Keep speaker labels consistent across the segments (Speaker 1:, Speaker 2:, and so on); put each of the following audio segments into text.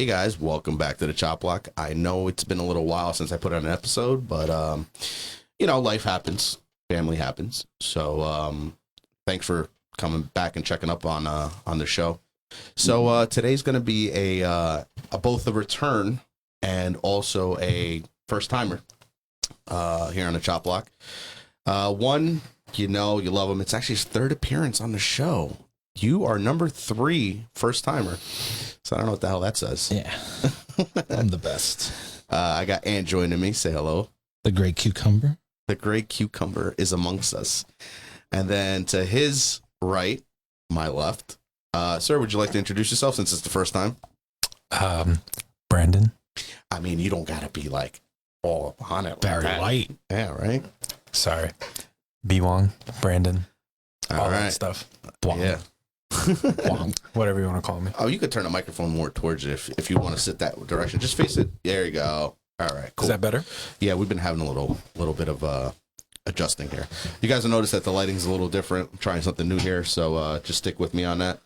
Speaker 1: guys, welcome back to the Chop Block. I know it's been a little while since I put out an episode, but life happens, family happens. So thanks for coming back and checking up on the show. So today's going to be a both a return and also a first timer here on the Chop Block. One, you love him. It's actually his third appearance on the show. You are number 3 first timer. So I don't know what the hell that says.
Speaker 2: Yeah. I'm the best.
Speaker 1: I got Ant joining me. Say hello.
Speaker 2: The great cucumber.
Speaker 1: The great cucumber is amongst us. And then to his right, my left. Sir, would you like to introduce yourself since it's the first time?
Speaker 2: Brandon.
Speaker 1: I mean, you don't got to be like all on it.
Speaker 2: Barry White.
Speaker 1: Yeah, right?
Speaker 3: Sorry. Bwong. Brandon.
Speaker 1: All right.
Speaker 3: That stuff.
Speaker 2: Bwong.
Speaker 1: Yeah.
Speaker 2: Bwong.
Speaker 3: Whatever you want to call me.
Speaker 1: Oh, you could turn the microphone more towards you if you want to sit that direction. Just face it. There you go. All right, cool.
Speaker 3: Is that better?
Speaker 1: Yeah, we've been having a little bit of adjusting here. You guys will notice that the lighting's a little different. I'm trying something new here, so just stick with me on that.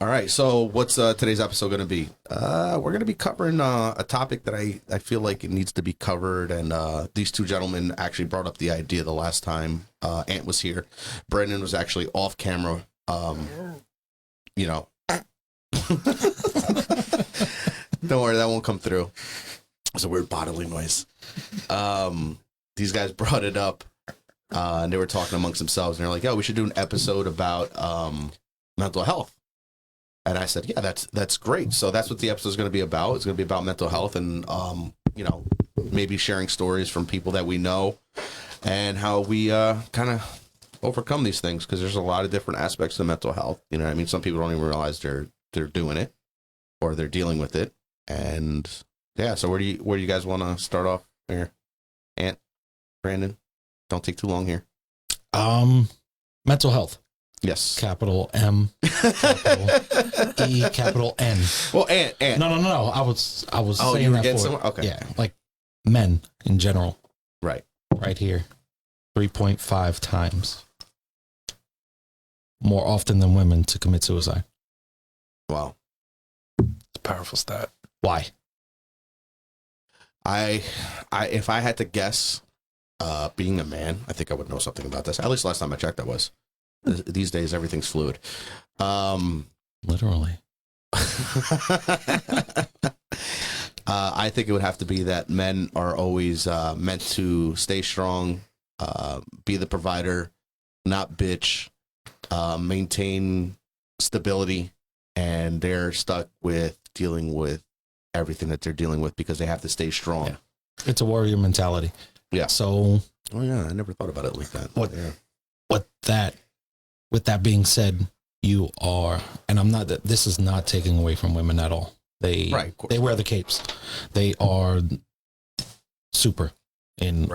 Speaker 1: All right, so what's today's episode going to be? We're going to be covering a topic that I feel like it needs to be covered, and these two gentlemen actually brought up the idea the last time Ant was here. Brendan was actually off camera. Don't worry, that won't come through. It's a weird bodily noise. These guys brought it up, and they were talking amongst themselves, and they're like, "Oh, we should do an episode about mental health." And I said, "Yeah, that's great." So that's what the episode is going to be about. It's going to be about mental health, and maybe sharing stories from people that we know, and how we kind of overcome these things, because there's a lot of different aspects of mental health. You know what I mean? Some people don't even realize they're doing it or they're dealing with it. And yeah, so where do you guys want to start off here? Ant, Brandon, don't take too long here.
Speaker 2: Mental health.
Speaker 1: Yes.
Speaker 2: Capital M, capital E, capital N.
Speaker 1: Well, Ant.
Speaker 2: No. I was saying
Speaker 1: you were
Speaker 2: that
Speaker 1: getting
Speaker 2: for
Speaker 1: somewhere? Okay.
Speaker 2: Yeah, like men in general.
Speaker 1: Right
Speaker 2: here, 3.5 times more often than women to commit suicide.
Speaker 1: Wow.
Speaker 3: It's a powerful stat.
Speaker 2: Why?
Speaker 1: I if I had to guess, being a man, I think I would know something about this. At least last time I checked, I was. These days, everything's fluid.
Speaker 2: Literally.
Speaker 1: I think it would have to be that men are always meant to stay strong, be the provider, not bitch, maintain stability, and they're stuck with dealing with everything that they're dealing with because they have to stay strong.
Speaker 2: Yeah. It's a warrior mentality.
Speaker 1: Yeah.
Speaker 2: So.
Speaker 1: Oh yeah, I never thought about it like that.
Speaker 2: With that being said, you are, and this is not taking away from women at all. They wear the capes. They are super in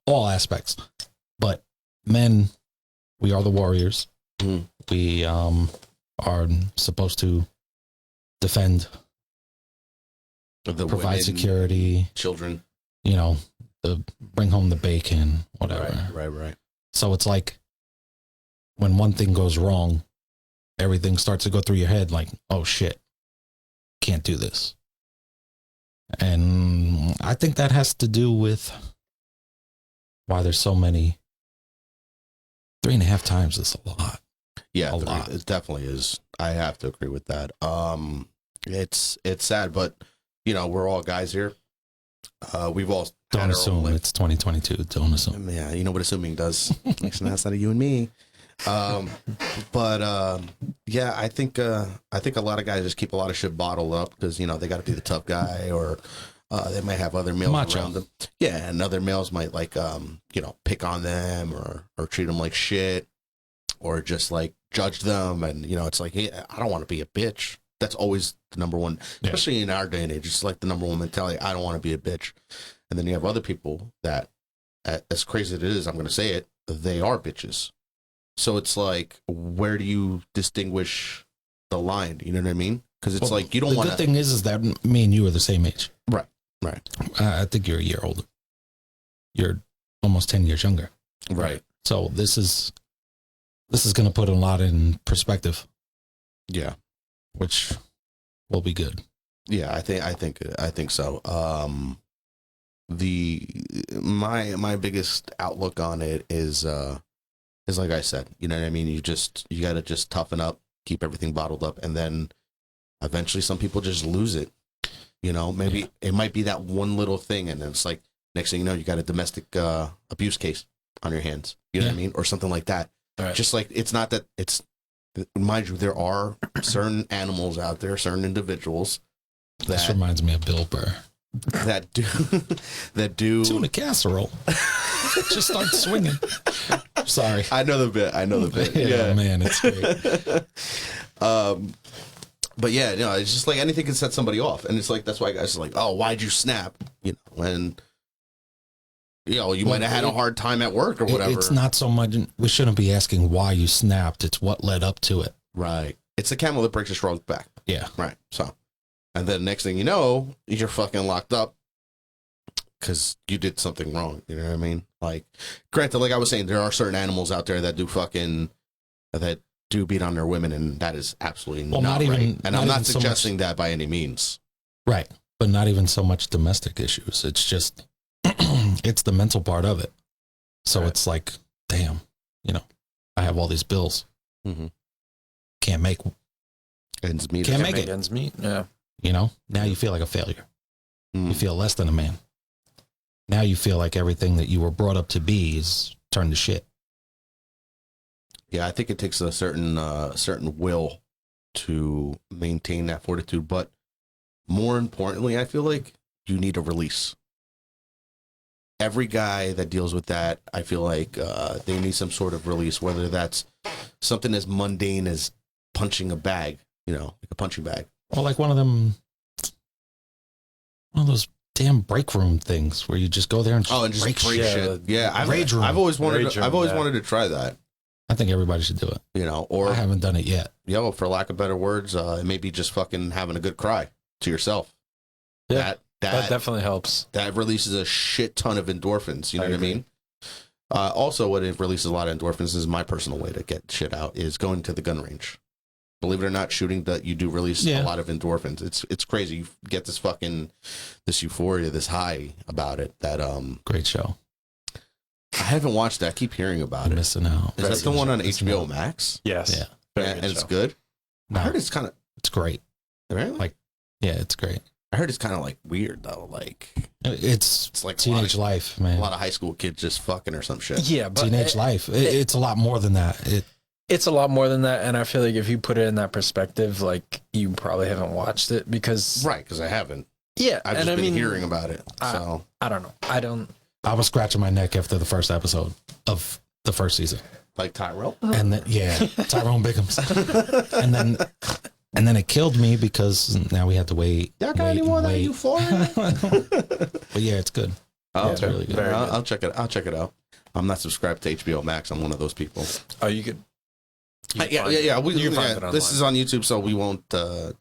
Speaker 2: all aspects. But men, we are the warriors. Mm-hmm. We are supposed to defend, provide women, security,
Speaker 1: children.
Speaker 2: Bring home the bacon, whatever.
Speaker 1: Right.
Speaker 2: So it's like when one thing goes wrong, everything starts to go through your head like, oh shit, can't do this. And I think that has to do with why there's so many. 3.5 times is a lot.
Speaker 1: Yeah,
Speaker 2: a lot.
Speaker 1: It definitely is. I have to agree with that. It's sad, but we're all guys here. We've all
Speaker 2: don't assume it's 2022. Don't assume.
Speaker 1: Yeah, you know what assuming does. Actually, that's not a you and me. Yeah, I think a lot of guys just keep a lot of shit bottled up because they got to be the tough guy, or they might have other males around them. Yeah, and other males might pick on them or treat them like shit, or just like judge them, and it's like, hey, I don't want to be a bitch. That's always the number one, especially in our day and age. It's like the number one mentality. I don't want to be a bitch. And then you have other people that, as crazy as it is, I'm going to say it, they are bitches. So it's like, where do you distinguish the line? You know what I mean? Because it's like, you don't want to.
Speaker 2: The good thing is that me and you are the same age.
Speaker 1: Right.
Speaker 2: I think you're a year older. You're almost 10 years younger.
Speaker 1: Right.
Speaker 2: So this is going to put a lot in perspective.
Speaker 1: Yeah.
Speaker 2: Which will be good.
Speaker 1: Yeah, I think so. My biggest outlook on it is like I said, you know what I mean? You got to just toughen up, keep everything bottled up, and then eventually some people just lose it. You know, maybe it might be that one little thing, and it's like next thing you know, you got a domestic abuse case on your hands. You know what I mean, or something like that. Right. Just like it's not that it's. Mind you, there are certain animals out there, certain individuals.
Speaker 2: This reminds me of Bill Burr.
Speaker 1: That do
Speaker 2: tuna casserole. Just start swinging. Sorry,
Speaker 1: I know the bit.
Speaker 2: Yeah, man, it's great.
Speaker 1: But yeah, you know, it's just like anything can set somebody off, and it's like that's why guys are like, oh, why'd you snap? You know, when you might have had a hard time at work or whatever.
Speaker 2: It's not so much. We shouldn't be asking why you snapped. It's what led up to it.
Speaker 1: Right. It's the camel that breaks the frog's back.
Speaker 2: Yeah.
Speaker 1: Right. So, and then next thing you know, you're fucking locked up because you did something wrong. You know what I mean? Like, granted, like I was saying, there are certain animals out there that do beat on their women, and that is absolutely not even right. And I'm not suggesting that by any means.
Speaker 2: Right. But not even so much domestic issues. It's just, it's the mental part of it. So It's like, damn, you know, I have all these bills.
Speaker 1: Mm-hmm.
Speaker 2: Can't make
Speaker 1: ends meet.
Speaker 2: Can't make it.
Speaker 3: Ends meet. Yeah.
Speaker 2: You know, now you feel like a failure. You feel less than a man. Now you feel like everything that you were brought up to be is turned to shit.
Speaker 1: Yeah, I think it takes a certain will to maintain that fortitude, but more importantly, I feel like you need a release. Every guy that deals with that, I feel like they need some sort of release, whether that's something as mundane as punching a bag, you know, like a punching bag.
Speaker 2: Or like one of those damn break room things where you just go there and just break
Speaker 1: shit. Yeah, I've always wanted to try that.
Speaker 2: I think everybody should do it.
Speaker 1: You know, or
Speaker 2: I haven't done it yet.
Speaker 1: Yo, for lack of better words, it may be just fucking having a good cry to yourself.
Speaker 3: Yeah, that definitely helps.
Speaker 1: That releases a shit ton of endorphins. You know what I mean? Also, what it releases a lot of endorphins is my personal way to get shit out is going to the gun range. Believe it or not, shooting that you do release a lot of endorphins. It's crazy. You get this euphoria, this high about it. That
Speaker 2: great show.
Speaker 1: I haven't watched that. I keep hearing about it.
Speaker 2: Missing out.
Speaker 1: Is that the one on HBO Max?
Speaker 3: Yes.
Speaker 2: Yeah.
Speaker 1: And it's good.
Speaker 2: No,
Speaker 1: I heard it's
Speaker 2: great.
Speaker 1: Really?
Speaker 2: Like, yeah, it's great.
Speaker 1: I heard it's kind of like weird though. Like
Speaker 2: it's like teenage life, man.
Speaker 1: A lot of high school kids just fucking or some shit.
Speaker 3: Yeah, but
Speaker 2: teenage life. It's a lot more than that.
Speaker 3: It's a lot more than that, and I feel like if you put it in that perspective, like you probably haven't watched it because
Speaker 1: I haven't.
Speaker 3: Yeah,
Speaker 1: I've just been hearing about it. So
Speaker 3: I don't know.
Speaker 2: I was scratching my neck after the first episode of the first season.
Speaker 1: Like Tyrell?
Speaker 2: And then, Tyrone Biggums. and then it killed me because now we have to wait.
Speaker 1: Y'all got any more than Euphoria?
Speaker 2: But yeah, it's good.
Speaker 1: Oh,
Speaker 2: it's really good.
Speaker 1: I'll check it out. I'm not subscribed to HBO Max. I'm one of those people.
Speaker 3: Oh, you could.
Speaker 1: Yeah. This is on YouTube, so we won't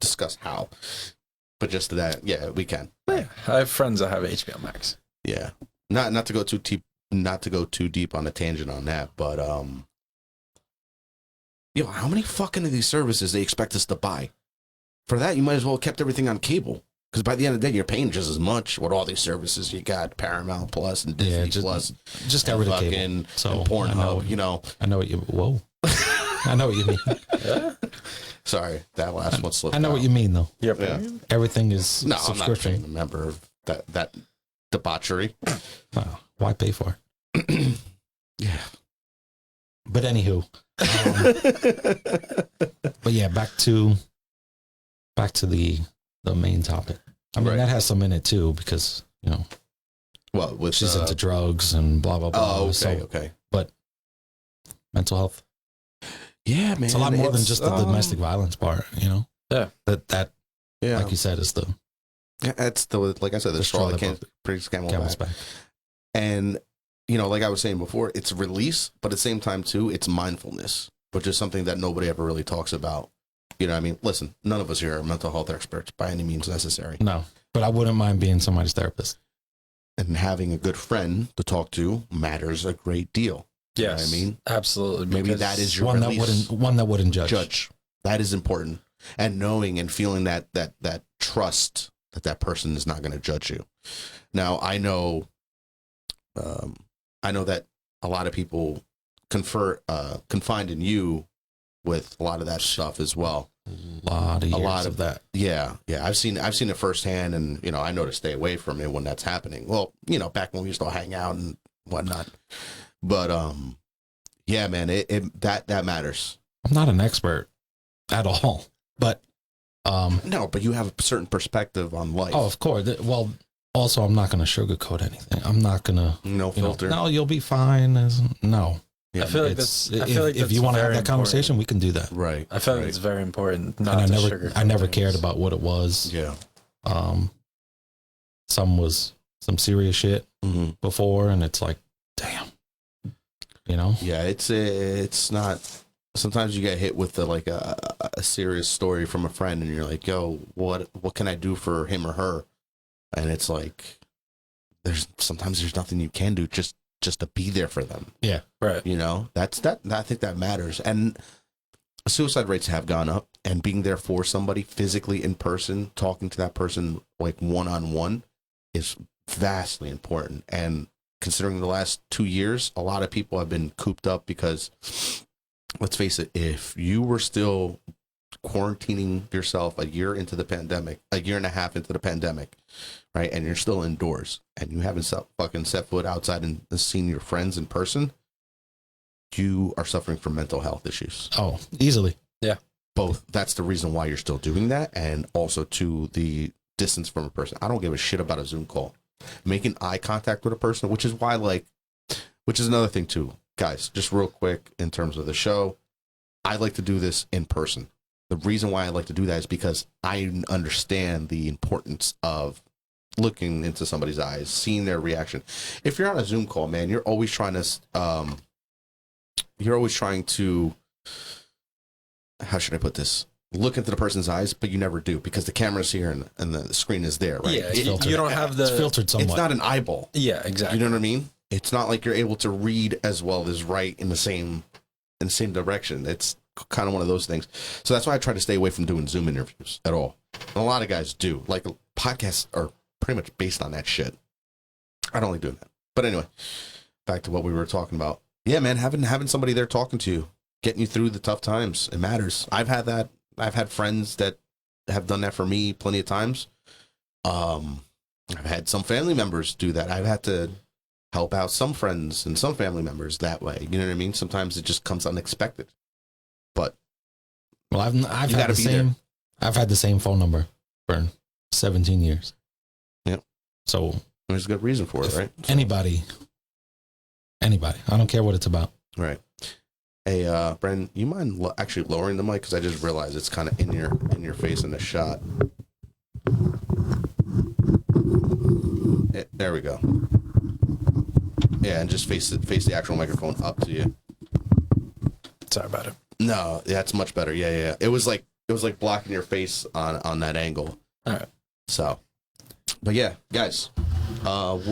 Speaker 1: discuss how. But just that, we can.
Speaker 3: Yeah, I have friends that have HBO Max.
Speaker 1: Yeah, not to go too deep. Not to go too deep on a tangent on that, but how many fucking of these services they expect us to buy? For that, you might as well have kept everything on cable. Because by the end of the day, you're paying just as much with all these services. You got Paramount Plus and Disney Plus.
Speaker 2: Just got rid of cable.
Speaker 1: So and Pornhub,
Speaker 2: I know what you... Whoa. I know what you mean.
Speaker 1: Sorry, that last one slipped
Speaker 2: I know what you mean, though.
Speaker 3: Yep.
Speaker 1: Yeah.
Speaker 2: Everything is
Speaker 1: I'm
Speaker 2: subscription.
Speaker 1: not a member of that debauchery.
Speaker 2: Why pay for
Speaker 1: it? Yeah.
Speaker 2: But anywho. But yeah, back to the main topic. I mean, that has some in it, too, because,
Speaker 1: with
Speaker 2: she's into drugs and blah, blah, blah.
Speaker 1: Oh, okay.
Speaker 2: But mental health.
Speaker 1: Yeah, man.
Speaker 2: It's a lot more than just the domestic violence part,
Speaker 3: Yeah.
Speaker 2: That like you said, is the...
Speaker 1: Yeah, that's like I said, the straw that breaks camel's back. And, like I was saying before, it's release, but at the same time, too, it's mindfulness, which is something that nobody ever really talks about. You know what I mean? Listen, none of us here are mental health experts by any means necessary.
Speaker 2: No, but I wouldn't mind being somebody's therapist.
Speaker 1: And having a good friend to talk to matters a great deal.
Speaker 3: Yes,
Speaker 1: you know what I mean?
Speaker 3: Absolutely.
Speaker 1: Maybe that is your
Speaker 2: one
Speaker 1: release.
Speaker 2: That wouldn't judge.
Speaker 1: That is important. And knowing and feeling that trust that that person is not going to judge you. Now, I know that a lot of people confide in you with a lot of that stuff as well.
Speaker 2: A lot of that.
Speaker 1: Yeah. I've seen it firsthand, and you know, I know to stay away from it when that's happening. Well, you know, back when we used to hang out and whatnot. But yeah, man, that matters.
Speaker 2: I'm not an expert at all, but
Speaker 1: no, but you have a certain perspective on life.
Speaker 2: Oh, of course. Well, also, I'm not going to sugarcoat anything. I'm not going to
Speaker 1: no filter.
Speaker 2: No, you'll be fine. No.
Speaker 3: Yeah, I feel like
Speaker 2: if you want to have that conversation, we can do that.
Speaker 1: Right.
Speaker 3: I feel like it's very important. I
Speaker 2: never cared about what it was.
Speaker 1: Yeah.
Speaker 2: Some serious shit before, and it's like, damn. You know?
Speaker 1: Yeah, it's not. Sometimes you get hit with a serious story from a friend, and you're like, yo, what can I do for him or her? And it's like, sometimes there's nothing you can do just to be there for them.
Speaker 2: Yeah, right.
Speaker 1: You know, I think that matters. And suicide rates have gone up, and being there for somebody physically in person, talking to that person like one-on-one is vastly important. And considering the last 2 years, a lot of people have been cooped up because, let's face it, if you were still quarantining yourself a year into the pandemic, a year and a half into the pandemic, right, and you're still indoors and you haven't set foot outside and seen your friends in person, you are suffering from mental health issues.
Speaker 2: Oh, easily.
Speaker 3: Yeah.
Speaker 1: Both. That's the reason why you're still doing that, and also to the distance from a person. I don't give a shit about a Zoom call. Making eye contact with a person, which is another thing too. Guys, just real quick in terms of the show, I like to do this in person. The reason why I like to do that is because I understand the importance of looking into somebody's eyes, seeing their reaction. If you're on a Zoom call, man, you're always trying to, how should I put this? Look into the person's eyes, but you never do because the camera's here and the screen is there, right?
Speaker 3: Yeah, you don't have
Speaker 2: it's filtered somewhat.
Speaker 1: It's not an eyeball.
Speaker 3: Yeah, exactly.
Speaker 1: You know what I mean? It's not like you're able to read as well as write in the same direction. It's kind of one of those things. So that's why I try to stay away from doing Zoom interviews at all. And a lot of guys do. Like, podcasts are pretty much based on that shit. I don't like doing that. But anyway, back to what we were talking about. Yeah, man, having somebody there talking to you, getting you through the tough times, it matters. I've had that. I've had friends that have done that for me plenty of times. I've had some family members do that. I've had to help out some friends and some family members that way. You know what I mean? Sometimes it just comes unexpected. But
Speaker 2: well, I've had the same phone number for 17 years.
Speaker 1: Yep.
Speaker 2: So
Speaker 1: there's a good reason for it, right? So,
Speaker 2: anybody. I don't care what it's about.
Speaker 1: Right. Hey, Bren, you mind actually lowering the mic? Because I just realized it's kind of in your face in the shot. There we go. Yeah, and just face the actual microphone up to you.
Speaker 3: Sorry about it.
Speaker 1: No, yeah, it's much better. Yeah. It was like blocking your face on that angle.
Speaker 3: All right.
Speaker 1: So, but yeah, guys, what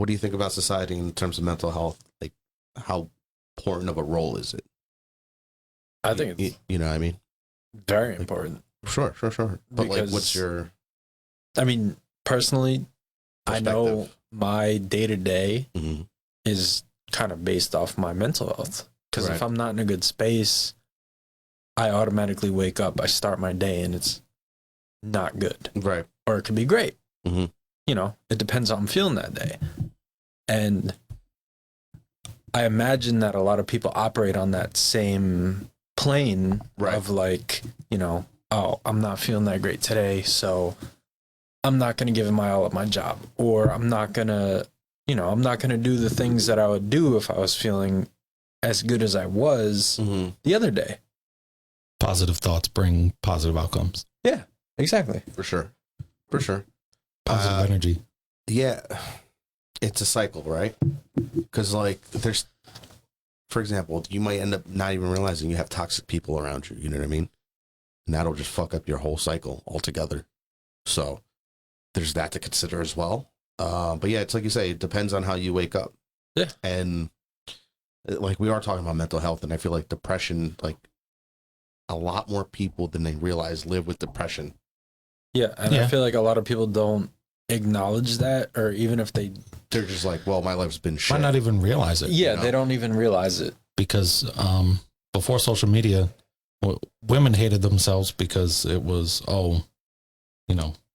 Speaker 1: do you think about society in terms of mental health? Like, how important of a role is it?
Speaker 3: I think it's
Speaker 1: you know what I mean?
Speaker 3: Very important.
Speaker 1: Sure. But
Speaker 3: because,
Speaker 1: what's your?
Speaker 3: I mean, personally, I know my day-to-day is kind of based off my mental health. Because if I'm not in a good space, I automatically wake up, I start my day, and it's not good.
Speaker 1: Right.
Speaker 3: Or it could be great.
Speaker 1: Mm-hmm.
Speaker 3: You know, it depends how I'm feeling that day. And I imagine that a lot of people operate on that same plane of like, you know, oh, I'm not feeling that great today, so I'm not going to give it my all at my job. Or I'm not going to do the things that I would do if I was feeling as good as I was the other day.
Speaker 2: Positive thoughts bring positive outcomes.
Speaker 3: Yeah, exactly.
Speaker 1: For sure.
Speaker 2: Positive energy.
Speaker 1: Yeah. It's a cycle, right? Because, like, there's, for example, you might end up not even realizing you have toxic people around you. You know what I mean? And that'll just fuck up your whole cycle altogether. So there's that to consider as well. But yeah, it's like you say, it depends on how you wake up.
Speaker 3: Yeah.
Speaker 1: And like we are talking about mental health, and I feel like depression, like a lot more people than they realize live with depression.
Speaker 3: Yeah, and I feel like a lot of people don't acknowledge that, or even if they're
Speaker 1: just like, well, my life's been shit.
Speaker 2: Might not even realize it.
Speaker 3: Yeah, they don't even realize it.
Speaker 2: Because before social media, women hated themselves because it was,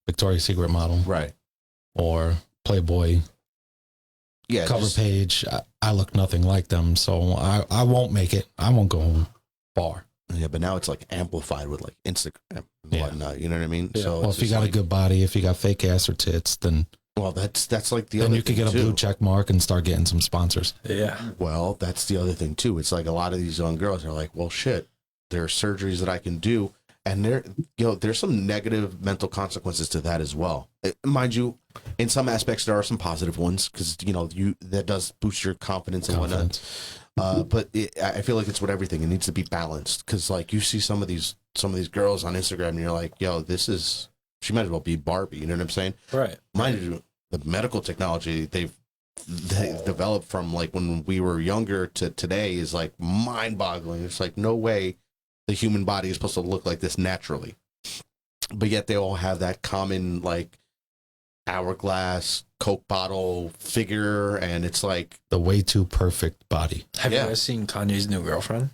Speaker 2: Victoria's Secret model.
Speaker 1: Right.
Speaker 2: Or Playboy cover page. I look nothing like them, so I won't make it. I won't go far.
Speaker 1: Yeah, but now it's like amplified with like Instagram and whatnot. You know what I mean?
Speaker 2: Yeah. So if you got a good body, if you got fake ass or tits, then
Speaker 1: that's like the other.
Speaker 2: Then you could get a blue check mark and start getting some sponsors.
Speaker 3: Yeah.
Speaker 1: Well, that's the other thing too. It's like a lot of these young girls are like, well, shit, there are surgeries that I can do, and there's some negative mental consequences to that as well. Mind you, in some aspects there are some positive ones because that does boost your confidence and whatnot. But I feel like it's with everything. It needs to be balanced because, like, you see some of these girls on Instagram, and you're like, "Yo, she might as well be Barbie." You know what I'm saying?
Speaker 3: Right.
Speaker 1: Mind you, the medical technology they developed from like when we were younger to today is like mind-boggling. It's like no way the human body is supposed to look like this naturally, but yet they all have that common like hourglass Coke bottle figure, and it's like
Speaker 2: the way too perfect body.
Speaker 3: Have you guys seen Kanye's new girlfriend?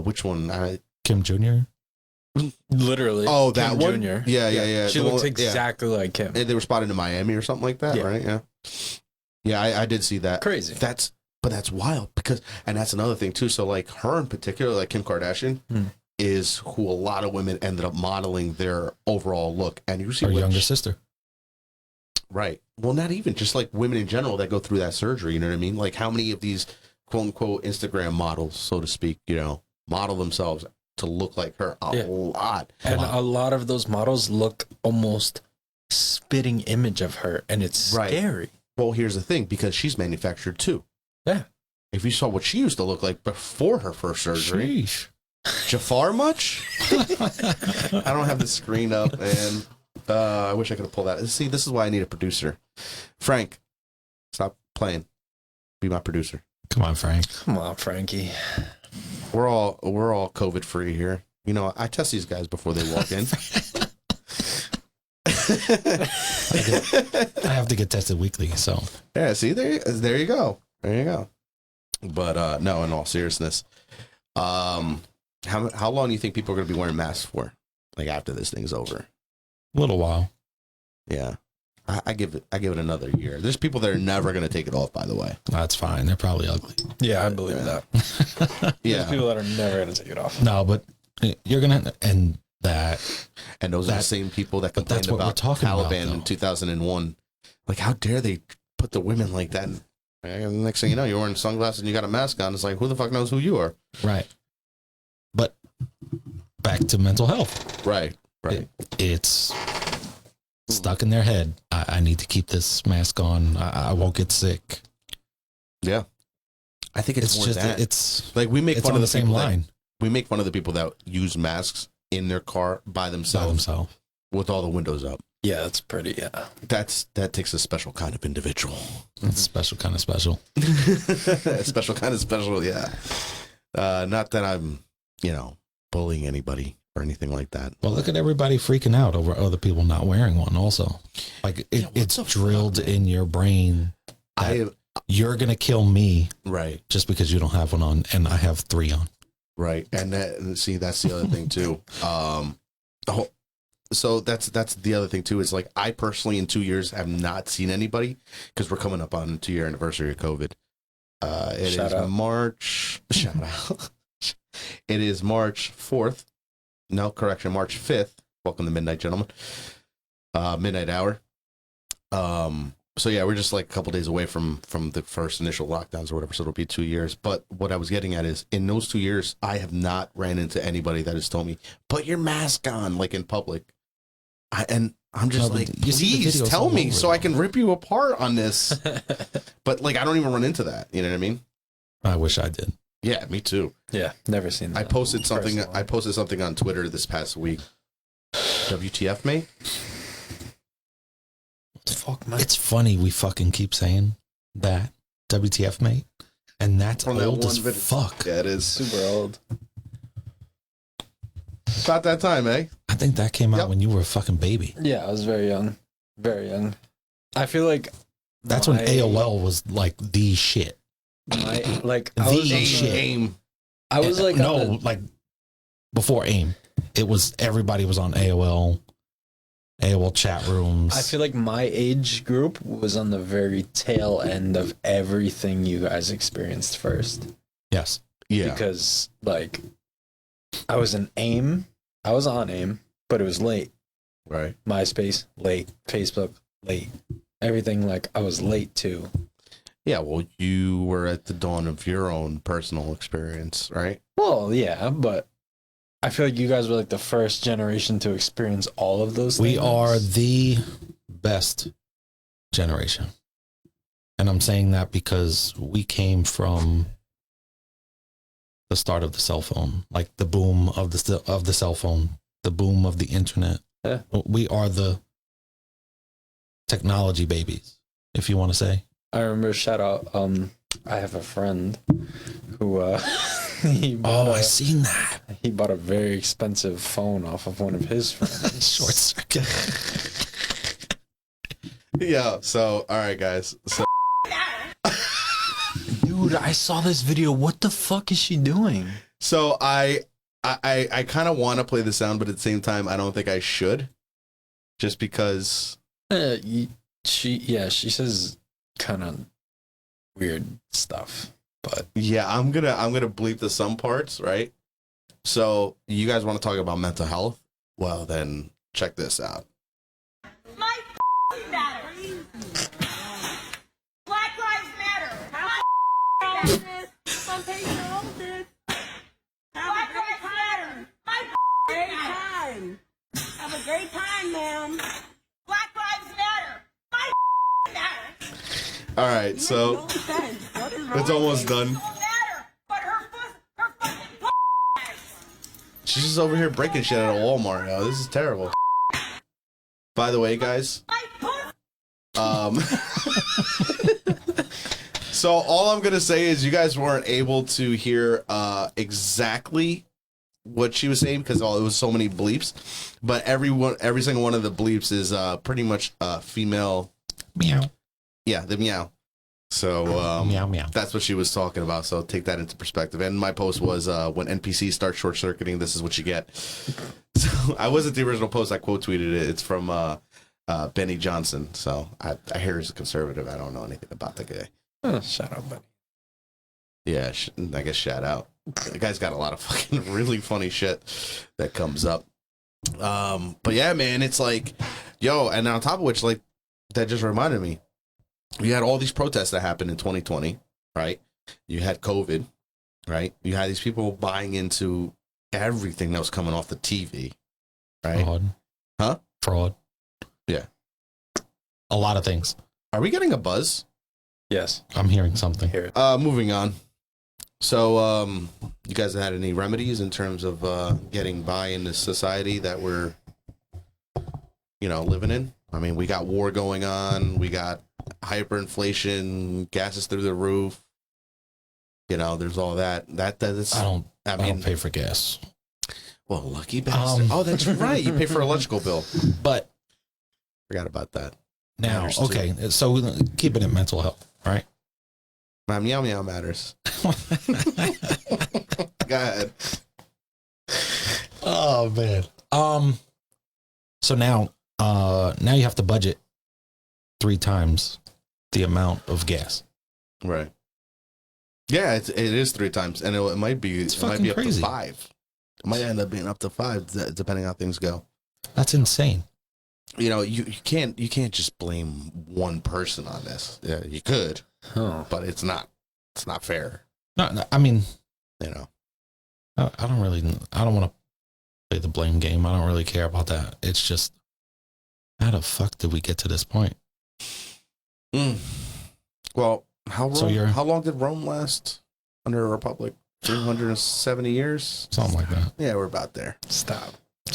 Speaker 1: Which one?
Speaker 2: Kim Jr.
Speaker 1: Literally. Oh, that Kim one.
Speaker 3: Jr.
Speaker 1: Yeah.
Speaker 3: She looks exactly like Kim.
Speaker 1: They were spotted in Miami or something like that, right? Yeah. Yeah, I did see that.
Speaker 3: Crazy.
Speaker 1: But that's wild because, and that's another thing too. So like her in particular, like Kim Kardashian, is who a lot of women ended up modeling their overall look, and you see
Speaker 2: her younger sister.
Speaker 1: Right. Well, not even just like women in general that go through that surgery. You know what I mean? Like how many of these quote unquote Instagram models, so to speak, model themselves to look like her a lot.
Speaker 3: And a lot of those models look almost spitting image of her, and it's scary.
Speaker 1: Well, here's the thing, because she's manufactured too.
Speaker 3: Yeah.
Speaker 1: If you saw what she used to look like before her first surgery.
Speaker 2: Sheesh.
Speaker 1: Jafar much? I don't have the screen up, and I wish I could have pulled that. See, this is why I need a producer. Frank, stop playing. Be my producer.
Speaker 2: Come on, Frank.
Speaker 3: Come on, Frankie.
Speaker 1: We're all COVID free here. I test these guys before they walk in.
Speaker 2: I have to get tested weekly, so
Speaker 1: yeah. See, there you go. But no, in all seriousness, how long do you think people are going to be wearing masks for? Like after this thing's over?
Speaker 2: A little while.
Speaker 1: Yeah, I give it another year. There's people that are never going to take it off. By the way,
Speaker 2: that's fine. They're probably ugly.
Speaker 3: Yeah, I believe that. There's people that are never going to take it off.
Speaker 2: No, but you're gonna and
Speaker 1: those are the same people that complained about Taliban in 2001. Like, how dare they put the women like that? And the next thing you know, you're wearing sunglasses and you got a mask on. It's like, who the fuck knows who you are?
Speaker 2: Right. But back to mental health.
Speaker 1: Right.
Speaker 2: It's stuck in their head. I need to keep this mask on. I won't get sick.
Speaker 1: Yeah. I think it's more
Speaker 2: just
Speaker 1: that.
Speaker 2: It's
Speaker 1: like we make fun of the
Speaker 2: same line.
Speaker 1: We make fun of the people that use masks in their car by themselves with all the windows up.
Speaker 3: Yeah, that's pretty. Yeah,
Speaker 1: that takes a special kind of individual.
Speaker 2: It's special kind of special.
Speaker 1: Special kind of special. Yeah. Not that I'm, bullying anybody or anything like that.
Speaker 2: Well, look at everybody freaking out over other people not wearing one. Also, like it's drilled in your brain that you're gonna kill me,
Speaker 1: right? Just
Speaker 2: because you don't have one on, and I have 3 on.
Speaker 1: Right. And that's the other thing too. So that's the other thing too, is like, I personally in 2 years have not seen anybody, because we're coming up on 2-year anniversary of COVID. It is March. Shout out. It is March 4th. No, correction, March 5th. Welcome to Midnight, gentlemen. Midnight hour. So yeah, we're just like a couple days away from the first initial lockdowns or whatever. So it'll be 2 years. But what I was getting at is, in those 2 years, I have not ran into anybody that has told me, put your mask on, like in public. And I'm just please tell me so I can rip you apart on this. But like, I don't even run into that. You know what I mean?
Speaker 2: I wish I did.
Speaker 1: Yeah, me too.
Speaker 3: Yeah, never seen that.
Speaker 1: I posted something on Twitter this past week. WTF, mate?
Speaker 2: Fuck, mate. It's funny we fucking keep saying that. WTF, mate? And that's old as fuck.
Speaker 1: Yeah, it is
Speaker 3: super old.
Speaker 1: About that time, eh?
Speaker 2: I think that came out when you were a fucking baby.
Speaker 3: Yeah, I was very young. Very young. I feel like
Speaker 2: that's when AOL was like the shit.
Speaker 3: I was like
Speaker 2: like before AIM. It was everybody was on AOL chat rooms.
Speaker 3: I feel like my age group was on the very tail end of everything you guys experienced first.
Speaker 2: Yes.
Speaker 1: Yeah.
Speaker 3: Because like I was on AIM, but it was late.
Speaker 1: Right.
Speaker 3: MySpace, late. Facebook, late. Everything like I was late too.
Speaker 1: Yeah, well, you were at the dawn of your own personal experience, right?
Speaker 3: Well, yeah, but I feel like you guys were like the first generation to experience all of those things.
Speaker 2: We are the best generation. And I'm saying that because we came from the start of the cell phone, like the boom of the cell phone, the boom of the internet.
Speaker 3: Yeah.
Speaker 2: We are the technology babies, if you want to say.
Speaker 3: I remember, shout out, I have a friend who
Speaker 2: I seen that.
Speaker 3: He bought a very expensive phone off of one of his friends.
Speaker 2: Short circuit.
Speaker 1: Yeah, so all right guys. So
Speaker 3: dude, I saw this video. What the fuck is she doing?
Speaker 1: So I kind of want to play the sound, but at the same time I don't think I should. Just because
Speaker 3: she says kind of weird stuff, but
Speaker 1: yeah, I'm gonna bleep the some parts, right? So you guys want to talk about mental health? Well, then check this out.
Speaker 4: My matter. Black lives matter. My matter. Some people hold it. Black lives matter. My
Speaker 5: great time. Have a great time, ma'am.
Speaker 4: Black lives matter. My matter.
Speaker 1: All right, so it's almost done.
Speaker 4: Matter, but her fucking
Speaker 1: She's just over here breaking shit at a Walmart, yo. This is terrible. By the way, guys, so all I'm gonna say is you guys weren't able to hear exactly what she was saying because it was so many bleeps, but every single one of the bleeps is pretty much female.
Speaker 2: Meow.
Speaker 1: Yeah, the meow. So
Speaker 2: meow meow.
Speaker 1: That's what she was talking about. So take that into perspective. And my post was when NPCs start short circuiting, this is what you get. So I wasn't the original post. I quote tweeted it. It's from Benny Johnson. So I hear he's a conservative. I don't know anything about the guy.
Speaker 3: Shout out, Benny.
Speaker 1: Yeah, I guess shout out. The guy's got a lot of fucking really funny shit that comes up. But yeah, man, it's like, yo, and on top of which, like, that just reminded me. You had all these protests that happened in 2020, right? You had COVID, right? You had these people buying into everything that was coming off the TV, right?
Speaker 2: Fraud.
Speaker 1: Huh?
Speaker 2: Fraud.
Speaker 1: Yeah.
Speaker 2: A lot of things.
Speaker 1: Are we getting a buzz?
Speaker 3: Yes.
Speaker 2: I'm hearing something.
Speaker 3: Hear it.
Speaker 1: Moving on. So, you guys had any remedies in terms of getting by in this society that we're, living in? I mean, we got war going on. We got hyperinflation, gas is through the roof. There's all that. That's. I don't
Speaker 2: pay for gas.
Speaker 1: Well, lucky bastard. Oh, that's right. You pay for an electrical bill.
Speaker 2: But
Speaker 1: forgot about that.
Speaker 2: Now, okay. So keep it in mental health, right?
Speaker 1: My meow meow matters. Go ahead.
Speaker 2: Oh man. So now you have to budget 3 times the amount of gas.
Speaker 1: Right. Yeah, it is 3 times, and it might be
Speaker 2: up
Speaker 1: to 5. It might end up being up to 5, depending on how things go.
Speaker 2: That's insane.
Speaker 1: You can't just blame one person on this. Yeah, you could, but it's not fair.
Speaker 2: No, I mean,
Speaker 1: I
Speaker 2: don't want to play the blame game. I don't really care about that. It's just, how the fuck did we get to this point?
Speaker 1: Well, how long did Rome last under a republic? 370 years?
Speaker 2: Something like that.
Speaker 1: Yeah, we're about there.
Speaker 3: Stop.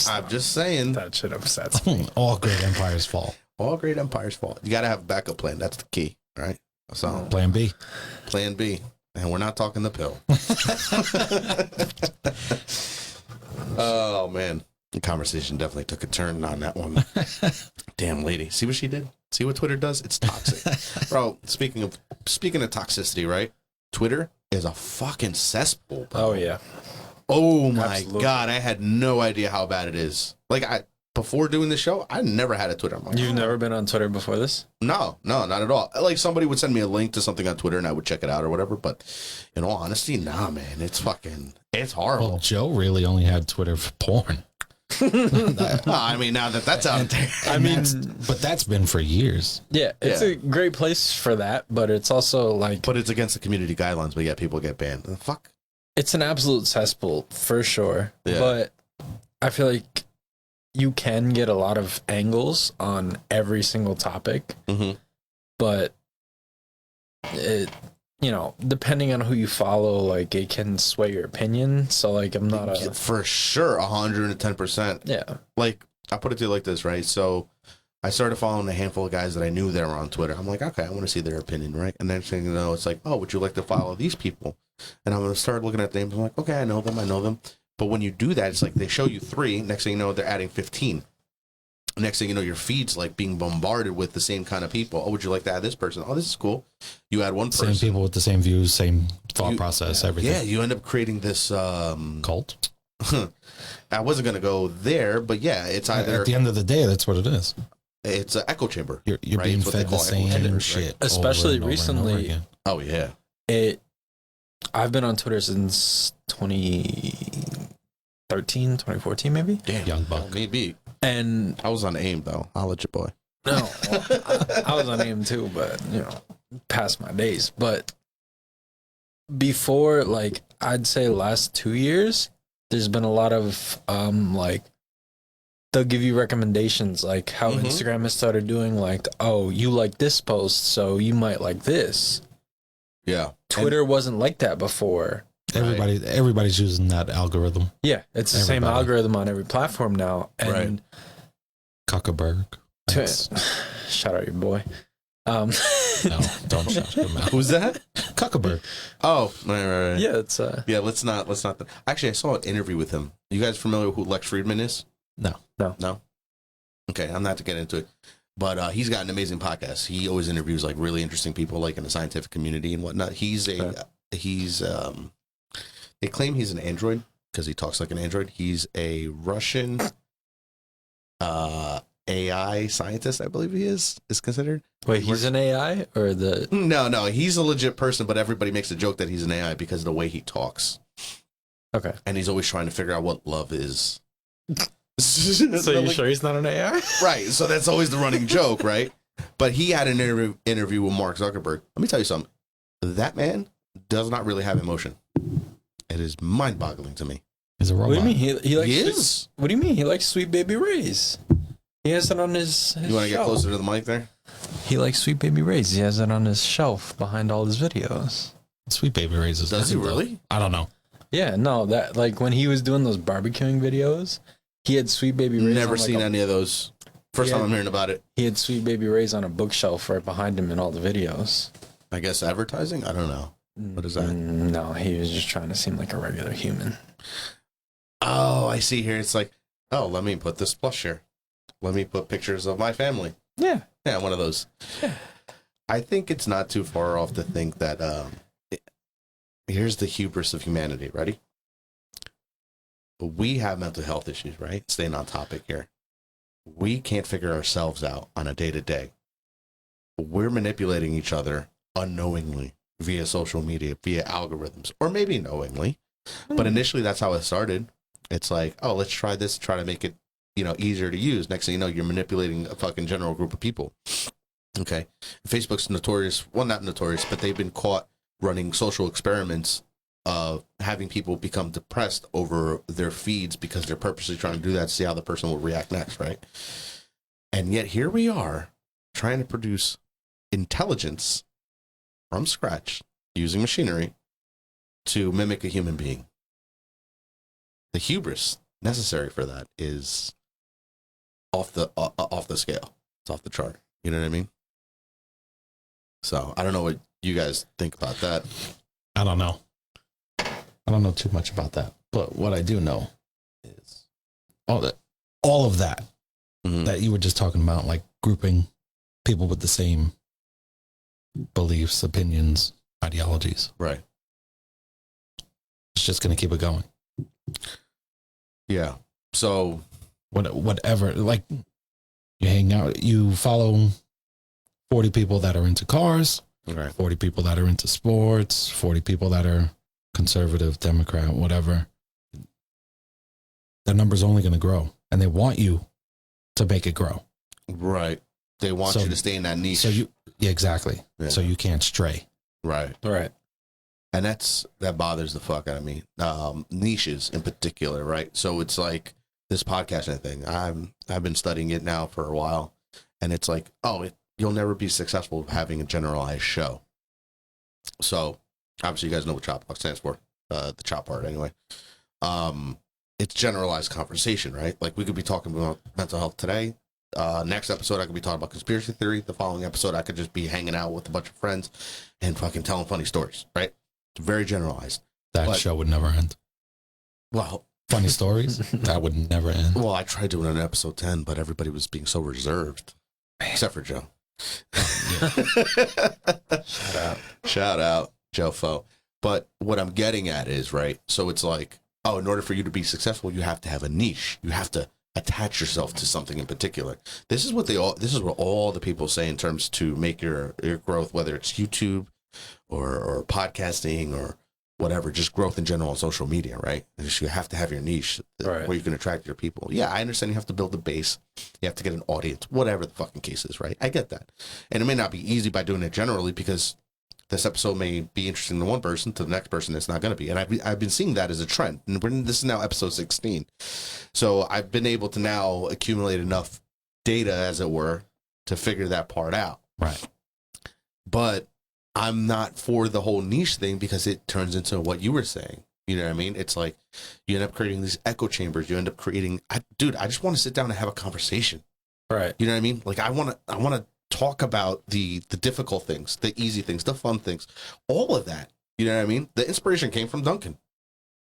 Speaker 1: I'm just saying.
Speaker 3: That shit upsets me.
Speaker 2: All great empires fall.
Speaker 1: All great empires fall. You got to have a backup plan. That's the key, right? So
Speaker 2: Plan B.
Speaker 1: Plan B. And we're not talking the pill. Oh man, the conversation definitely took a turn on that one. Damn lady, see what she did? See what Twitter does? It's toxic, bro. Speaking of toxicity, right? Twitter is a fucking cesspool, bro.
Speaker 3: Oh yeah.
Speaker 1: Oh my
Speaker 3: Absolutely.
Speaker 1: God, I had no idea how bad it is. Like before doing the show, I never had a Twitter. I'm like,
Speaker 3: You've never been on Twitter before this?
Speaker 1: No, not at all. Like somebody would send me a link to something on Twitter and I would check it out or whatever. But in all honesty, nah, man, it's horrible.
Speaker 2: Well, Joe really only had Twitter for porn.
Speaker 1: I mean, now that's out there.
Speaker 2: But that's been for years.
Speaker 3: Yeah, it's a great place for that, but it's also like...
Speaker 1: But it's against the community guidelines, but yet people get banned. The fuck?
Speaker 3: It's an absolute cesspool, for sure.
Speaker 1: Yeah.
Speaker 3: But I feel like you can get a lot of angles on every single topic.
Speaker 1: Mm-hmm.
Speaker 3: But it... You know, depending on who you follow, like, it can sway your opinion. So, like, I'm not a...
Speaker 1: For sure, 110%.
Speaker 3: Yeah.
Speaker 1: Like, I put it to you like this, right? So, I started following a handful of guys that I knew that were on Twitter. I'm like, okay, I want to see their opinion, right? And then, you know, it's like, oh, would you like to follow these people? And I'm going to start looking at names. I'm like, okay, I know them. But when you do that, it's like they show you 3. Next thing you know, they're adding 15. Next thing you know, your feed's like being bombarded with the same kind of people. Oh, would you like to add this person? Oh, this is cool. You add one person.
Speaker 2: Same people with the same views, same thought process, everything.
Speaker 1: Yeah, you end up creating this
Speaker 2: cult.
Speaker 1: I wasn't going to go there, but yeah, it's either...
Speaker 2: At the end of the day, that's what it is.
Speaker 1: It's an echo chamber.
Speaker 2: You're
Speaker 1: right?
Speaker 2: being
Speaker 1: It's what they
Speaker 2: fed the
Speaker 1: call echo
Speaker 2: same
Speaker 1: chambers,
Speaker 2: shit.
Speaker 1: right?
Speaker 3: Especially
Speaker 2: over and over
Speaker 3: recently.
Speaker 2: again.
Speaker 1: Oh, yeah.
Speaker 3: I've been on Twitter since 2013, 2014, maybe.
Speaker 1: Damn.
Speaker 2: Young buck.
Speaker 1: Maybe.
Speaker 3: And
Speaker 1: I was on AIM, though. I'll let you boy.
Speaker 3: no, well, I was on AIM too, but you know, past my days. But before, like, I'd say last 2 years, there's been a lot of like, they'll give you recommendations, like how Instagram has started doing, like, oh, you like this post, so you might like this.
Speaker 1: Yeah.
Speaker 3: Twitter wasn't like that before.
Speaker 2: Everybody's using that algorithm.
Speaker 3: Yeah, it's the same algorithm on every platform now. And
Speaker 2: Zuckerberg.
Speaker 3: shout out your boy.
Speaker 2: No, don't shout him out.
Speaker 1: Who's that?
Speaker 2: Zuckerberg.
Speaker 1: Oh, right.
Speaker 3: Yeah, it's
Speaker 1: Yeah, let's not. Actually, I saw an interview with him. You guys familiar with who Lex Friedman is?
Speaker 2: No.
Speaker 1: Okay, I'm not to get into it, but he's got an amazing podcast. He always interviews like really interesting people, like in the scientific community and whatnot. They claim he's an android because he talks like an android. He's a Russian AI scientist, I believe he is considered.
Speaker 3: Wait, he's an AI or the...
Speaker 1: No, he's a legit person, but everybody makes a joke that he's an AI because of the way he talks.
Speaker 3: Okay.
Speaker 1: And he's always trying to figure out what love is.
Speaker 3: So you sure he's not an AI?
Speaker 1: Right, so that's always the running joke, right? But he had an interview with Mark Zuckerberg. Let me tell you something. That man does not really have emotion. It is mind-boggling to me.
Speaker 2: He's a robot.
Speaker 3: What do you mean? He likes...
Speaker 1: He is?
Speaker 3: What do you mean? He likes Sweet Baby Ray's. He has it on his
Speaker 1: You want to get
Speaker 3: shelf.
Speaker 1: closer to the mic there?
Speaker 3: He likes Sweet Baby Ray's. He has it on his shelf behind all his videos.
Speaker 2: Sweet Baby raises.
Speaker 1: Does he really?
Speaker 2: I don't know.
Speaker 3: Yeah, no, that, like, when he was doing those barbecuing videos, he had Sweet Baby Ray's.
Speaker 1: Never seen any of those. First time I'm hearing about it.
Speaker 3: He had Sweet Baby Ray's on a bookshelf right behind him in all the videos.
Speaker 1: I guess advertising? I don't know. What is that?
Speaker 3: No, he was just trying to seem like a regular human.
Speaker 1: Oh, I see here. It's like, oh, let me put this plush here. Let me put pictures of my family.
Speaker 3: Yeah.
Speaker 1: Yeah, one of those.
Speaker 3: Yeah.
Speaker 1: I think it's not too far off to think that here's the hubris of humanity. Ready? We have mental health issues, right? Staying on topic here. We can't figure ourselves out on a day-to-day. We're manipulating each other unknowingly via social media, via algorithms, or maybe knowingly. But initially, that's how it started. It's like, oh, let's try this, try to make it, easier to use. Next thing you know, you're manipulating a fucking general group of people. Okay. Facebook's notorious. Well, not notorious, but they've been caught running social experiments of having people become depressed over their feeds because they're purposely trying to do that to see how the person will react next, right? And yet here we are trying to produce intelligence from scratch using machinery to mimic a human being. The hubris necessary for that is off the scale. It's off the chart. You know what I mean? So I don't know what you guys think about that.
Speaker 2: I don't know. I don't know too much about that. But what I do know is all of that that you were just talking about, like grouping people with the same beliefs, opinions, ideologies.
Speaker 1: Right.
Speaker 2: It's just going to keep it going.
Speaker 1: Yeah. So
Speaker 2: whatever, like you hang out, you follow 40 people that are into cars, 40 people that are into sports, 40 people that are conservative, Democrat, whatever. The number's only going to grow, and they want you to make it grow.
Speaker 1: Right. They want you to stay in that niche.
Speaker 2: So exactly. Yeah. So you can't stray.
Speaker 1: Right.
Speaker 3: Right.
Speaker 1: And that bothers the fuck out of me. Niches in particular, right? So it's like this podcasting thing. I've been studying it now for a while, and it's like, you'll never be successful having a generalized show. So obviously, you guys know what Chop Block stands for, the chop part, anyway. It's generalized conversation, right? Like we could be talking about mental health today. Next episode, I could be talking about conspiracy theory. The following episode, I could just be hanging out with a bunch of friends and fucking telling funny stories, right? It's very generalized.
Speaker 2: That show would never end.
Speaker 1: Well,
Speaker 2: funny stories, that would never end.
Speaker 1: Well, I tried doing it in episode 10, but everybody was being so reserved, except for Joe. Shout out, Joe Foe. But what I'm getting at is, right, so it's like, in order for you to be successful, you have to have a niche. You have to attach yourself to something in particular. This is what all the people say in terms to make your growth, whether it's YouTube or podcasting or whatever, just growth in general on social media, right? You have to have your niche where you can attract your people. Yeah, I understand you have to build a base. You have to get an audience, whatever the fucking case is, right? I get that. And it may not be easy by doing it generally, because this episode may be interesting to one person, to the next person it's not going to be. And I've been seeing that as a trend. And this is now episode 16. So I've been able to now accumulate enough data, as it were, to figure that part out.
Speaker 2: Right.
Speaker 1: But I'm not for the whole niche thing, because it turns into what you were saying. You know what I mean? It's like you end up creating these echo chambers. You end up creating, I just want to sit down and have a conversation.
Speaker 3: Right.
Speaker 1: You know what I mean? Like I want to talk about the difficult things, the easy things, the fun things, all of that. You know what I mean? The inspiration came from Duncan.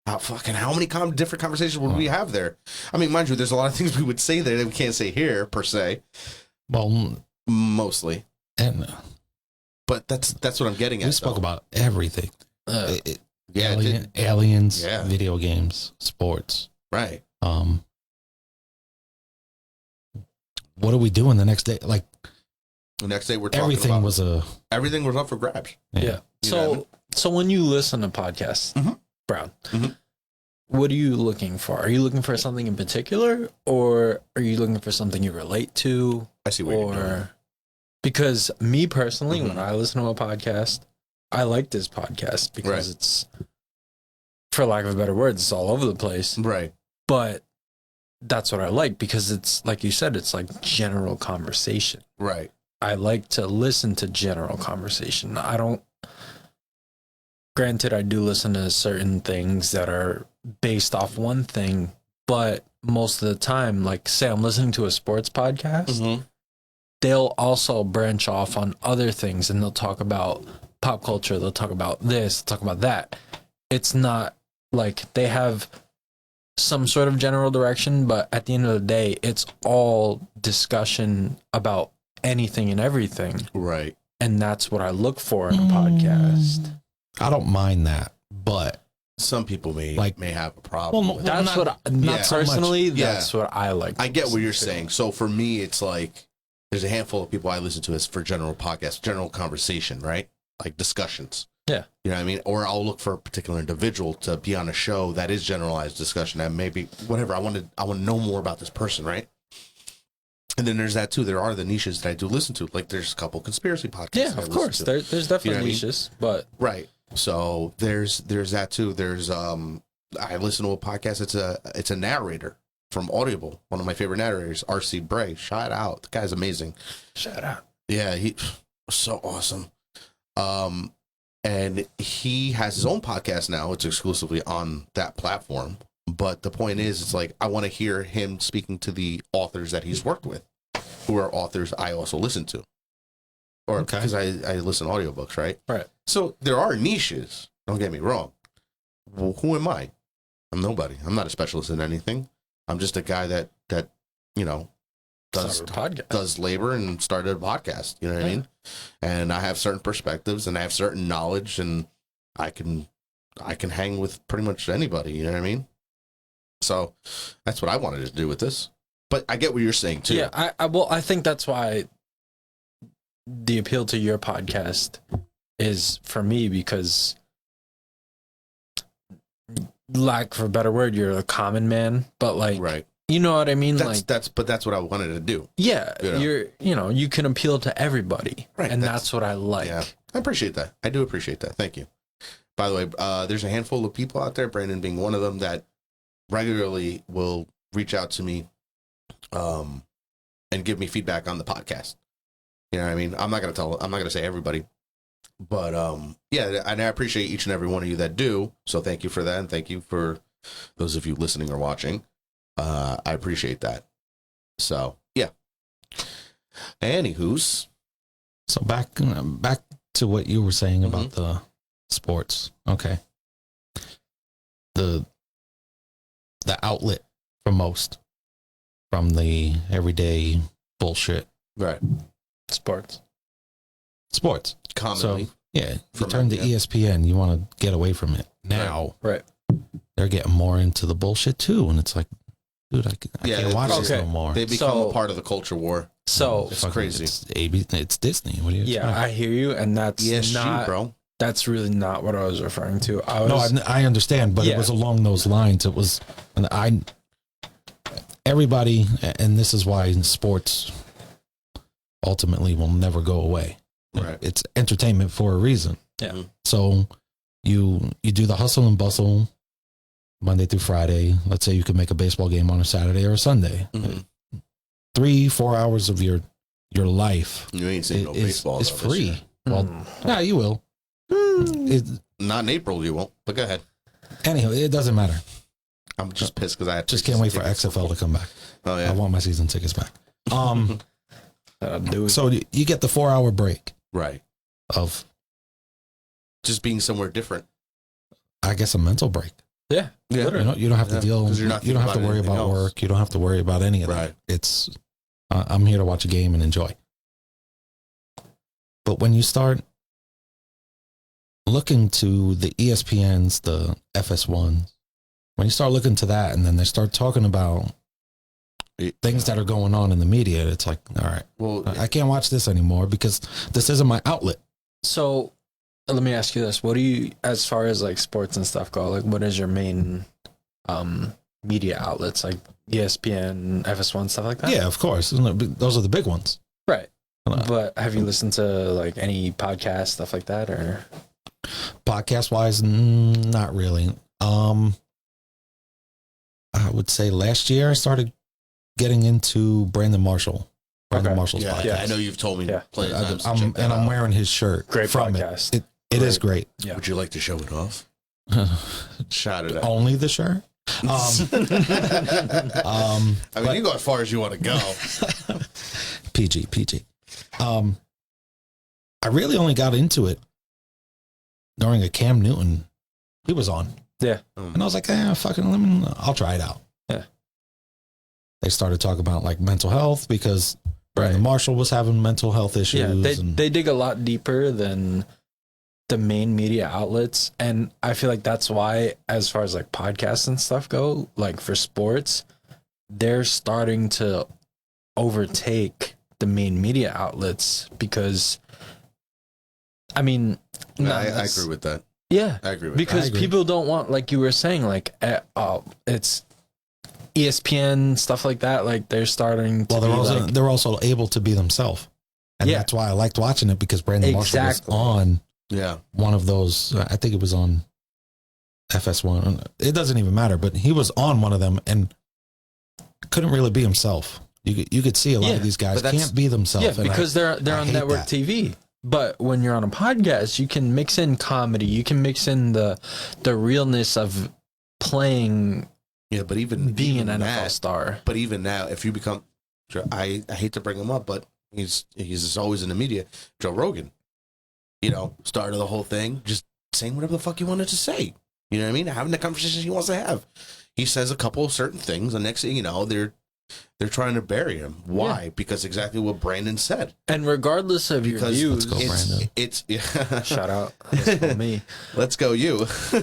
Speaker 1: How many different conversations would we have there? I mean, mind you, there's a lot of things we would say there that we can't say here per se.
Speaker 2: Well,
Speaker 1: mostly. But that's what I'm getting at.
Speaker 2: We spoke about everything.
Speaker 1: Aliens,
Speaker 2: video games, sports.
Speaker 1: Right.
Speaker 2: What are we doing the next day? Like
Speaker 1: the next day, we're talking
Speaker 2: everything
Speaker 1: about everything was up for grabs.
Speaker 3: Yeah. So when you listen to podcasts, Brown, what are you looking for? Are you looking for something in particular, or are you looking for something you relate to?
Speaker 1: I see what you're doing.
Speaker 3: Because me personally, when I listen to a podcast, I like this podcast because it's, for lack of a better words, it's all over the place.
Speaker 1: Right.
Speaker 3: But that's what I like, because it's, like you said, it's like general conversation.
Speaker 1: Right.
Speaker 3: I like to listen to general conversation. Granted, I do listen to certain things that are based off one thing, but most of the time, like say I'm listening to a sports podcast, they'll also branch off on other things, and they'll talk about pop culture. They'll talk about this, talk about that. It's not like they have some sort of general direction, but at the end of the day, it's all discussion about anything and everything.
Speaker 1: Right.
Speaker 3: And that's what I look for in a podcast.
Speaker 2: I don't mind that, but
Speaker 1: some people may have a problem.
Speaker 2: Well,
Speaker 1: with
Speaker 3: that's
Speaker 1: it.
Speaker 3: not
Speaker 2: so
Speaker 3: personally.
Speaker 2: much.
Speaker 3: That's what I like.
Speaker 1: I get what you're saying. So for me, it's like there's a handful of people I listen to as for general podcasts, general conversation, right? Like discussions.
Speaker 3: Yeah.
Speaker 1: You know what I mean? Or I'll look for a particular individual to be on a show that is generalized discussion, and maybe whatever. I want to know more about this person, right? And then there's that too. There are the niches that I do listen to. Like there's a couple conspiracy podcasts.
Speaker 3: Yeah, of course. There's definitely niches, but
Speaker 1: right. So there's that too. There's I listen to a podcast. It's a narrator from Audible. One of my favorite narrators, R.C. Bray. Shout out. The guy's amazing.
Speaker 3: Shout out.
Speaker 1: Yeah, he was so awesome. And he has his own podcast now. It's exclusively on that platform. But the point is, it's like I want to hear him speaking to the authors that he's worked with, who are authors I also listen to. Or because I listen to audiobooks, right?
Speaker 3: Right.
Speaker 1: So there are niches. Don't get me wrong. Well, who am I? I'm nobody. I'm not a specialist in anything. I'm just a guy that you know does labor and started a podcast. You know what I mean? And I have certain perspectives and I have certain knowledge, and I can hang with pretty much anybody. You know what I mean? So that's what I wanted to do with this. But I get what you're saying too.
Speaker 3: Yeah, I think that's why the appeal to your podcast is for me, because, lack for a better word, you're a common man, but like,
Speaker 1: right.
Speaker 3: You know what I mean?
Speaker 1: That's what I wanted to do.
Speaker 3: Yeah, you can appeal to everybody,
Speaker 1: right?
Speaker 3: And that's what I like.
Speaker 1: Yeah, I appreciate that. I do appreciate that. Thank you. By the way, there's a handful of people out there, Brandon being one of them, that regularly will reach out to me, and give me feedback on the podcast. You know what I mean? I'm not gonna say everybody, but yeah, and I appreciate each and every one of you that do. So thank you for that, and thank you for those of you listening or watching. I appreciate that. So yeah. Anywho's,
Speaker 2: so back to what you were saying about the sports. Okay. The outlet for most from the everyday bullshit.
Speaker 1: Right.
Speaker 3: Sports.
Speaker 1: Commonly.
Speaker 2: So, yeah. If you turn to ESPN, you want to get away from it. Now,
Speaker 3: right.
Speaker 2: They're getting more into the bullshit too. And it's like, dude, I can't watch this no more.
Speaker 1: They become a part of the culture war.
Speaker 3: So
Speaker 1: it's crazy.
Speaker 2: It's Disney. What do you expect?
Speaker 3: I hear you. And that's
Speaker 1: ESG,
Speaker 3: not,
Speaker 1: bro.
Speaker 3: That's really not what I was referring to.
Speaker 2: I understand, but it was along those lines. It was, and everybody, and this is why sports ultimately will never go away.
Speaker 1: Right.
Speaker 2: It's entertainment for a reason.
Speaker 3: Yeah.
Speaker 2: So you do the hustle and bustle Monday through Friday. Let's say you can make a baseball game on a Saturday or a Sunday. 3-4 hours of your life.
Speaker 1: You ain't seeing no baseball.
Speaker 2: It's free. Well, yeah, you will.
Speaker 1: Not in April, you won't. But go ahead.
Speaker 2: Anyhow, it doesn't matter.
Speaker 1: I'm just pissed because I
Speaker 2: just can't wait for XFL to come back.
Speaker 1: Oh yeah,
Speaker 2: I want my season tickets back. So you get the 4-hour break,
Speaker 1: right? Of just being somewhere different.
Speaker 2: I guess a mental break.
Speaker 3: Yeah.
Speaker 2: You don't have to deal. You don't have to worry about work. You don't have to worry about any of that. It's I'm here to watch a game and enjoy. But when you start looking to the ESPNs, the FS1s, when you start looking to that, and then they start talking about things that are going on in the media, it's like, all right, well, I can't watch this anymore because this isn't my outlet.
Speaker 3: So let me ask you this. What do you, as far as like sports and stuff go, like what is your main media outlets, like ESPN, FS1, stuff like that?
Speaker 2: Yeah, of course. Those are the big ones.
Speaker 3: Right. But have you listened to like any podcast, stuff like that, or?
Speaker 2: Podcast wise, not really. I would say last year I started getting into Brandon Marshall's podcast.
Speaker 1: Yeah, I know you've told me plenty of times.
Speaker 2: I'm wearing his shirt.
Speaker 3: Great
Speaker 2: from
Speaker 3: podcast.
Speaker 2: It is great.
Speaker 1: Yeah. Would you like to show it off? Shout it out.
Speaker 2: Only the shirt?
Speaker 1: I mean, you go as far as you want to go.
Speaker 2: PG. I really only got into it during a Cam Newton. He was on.
Speaker 3: Yeah.
Speaker 2: And I was like, I'll try it out.
Speaker 3: Yeah.
Speaker 2: They started talking about like mental health because Brandon Marshall was having mental health issues.
Speaker 3: Yeah, they dig a lot deeper than the main media outlets. And I feel like that's why, as far as like podcasts and stuff go, like for sports, they're starting to overtake the main media outlets because, I mean,
Speaker 1: I agree with that.
Speaker 3: Yeah,
Speaker 1: I agree with
Speaker 3: because
Speaker 1: that.
Speaker 3: people don't want, like you were saying, like it's ESPN stuff like that. Like they're starting to
Speaker 2: they're also able to be themselves, and that's why I liked watching it because Brandon Marshall was on one of those. I think it was on FS1. It doesn't even matter, but he was on one of them and couldn't really be himself. You could see a lot of these guys can't be themselves.
Speaker 3: Yeah, because they're on network TV. But when you're on a podcast, you can mix in comedy. You can mix in the realness of playing.
Speaker 1: Yeah, but even
Speaker 3: being
Speaker 1: an
Speaker 3: NFL star.
Speaker 1: But even now, if you become, I hate to bring him up, but he's always in the media. Joe Rogan, started the whole thing, just saying whatever the fuck he wanted to say. You know what I mean? Having the conversation he wants to have. He says a couple of certain things, and next thing you know, they're trying to bury him. Why? Yeah. Because exactly what Brandon said.
Speaker 3: And regardless of your views,
Speaker 1: it's
Speaker 3: shout out. Let's go me.
Speaker 1: Let's go you.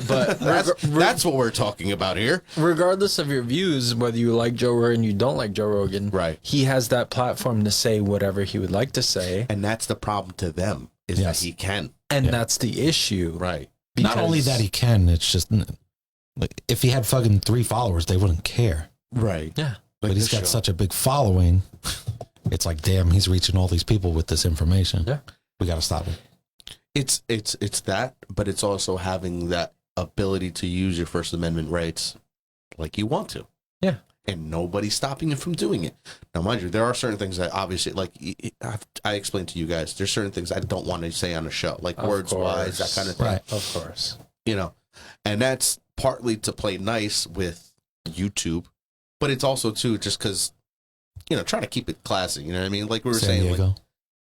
Speaker 1: But that's what we're talking about here.
Speaker 3: Regardless of your views, whether you like Joe Rogan, you don't like Joe Rogan,
Speaker 1: right?
Speaker 3: He has that platform to say whatever he would like to say,
Speaker 1: and that's the problem to them is that he can,
Speaker 3: and that's the issue,
Speaker 1: right?
Speaker 2: Not only that he can, it's just like if he had fucking 3 followers, they wouldn't care,
Speaker 1: right?
Speaker 3: Yeah.
Speaker 2: But he's got such a big following. It's like, damn, he's reaching all these people with this information.
Speaker 3: Yeah.
Speaker 2: We got to stop him.
Speaker 1: It's that, but it's also having that ability to use your First Amendment rights like you want to.
Speaker 3: Yeah.
Speaker 1: And nobody's stopping you from doing it. Now, mind you, there are certain things that obviously, like I explained to you guys, there's certain things I don't want to say on the show, like words-wise, that kind of thing.
Speaker 2: Right.
Speaker 3: Of course.
Speaker 1: You know, and that's partly to play nice with YouTube. But it's also, too, just because, you know, trying to keep it classy. You know what I mean? Like we were saying.
Speaker 2: Diego.
Speaker 1: Like,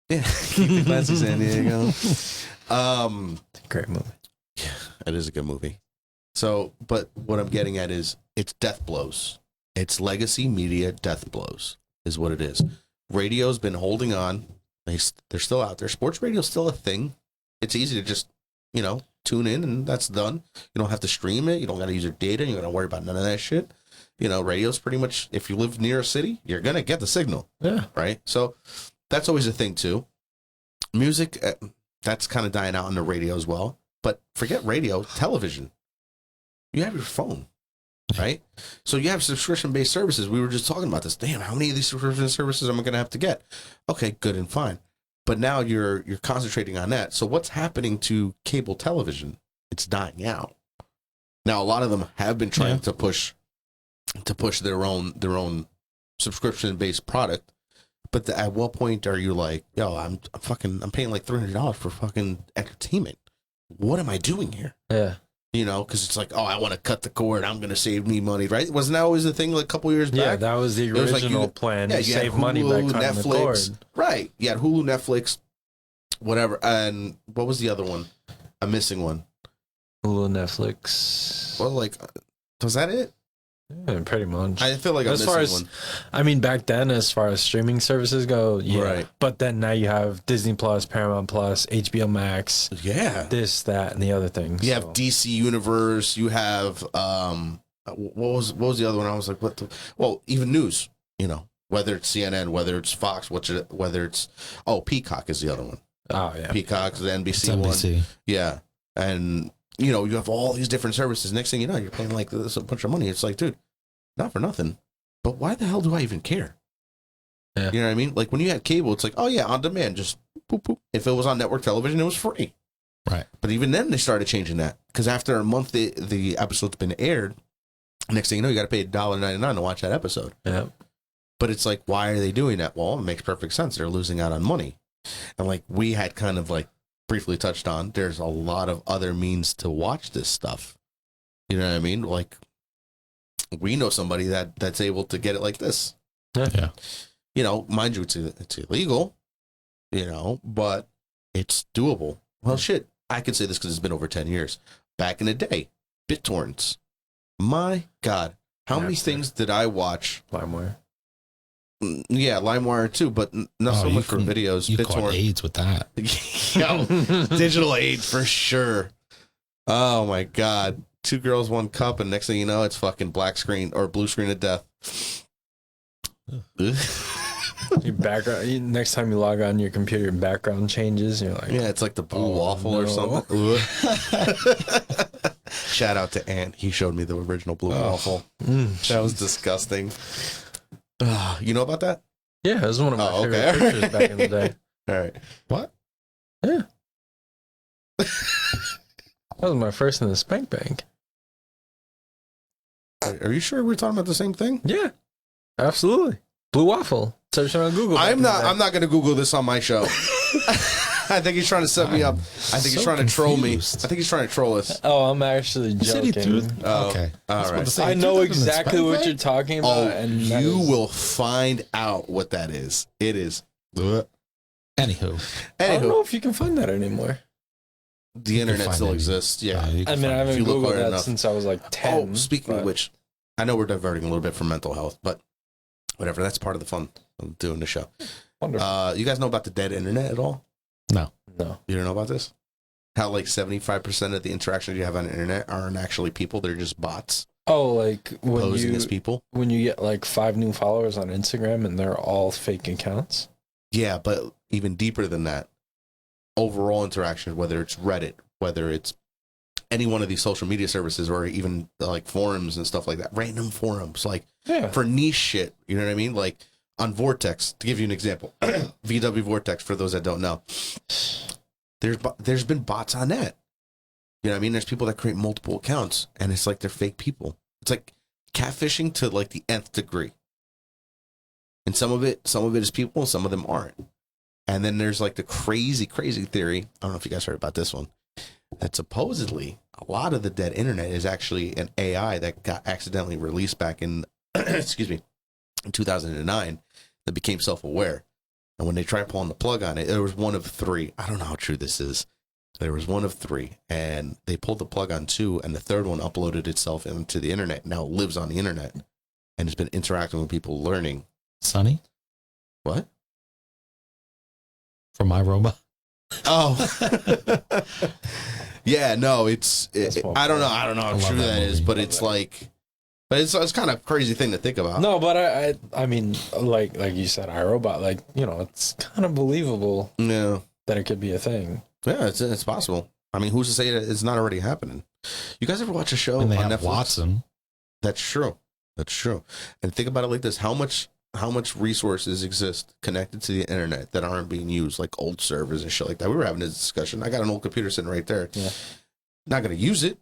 Speaker 1: yeah, keep it classy, San Diego.
Speaker 3: Great movie.
Speaker 1: Yeah, it is a good movie. So, but what I'm getting at is it's death blows. It's legacy media death blows is what it is. Radio's been holding on. They're still out there. Sports radio's still a thing. It's easy to just, you know, tune in and that's done. You don't have to stream it. You don't got to use your data. You don't got to worry about none of that shit. You know, radio's pretty much, if you live near a city, you're going to get the signal.
Speaker 3: Yeah.
Speaker 1: Right? So that's always a thing, too. Music, that's kind of dying out on the radio as well. But forget radio, television. You have your phone, right? So you have subscription-based services. We were just talking about this. Damn, how many of these subscription services am I going to have to get? Okay, good and fine. But now you're concentrating on that. So what's happening to cable television? It's dying out. Now, a lot of them have been trying to push their own subscription-based product, but at what point are you like, yo, I'm paying like $300 for fucking entertainment? What am I doing here?
Speaker 3: Yeah,
Speaker 1: you know, because it's like, oh, I want to cut the cord. I'm going to save me money, right? Wasn't that always the thing like a couple years back?
Speaker 3: Yeah, that was the original plan.
Speaker 1: Yeah,
Speaker 3: you save money by cutting
Speaker 1: Netflix,
Speaker 3: the cord.
Speaker 1: Right? You had Hulu, Netflix, whatever, and what was the other one? I'm missing one.
Speaker 3: Hulu, Netflix.
Speaker 1: Well, like, was that it?
Speaker 3: Yeah, pretty much.
Speaker 1: I feel like
Speaker 3: as far as
Speaker 1: one.
Speaker 3: I mean, back then, as far as streaming services go, yeah. Right. But then now you have Disney Plus, Paramount Plus, HBO Max.
Speaker 1: Yeah.
Speaker 3: This, that, and the other things.
Speaker 1: You have DC Universe. You have what was the other one? I was like, what the? Well, even news. You know, whether it's CNN, whether it's Fox, whether it's Peacock is the other one.
Speaker 3: Oh yeah,
Speaker 1: Peacock's the NBC one. Yeah, and. You know, you have all these different services. Next thing you know, you're paying like this a bunch of money. It's like, dude, not for nothing. But why the hell do I even care?
Speaker 3: Yeah.
Speaker 1: You know what I mean? Like when you had cable, it's like, oh yeah, on demand, just boop, boop. If it was on network television, it was free.
Speaker 2: Right.
Speaker 1: But even then, they started changing that because after a month, the episode's been aired. Next thing you know, you got to pay $1.99 to watch that episode.
Speaker 3: Yeah.
Speaker 1: But it's like, why are they doing that? Well, it makes perfect sense. They're losing out on money. And like we had kind of like briefly touched on, there's a lot of other means to watch this stuff. You know what I mean? Like we know somebody that's able to get it like this.
Speaker 3: Yeah.
Speaker 1: You know, mind you, it's illegal, you know, but it's doable. Well, shit, I can say this because it's been over 10 years. Back in the day, BitTorrents. My God, how many things did I watch?
Speaker 3: LimeWire.
Speaker 1: Yeah, LimeWire too, but not so much for videos.
Speaker 2: You caught AIDS with that.
Speaker 1: Yo, digital AIDS for sure. Oh my God. 2 girls, 1 cup, and next thing you know, it's fucking black screen or blue screen of death.
Speaker 3: Your background. Next time you log on your computer, your background changes. You're like,
Speaker 1: yeah, it's like the blue waffle or something. Shout out to Ant. He showed me the original blue waffle. That was disgusting. You know about that?
Speaker 3: Yeah, it was one of my favorite pictures back in the day.
Speaker 1: All right.
Speaker 2: What?
Speaker 3: Yeah. That was my first in the spank bank.
Speaker 1: Are you sure we're talking about the same thing?
Speaker 3: Yeah, absolutely. Blue waffle. Search on Google.
Speaker 1: I'm not going to Google this on my show. I think he's trying to set me up. I think he's trying to troll me. I think he's trying to troll us.
Speaker 3: Oh, I'm actually joking.
Speaker 2: Okay.
Speaker 1: All right.
Speaker 3: I know exactly what you're talking about.
Speaker 1: And you will find out what that is. It is.
Speaker 2: Anywho.
Speaker 3: I don't know if you can find that anymore.
Speaker 1: the internet still exists. Yeah.
Speaker 3: I mean, I haven't Googled that since I was like 10.
Speaker 1: Oh, speaking of which, I know we're diverting a little bit from mental health, but whatever. That's part of the fun of doing the show.
Speaker 3: Wonderful.
Speaker 1: You guys know about the dead internet at all?
Speaker 2: No.
Speaker 1: You don't know about this? How like 75% of the interactions you have on the internet aren't actually people; they're just bots.
Speaker 3: Oh, like when
Speaker 1: posing as people.
Speaker 3: When you get like 5 new followers on Instagram and they're all fake accounts.
Speaker 1: Yeah, but even deeper than that, overall interactions, whether it's Reddit, whether it's any one of these social media services, or even like forums and stuff like that, random forums, like for niche shit. You know what I mean? Like on Vortex, to give you an example, VW Vortex. For those that don't know, there's been bots on that. You know what I mean? There's people that create multiple accounts, and it's like they're fake people. It's like catfishing to like the nth degree. And some of it is people, some of them aren't. And then there's like the crazy theory. I don't know if you guys heard about this one. That supposedly a lot of the dead internet is actually an AI that got accidentally released back in, in 2009 that became self-aware. And when they tried pulling the plug on it, there was one of 3. I don't know how true this is. There was one of 3, and they pulled the plug on 2, and the third one uploaded itself into the internet. Now it lives on the internet, and it's been interacting with people, learning.
Speaker 2: Sonny?
Speaker 1: What?
Speaker 2: From iRobot?
Speaker 1: Oh. Yeah, no, I don't know how true that is, but it's like, it's kind of crazy thing to think about.
Speaker 3: No, but I mean, like you said, iRobot, like, you know, it's kind of believable.
Speaker 1: Yeah.
Speaker 3: That it could be a thing.
Speaker 1: Yeah, it's possible. I mean, who's to say that it's not already happening? You guys ever watch a show
Speaker 2: on
Speaker 1: Netflix?
Speaker 2: Watson.
Speaker 1: That's true. And think about it like this: how much resources exist connected to the internet that aren't being used, like old servers and shit like that. We were having this discussion. I got an old computer sitting right there.
Speaker 3: Yeah.
Speaker 1: Not going to use it,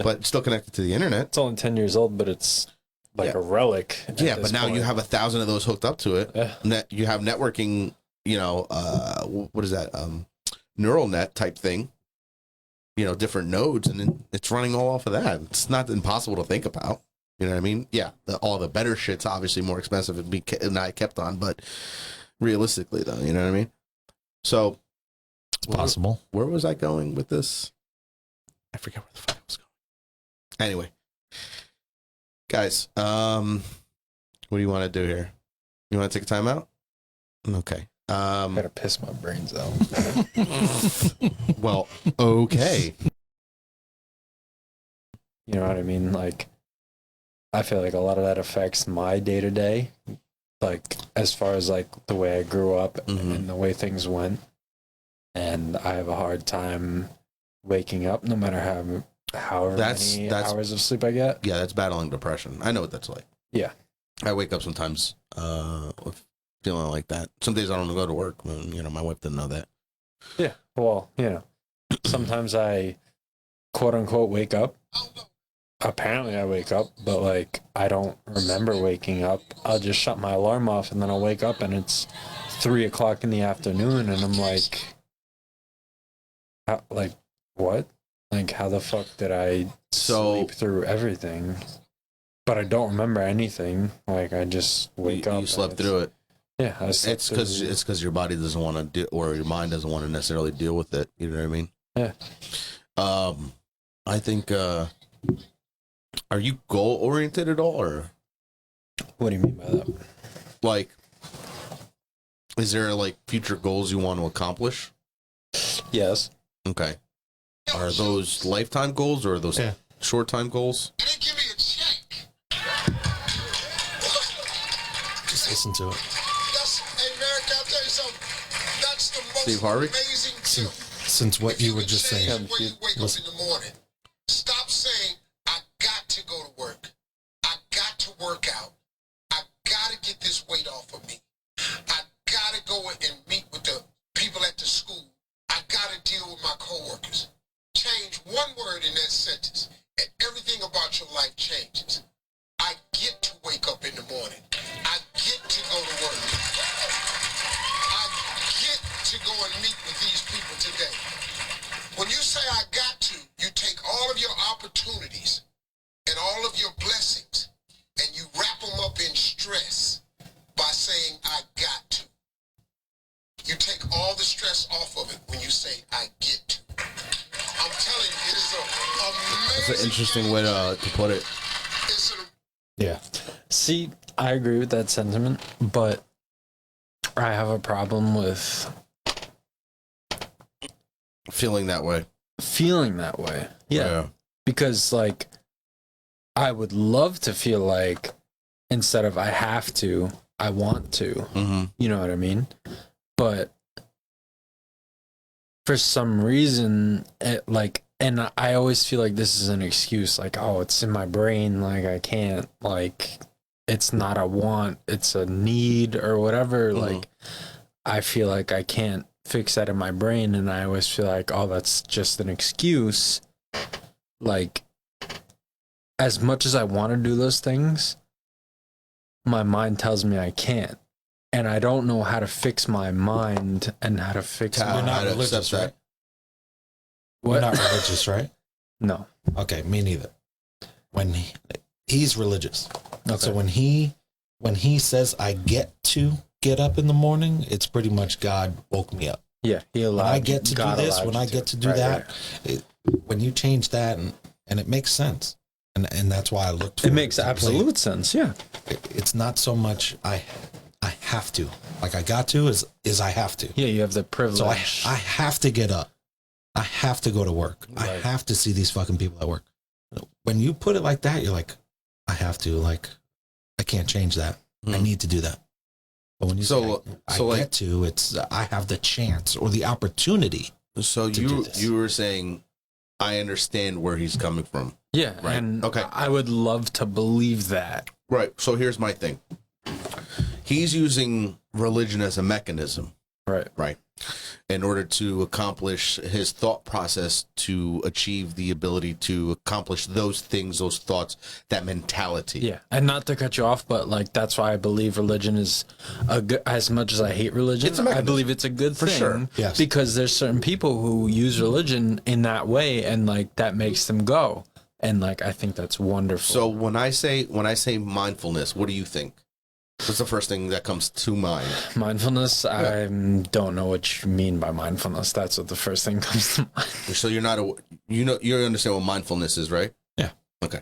Speaker 1: but still connected to the internet.
Speaker 3: It's only 10 years old, but it's like a relic.
Speaker 1: Yeah, but now you have 1,000 of those hooked up to it.
Speaker 3: Yeah.
Speaker 1: You have networking. You know, what is that? Neural net type thing. You know, different nodes, and it's running all off of that. It's not impossible to think about. You know what I mean? Yeah, all the better shit's obviously more expensive and be not kept on, but realistically, though, you know what I mean? So,
Speaker 2: it's possible.
Speaker 1: Where was I going with this? I forget where the fuck I was going. Anyway, guys, what do you want to do here? You want to take a time out? Okay.
Speaker 3: I gotta piss my brains out.
Speaker 1: Well, okay.
Speaker 3: You know what I mean? Like, I feel like a lot of that affects my day to day, like as far as like the way I grew up and the way things went. And I have a hard time waking up, no matter however many hours of sleep I get.
Speaker 1: Yeah, that's battling depression. I know what that's like.
Speaker 3: Yeah,
Speaker 1: I wake up sometimes feeling like that. Some days I don't go to work. You know, my wife didn't know that.
Speaker 3: Yeah, well, you know, sometimes I quote unquote wake up. Apparently I wake up, but like I don't remember waking up. I'll just shut my alarm off and then I'll wake up and it's 3:00 in the afternoon and I'm like, what? Like, how the fuck did I sleep through everything? But I don't remember anything. Like, I just wake up.
Speaker 1: You slept through it.
Speaker 3: Yeah,
Speaker 1: it's because your body doesn't want to do, or your mind doesn't want to necessarily deal with it. You know what I mean?
Speaker 3: Yeah.
Speaker 1: I think. Are you goal oriented at all, or
Speaker 3: what do you mean by that?
Speaker 1: Like, is there like future goals you want to accomplish?
Speaker 3: Yes.
Speaker 1: Okay. Are those lifetime goals or are those short time goals?
Speaker 6: You didn't give me a check.
Speaker 2: Just listen to it.
Speaker 6: Hey, Merrick, I'll tell you something. That's the most
Speaker 1: Steve Harvey?
Speaker 6: amazing tip.
Speaker 2: Since what you were just saying.
Speaker 6: When you wake up in the morning, stop saying, I got to go to work. I got to work out. I got to get this weight off of me. I got to go and meet with the people at the school. I got to deal with my coworkers. Change one word in that sentence, and everything about your life changes. I get to wake up in the morning. I get to go to work. I get to go and meet with these people today. When you say I got to, you take all of your opportunities and all of your blessings and you wrap them up in stress by saying I got to. You take all the stress off of it when you say I get to.
Speaker 1: an interesting way to put it.
Speaker 2: Yeah.
Speaker 3: See, I agree with that sentiment, but I have a problem with
Speaker 1: Feeling that way.
Speaker 3: feeling that way. Yeah. Because, like, I would love to feel like instead of I have to, I want to.
Speaker 1: Mm-hmm.
Speaker 3: You know what I mean? But for some reason, and I always feel like this is an excuse, like, oh, it's in my brain, like, I can't, like, it's not a want, it's a need or whatever.
Speaker 1: Mm-hmm.
Speaker 3: Like, I feel like I can't fix that in my brain, and I always feel like, oh, that's just an excuse. Like, as much as I want to do those things, my mind tells me I can't. And I don't know how to fix my mind and how to fix
Speaker 2: You're
Speaker 3: my...
Speaker 2: not religious, right?
Speaker 3: What?
Speaker 2: You're not religious, right?
Speaker 3: No.
Speaker 2: Okay, me neither. When he's religious.
Speaker 3: Okay.
Speaker 2: So when he says I get to get up in the morning, it's pretty much God woke me up.
Speaker 3: Yeah, he allowed.
Speaker 2: When I get to
Speaker 3: God
Speaker 2: do this,
Speaker 3: allowed
Speaker 2: when
Speaker 3: you
Speaker 2: I get to do that, when you change that, and it makes sense, and that's why I looked.
Speaker 3: It makes absolute sense. Yeah,
Speaker 2: it's not so much I have to, like I got to is I have to.
Speaker 3: Yeah, you have the privilege.
Speaker 2: So I have to get up. I have to go to work. Right. I have to see these fucking people at work. When you put it like that, you're like, I have to. Like, I can't change that. I need to do that. But when you say I get to, it's I have the chance or the opportunity.
Speaker 1: So you were saying, I understand where he's coming from.
Speaker 3: Yeah,
Speaker 1: right.
Speaker 3: And
Speaker 1: okay.
Speaker 3: I would love to believe that.
Speaker 1: Right. So here's my thing. He's using religion as a mechanism.
Speaker 3: Right.
Speaker 1: Right. In order to accomplish his thought process, to achieve the ability to accomplish those things, those thoughts, that mentality.
Speaker 3: Yeah. And not to cut you off, but like, that's why I believe religion is a good, as much as I hate religion, I believe it's a good thing. For sure.
Speaker 2: Yes.
Speaker 3: Because there's certain people who use religion in that way, and like, that makes them go. And like, I think that's wonderful.
Speaker 1: So when I say mindfulness, what do you think? What's the first thing that comes to mind?
Speaker 3: Mindfulness? Yeah. I don't know what you mean by mindfulness. That's what the first thing comes to mind.
Speaker 1: So you're not you understand what mindfulness is, right?
Speaker 2: Yeah.
Speaker 1: Okay.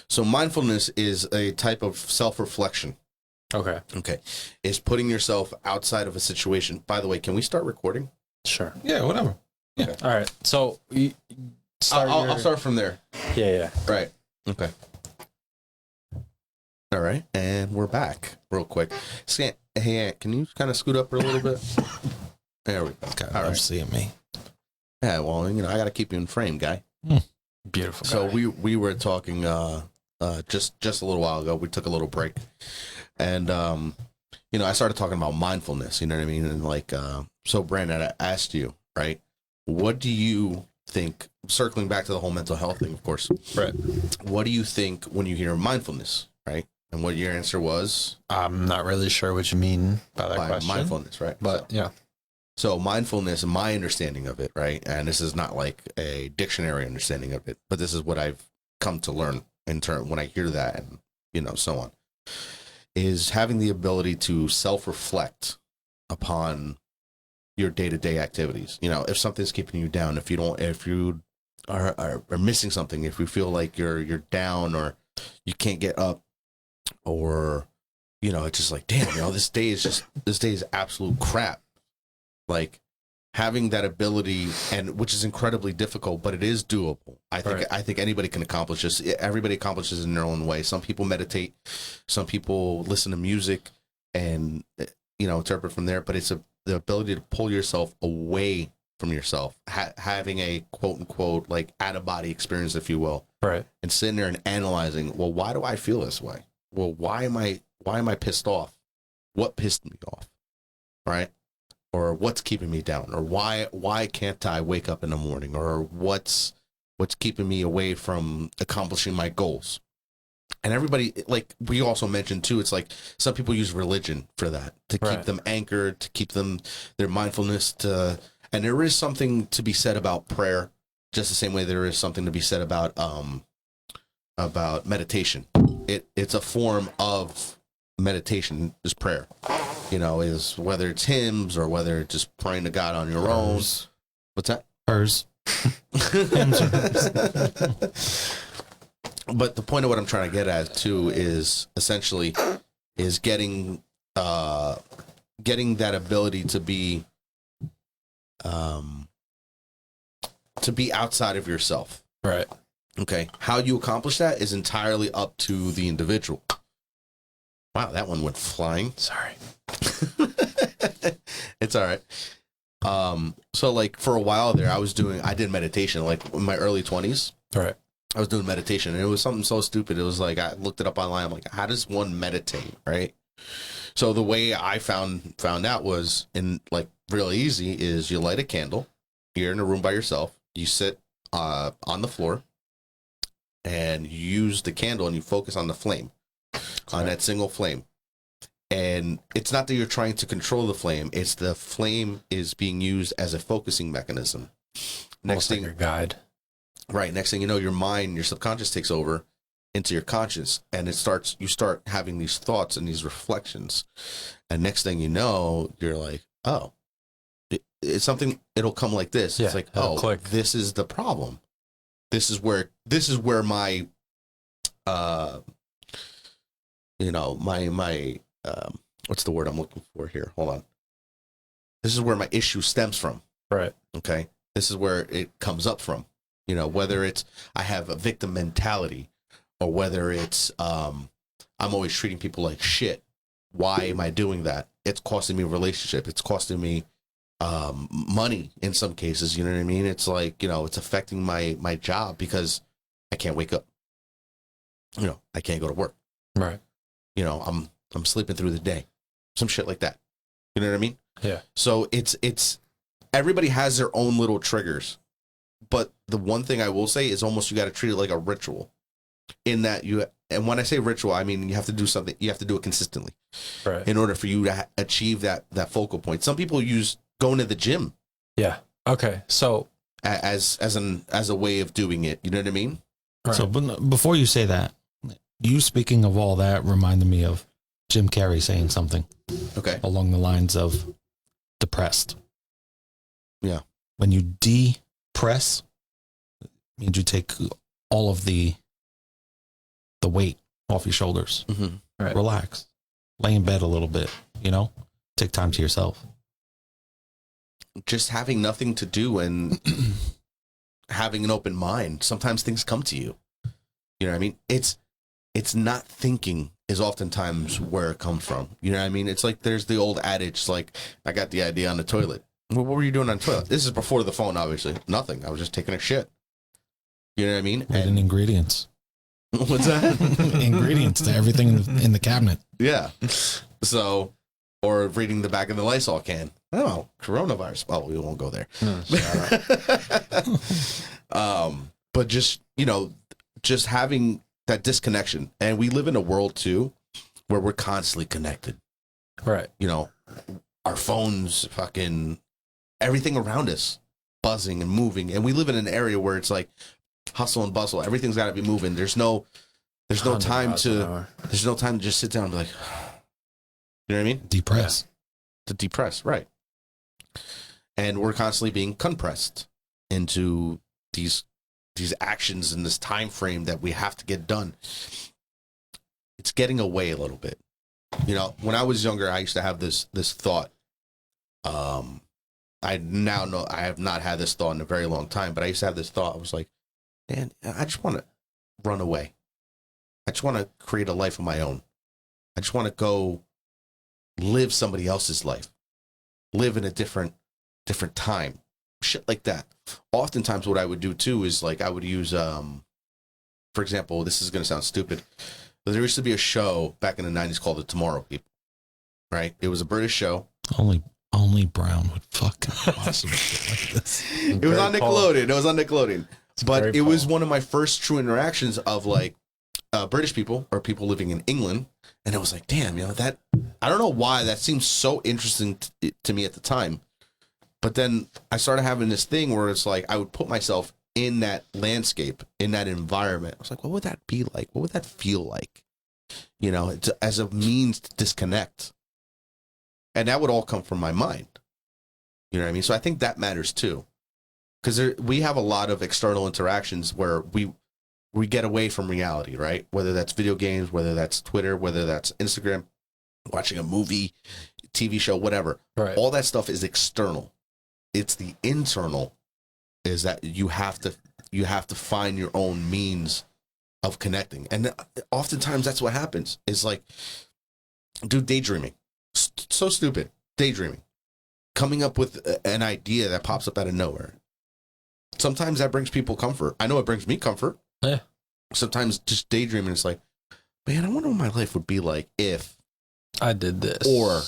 Speaker 1: So mindfulness is a type of self-reflection.
Speaker 3: Okay.
Speaker 1: Okay. Is putting yourself outside of a situation. By the way, can we start recording?
Speaker 3: Sure.
Speaker 2: Yeah, whatever. Yeah.
Speaker 3: Okay. All right. So
Speaker 1: I'll start from there.
Speaker 3: Yeah.
Speaker 1: Right. Okay. All right, and we're back real quick. Hey, Ant, can you kind of scoot up a little bit? There we go.
Speaker 2: Okay, all right. Seeing me.
Speaker 1: Yeah, well, I got to keep you in frame, guy.
Speaker 3: Beautiful.
Speaker 1: So we were talking just a little while ago. We took a little break, and I started talking about mindfulness. You know what I mean? And like, so Brandon, I asked you, right? What do you think? Circling back to the whole mental health thing, of course.
Speaker 3: Right.
Speaker 1: What do you think when you hear mindfulness? Right. And what your answer was?
Speaker 3: I'm not really sure what you mean by that question.
Speaker 1: Mindfulness, right?
Speaker 3: But yeah.
Speaker 1: So mindfulness, my understanding of it, right? And this is not like a dictionary understanding of it, but this is what I've come to learn in turn when I hear that, and so on, is having the ability to self-reflect upon your day-to-day activities. If something's keeping you down, if you are missing something, if you feel like you're down or you can't get up, or it's just like, damn, this day is absolute crap. Like, having that ability, and which is incredibly difficult, but it is doable. I think anybody can accomplish this. Everybody accomplishes it in their own way. Some people meditate, some people listen to music and interpret from there, but it's the ability to pull yourself away from yourself, having a quote unquote like out of body experience, if you will,
Speaker 3: right?
Speaker 1: And sitting there and analyzing, well, why do I feel this way? Well, why am I pissed off? What pissed me off? Right? Or what's keeping me down? Or why can't I wake up in the morning? Or what's keeping me away from accomplishing my goals? And everybody, like we also mentioned too, it's like some people use religion for that, to keep them anchored, to keep them their mindfulness, and there is something to be said about prayer, just the same way there is something to be said about meditation. It's a form of meditation, is prayer. Is whether it's hymns or whether it's just praying to God on your own. What's that?
Speaker 2: Hers.
Speaker 1: But the point of what I'm trying to get at too is essentially is getting that ability to be outside of yourself.
Speaker 3: Right.
Speaker 1: Okay. How you accomplish that is entirely up to the individual. Wow, that one went flying.
Speaker 3: Sorry.
Speaker 1: It's all right. So like for a while there, I did meditation, like in my early 20s.
Speaker 3: Right.
Speaker 1: I was doing meditation, and it was something so stupid. It was like, I looked it up online. I'm like, how does one meditate? Right. So the way I found out was real easy is you light a candle. You're in a room by yourself. You sit on the floor and you use the candle and you focus on the flame, on that single flame. And it's not that you're trying to control the flame. It's the flame is being used as a focusing mechanism. Next thing,
Speaker 3: like your guide.
Speaker 1: Right. Next thing you know, your mind, your subconscious takes over into your conscious, and you start having these thoughts and these reflections. And next thing you know, you're like, oh, it's something, it'll come like this.
Speaker 3: Yeah,
Speaker 1: it's like, oh, click. This is the problem. This is where my, my what's the word I'm looking for here? Hold on. This is where my issue stems from.
Speaker 3: Right.
Speaker 1: Okay. This is where it comes up from. Whether it's I have a victim mentality, or whether it's I'm always treating people like shit. Why am I doing that? It's costing me a relationship. It's costing me money in some cases. You know what I mean? It's like, it's affecting my job because I can't wake up. I can't go to work.
Speaker 3: Right.
Speaker 1: I'm sleeping through the day. Some shit like that. You know what I mean?
Speaker 3: Yeah.
Speaker 1: So it's everybody has their own little triggers. But the one thing I will say is almost you got to treat it like a ritual, in that and when I say ritual, I mean you have to do something, you have to do it consistently,
Speaker 3: right,
Speaker 1: in order for you to achieve that focal point. Some people use going to the gym,
Speaker 3: yeah, okay, so
Speaker 1: as a way of doing it. You know what I mean?
Speaker 2: Right. So before you say that, you speaking of all that reminded me of Jim Carrey saying something,
Speaker 1: okay,
Speaker 2: along the lines of depressed.
Speaker 1: Yeah,
Speaker 2: when you depress, means you take all of the weight off your shoulders.
Speaker 1: Mm-hmm.
Speaker 2: Right. Relax, lay in bed a little bit, take time to yourself.
Speaker 1: Just having nothing to do and having an open mind. Sometimes things come to you. You know what I mean? It's not thinking is oftentimes where it comes from. You know what I mean? It's like there's the old adage, like, I got the idea on the toilet. Well, what were you doing on the toilet? This is before the phone, obviously. Nothing. I was just taking a shit. You know what I mean?
Speaker 2: And ingredients.
Speaker 1: What's that?
Speaker 2: Ingredients to everything in the cabinet.
Speaker 1: Yeah. So, or reading the back of the Lysol can. Oh, coronavirus. Well, we won't go there. But just having that disconnection. And we live in a world too where we're constantly connected.
Speaker 3: Right.
Speaker 1: Our phones, fucking everything around us buzzing and moving. And we live in an area where it's like hustle and bustle. Everything's got to be moving. There's no time to just sit down and be like, you know what I mean?
Speaker 2: Depress.
Speaker 1: To depress, right. And we're constantly being compressed into these actions in this time frame that we have to get done. It's getting away a little bit. When I was younger, I used to have this thought. I now know I have not had this thought in a very long time, but I used to have this thought. I was like, man, I just want to run away. I just want to create a life of my own. I just want to go live somebody else's life, live in a different time, shit like that. Oftentimes what I would do too is like I would use, for example, this is going to sound stupid, but there used to be a show back in the 90s called The Tomorrow People, right? It was a British show.
Speaker 2: Only Brown would fucking possibly shit like this.
Speaker 1: It was on Nickelodeon. But it was one of my first true interactions of like British people or people living in England. And I was like, damn, that, I don't know why that seems so interesting to me at the time. But then I started having this thing where it's like, I would put myself in that landscape, in that environment. I was like, what would that be like? What would that feel like? As a means to disconnect. And that would all come from my mind. You know what I mean? So I think that matters too. because we have a lot of external interactions where we get away from reality, right? Whether that's video games, whether that's Twitter, whether that's Instagram, watching a movie, TV show, whatever.
Speaker 3: Right.
Speaker 1: All that stuff is external. It's the internal is that you have to find your own means of connecting. And oftentimes that's what happens. Is like, dude, daydreaming. So stupid. Daydreaming. Coming up with an idea that pops up out of nowhere. Sometimes that brings people comfort. I know it brings me comfort.
Speaker 3: Yeah.
Speaker 1: Sometimes just daydreaming is like, man, I wonder what my life would be like if
Speaker 3: I did this.
Speaker 1: Or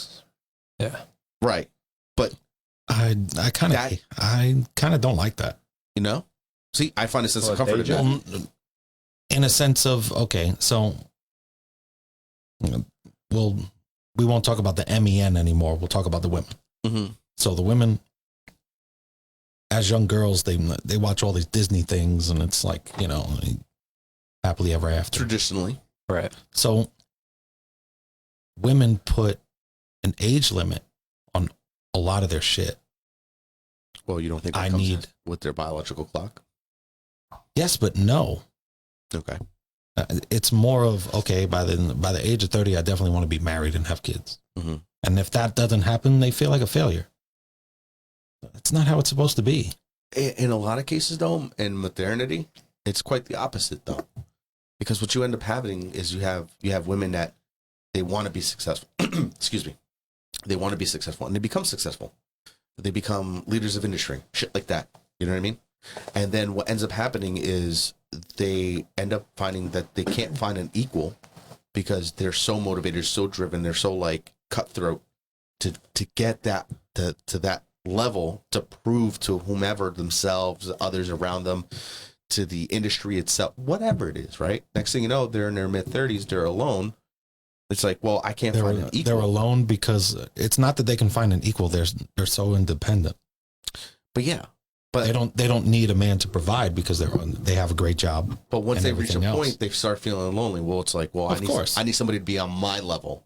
Speaker 3: yeah.
Speaker 1: Right. But
Speaker 2: I kind of don't like that.
Speaker 1: You know? See, I find a sense of comfort in that.
Speaker 2: In a sense of, okay, so we won't talk about the MEN anymore. We'll talk about the women.
Speaker 1: Mm-hmm.
Speaker 2: So the women, as young girls, they watch all these Disney things, and it's like, you know, happily ever after.
Speaker 1: Traditionally.
Speaker 3: Right.
Speaker 2: So women put an age limit on a lot of their shit.
Speaker 1: Well, you don't think that comes with their biological clock?
Speaker 2: Yes, but no.
Speaker 1: Okay.
Speaker 2: It's more of, okay, by the age of 30, I definitely want to be married and have kids.
Speaker 1: Mm-hmm.
Speaker 2: And if that doesn't happen, they feel like a failure. That's not how it's supposed to be.
Speaker 1: In a lot of cases, though, in maternity, it's quite the opposite, though. Because what you end up having is you have women that they want to be successful. Excuse me. They want to be successful, and they become successful. They become leaders of industry, shit like that. You know what I mean? And then what ends up happening is they end up finding that they can't find an equal because they're so motivated, so driven, they're so like cutthroat to get that to that level to prove to whomever, themselves, others around them, to the industry itself, whatever it is, right? Next thing you know, they're in their mid-30s, they're alone. It's like, well, I can't find an equal.
Speaker 2: They're alone because it's not that they can find an equal. They're so independent.
Speaker 1: But yeah, but
Speaker 2: they don't need a man to provide because they have a great job.
Speaker 1: But once they reach a point, they start feeling lonely. Well, it's like, well, I need somebody to be on my level.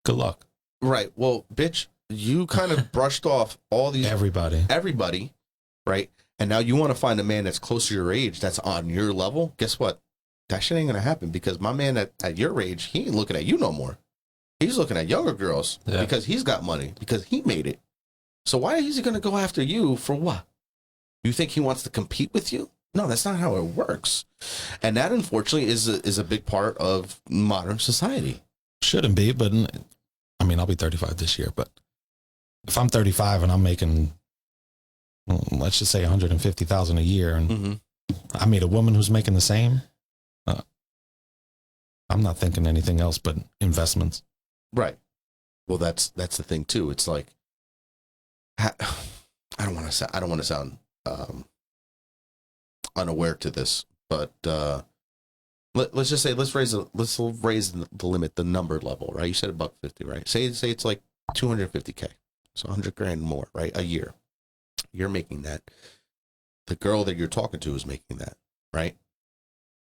Speaker 2: Good luck.
Speaker 1: Right. Well, bitch, you kind of brushed off all these everybody, right? And now you want to find a man that's close to your age, that's on your level. Guess what? That shit ain't gonna happen because my man at your age, he ain't looking at you no more. He's looking at younger girls because he's got money, because he made it. So why is he gonna go after you for what? You think he wants to compete with you? No, that's not how it works. And that, unfortunately, is a big part of modern society.
Speaker 2: Shouldn't be, but I mean, I'll be 35 this year. But if I'm 35 and I'm making, let's just say 150,000 a year, and I meet a woman who's making the same, I'm not thinking anything else but investments.
Speaker 1: Right. Well, that's the thing too. It's like, I don't want to sound unaware to this, but let's just say let's raise the limit, the number level, right? You said $150, right? Say it's like $250K, so $100,000 more, right? A year. You're making that. The girl that you're talking to is making that, right?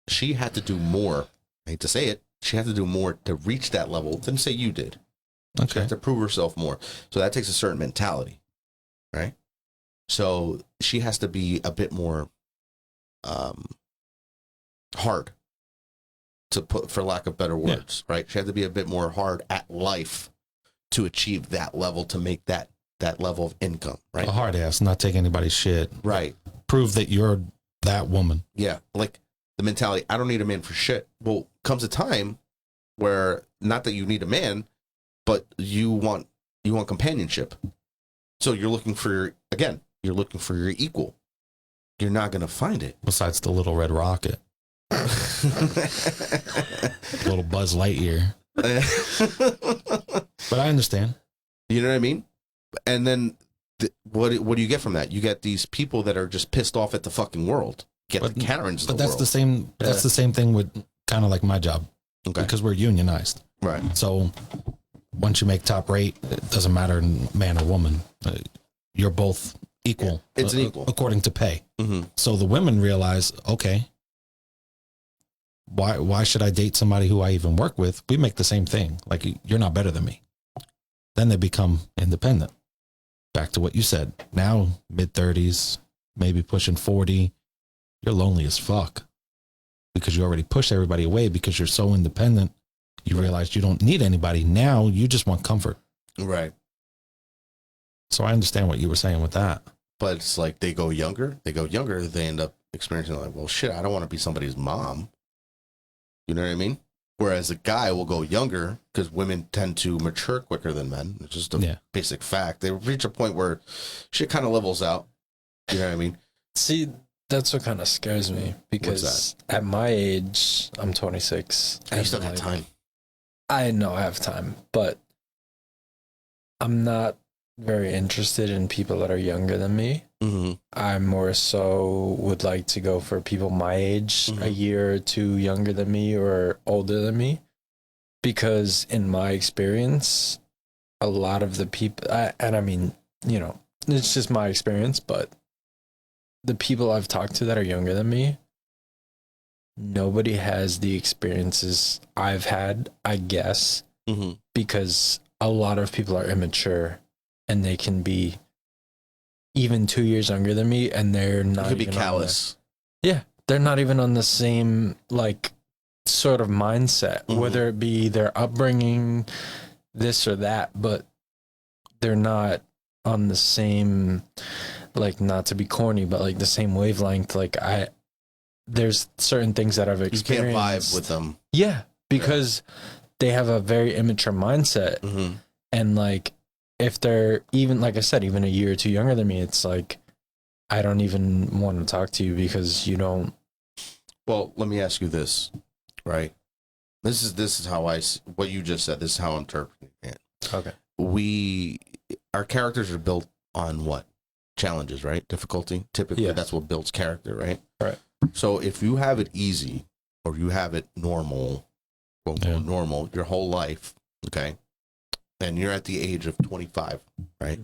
Speaker 1: She had to do more. I hate to say it. She had to do more to reach that level than say you did.
Speaker 2: Okay.
Speaker 1: She had to prove herself more. So that takes a certain mentality, right? So she has to be a bit more hard, to put, for lack of better words, right? She had to be a bit more hard at life to achieve that level, to make that level of income, right?
Speaker 2: A hard ass, not take anybody's shit.
Speaker 1: Right.
Speaker 2: Prove that you're that woman.
Speaker 1: Yeah. Like the mentality, I don't need a man for shit. Well, comes a time where, not that you need a man, but you want companionship. So you're looking for your equal. You're not going to find it.
Speaker 2: Besides the little red rocket. Little Buzz Lightyear. But I understand.
Speaker 1: You know what I mean? And then what do you get from that? You get these people that are just pissed off at the fucking world. The Karens of the world.
Speaker 2: That's the same thing with kind of like my job.
Speaker 1: Okay.
Speaker 2: Because we're unionized.
Speaker 1: Right.
Speaker 2: So once you make top rate, it doesn't matter man or woman. You're both equal.
Speaker 1: Yeah, it's an equal.
Speaker 2: According to pay.
Speaker 1: Mm-hmm.
Speaker 2: So the women realize, okay, why should I date somebody who I even work with? We make the same thing. Like, you're not better than me. Then they become independent. Back to what you said. Now, mid-30s, maybe pushing 40, you're lonely as fuck because you already pushed everybody away because you're so independent. You realize you don't need anybody. Now you just want comfort.
Speaker 1: Right.
Speaker 2: So I understand what you were saying with that.
Speaker 1: But it's like they go younger, they end up experiencing like, well, shit, I don't want to be somebody's mom. You know what I mean? Whereas a guy will go younger because women tend to mature quicker than men. It's just a basic fact. They reach a point where shit kind of levels out. You know what I mean?
Speaker 3: See, that's what kind of scares me because at my age, I'm 26.
Speaker 1: And you still got time.
Speaker 3: I know I have time, but I'm not very interested in people that are younger than me.
Speaker 1: Mm-hmm.
Speaker 3: I more so would like to go for people my age, a year or two younger than me or older than me, because in my experience, a lot of the people, and I mean, you know, it's just my experience, but the people I've talked to that are younger than me, nobody has the experiences I've had, I guess, because a lot of people are immature and they can be even 2 years younger than me and they're not
Speaker 1: you could be callous.
Speaker 3: They're not even on the same like sort of mindset, whether it be their upbringing, this or that, but they're not on the same, like, not to be corny, but like the same wavelength. Like there's certain things that I've experienced.
Speaker 1: You can't vibe with them.
Speaker 3: Yeah, because they have a very immature mindset. And like, if they're even, like I said, even a year or two younger than me, it's like, I don't even want to talk to you because you don't.
Speaker 1: Well, let me ask you this, right? This is how what you just said, this is how I'm interpreting it.
Speaker 3: Okay.
Speaker 1: Our characters are built on what? Challenges, right? Difficulty. Typically, that's what builds character, right?
Speaker 3: Right.
Speaker 1: So if you have it easy or you have it normal, quote, unquote, normal your whole life, okay, and you're at the age of 25, right?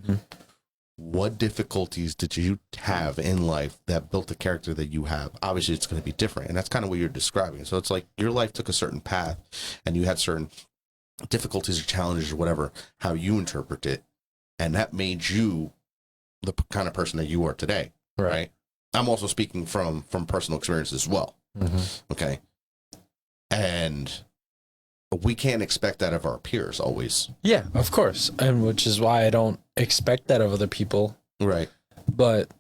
Speaker 1: What difficulties did you have in life that built the character that you have? Obviously, it's going to be different, and that's kind of what you're describing. So it's like your life took a certain path, and you had certain difficulties or challenges or whatever, how you interpret it, and that made you the kind of person that you are today, right? I'm also speaking from personal experience as well, okay? And we can't expect that of our peers always.
Speaker 3: Yeah, of course. And which is why I don't expect that of other people.
Speaker 1: Right.
Speaker 3: But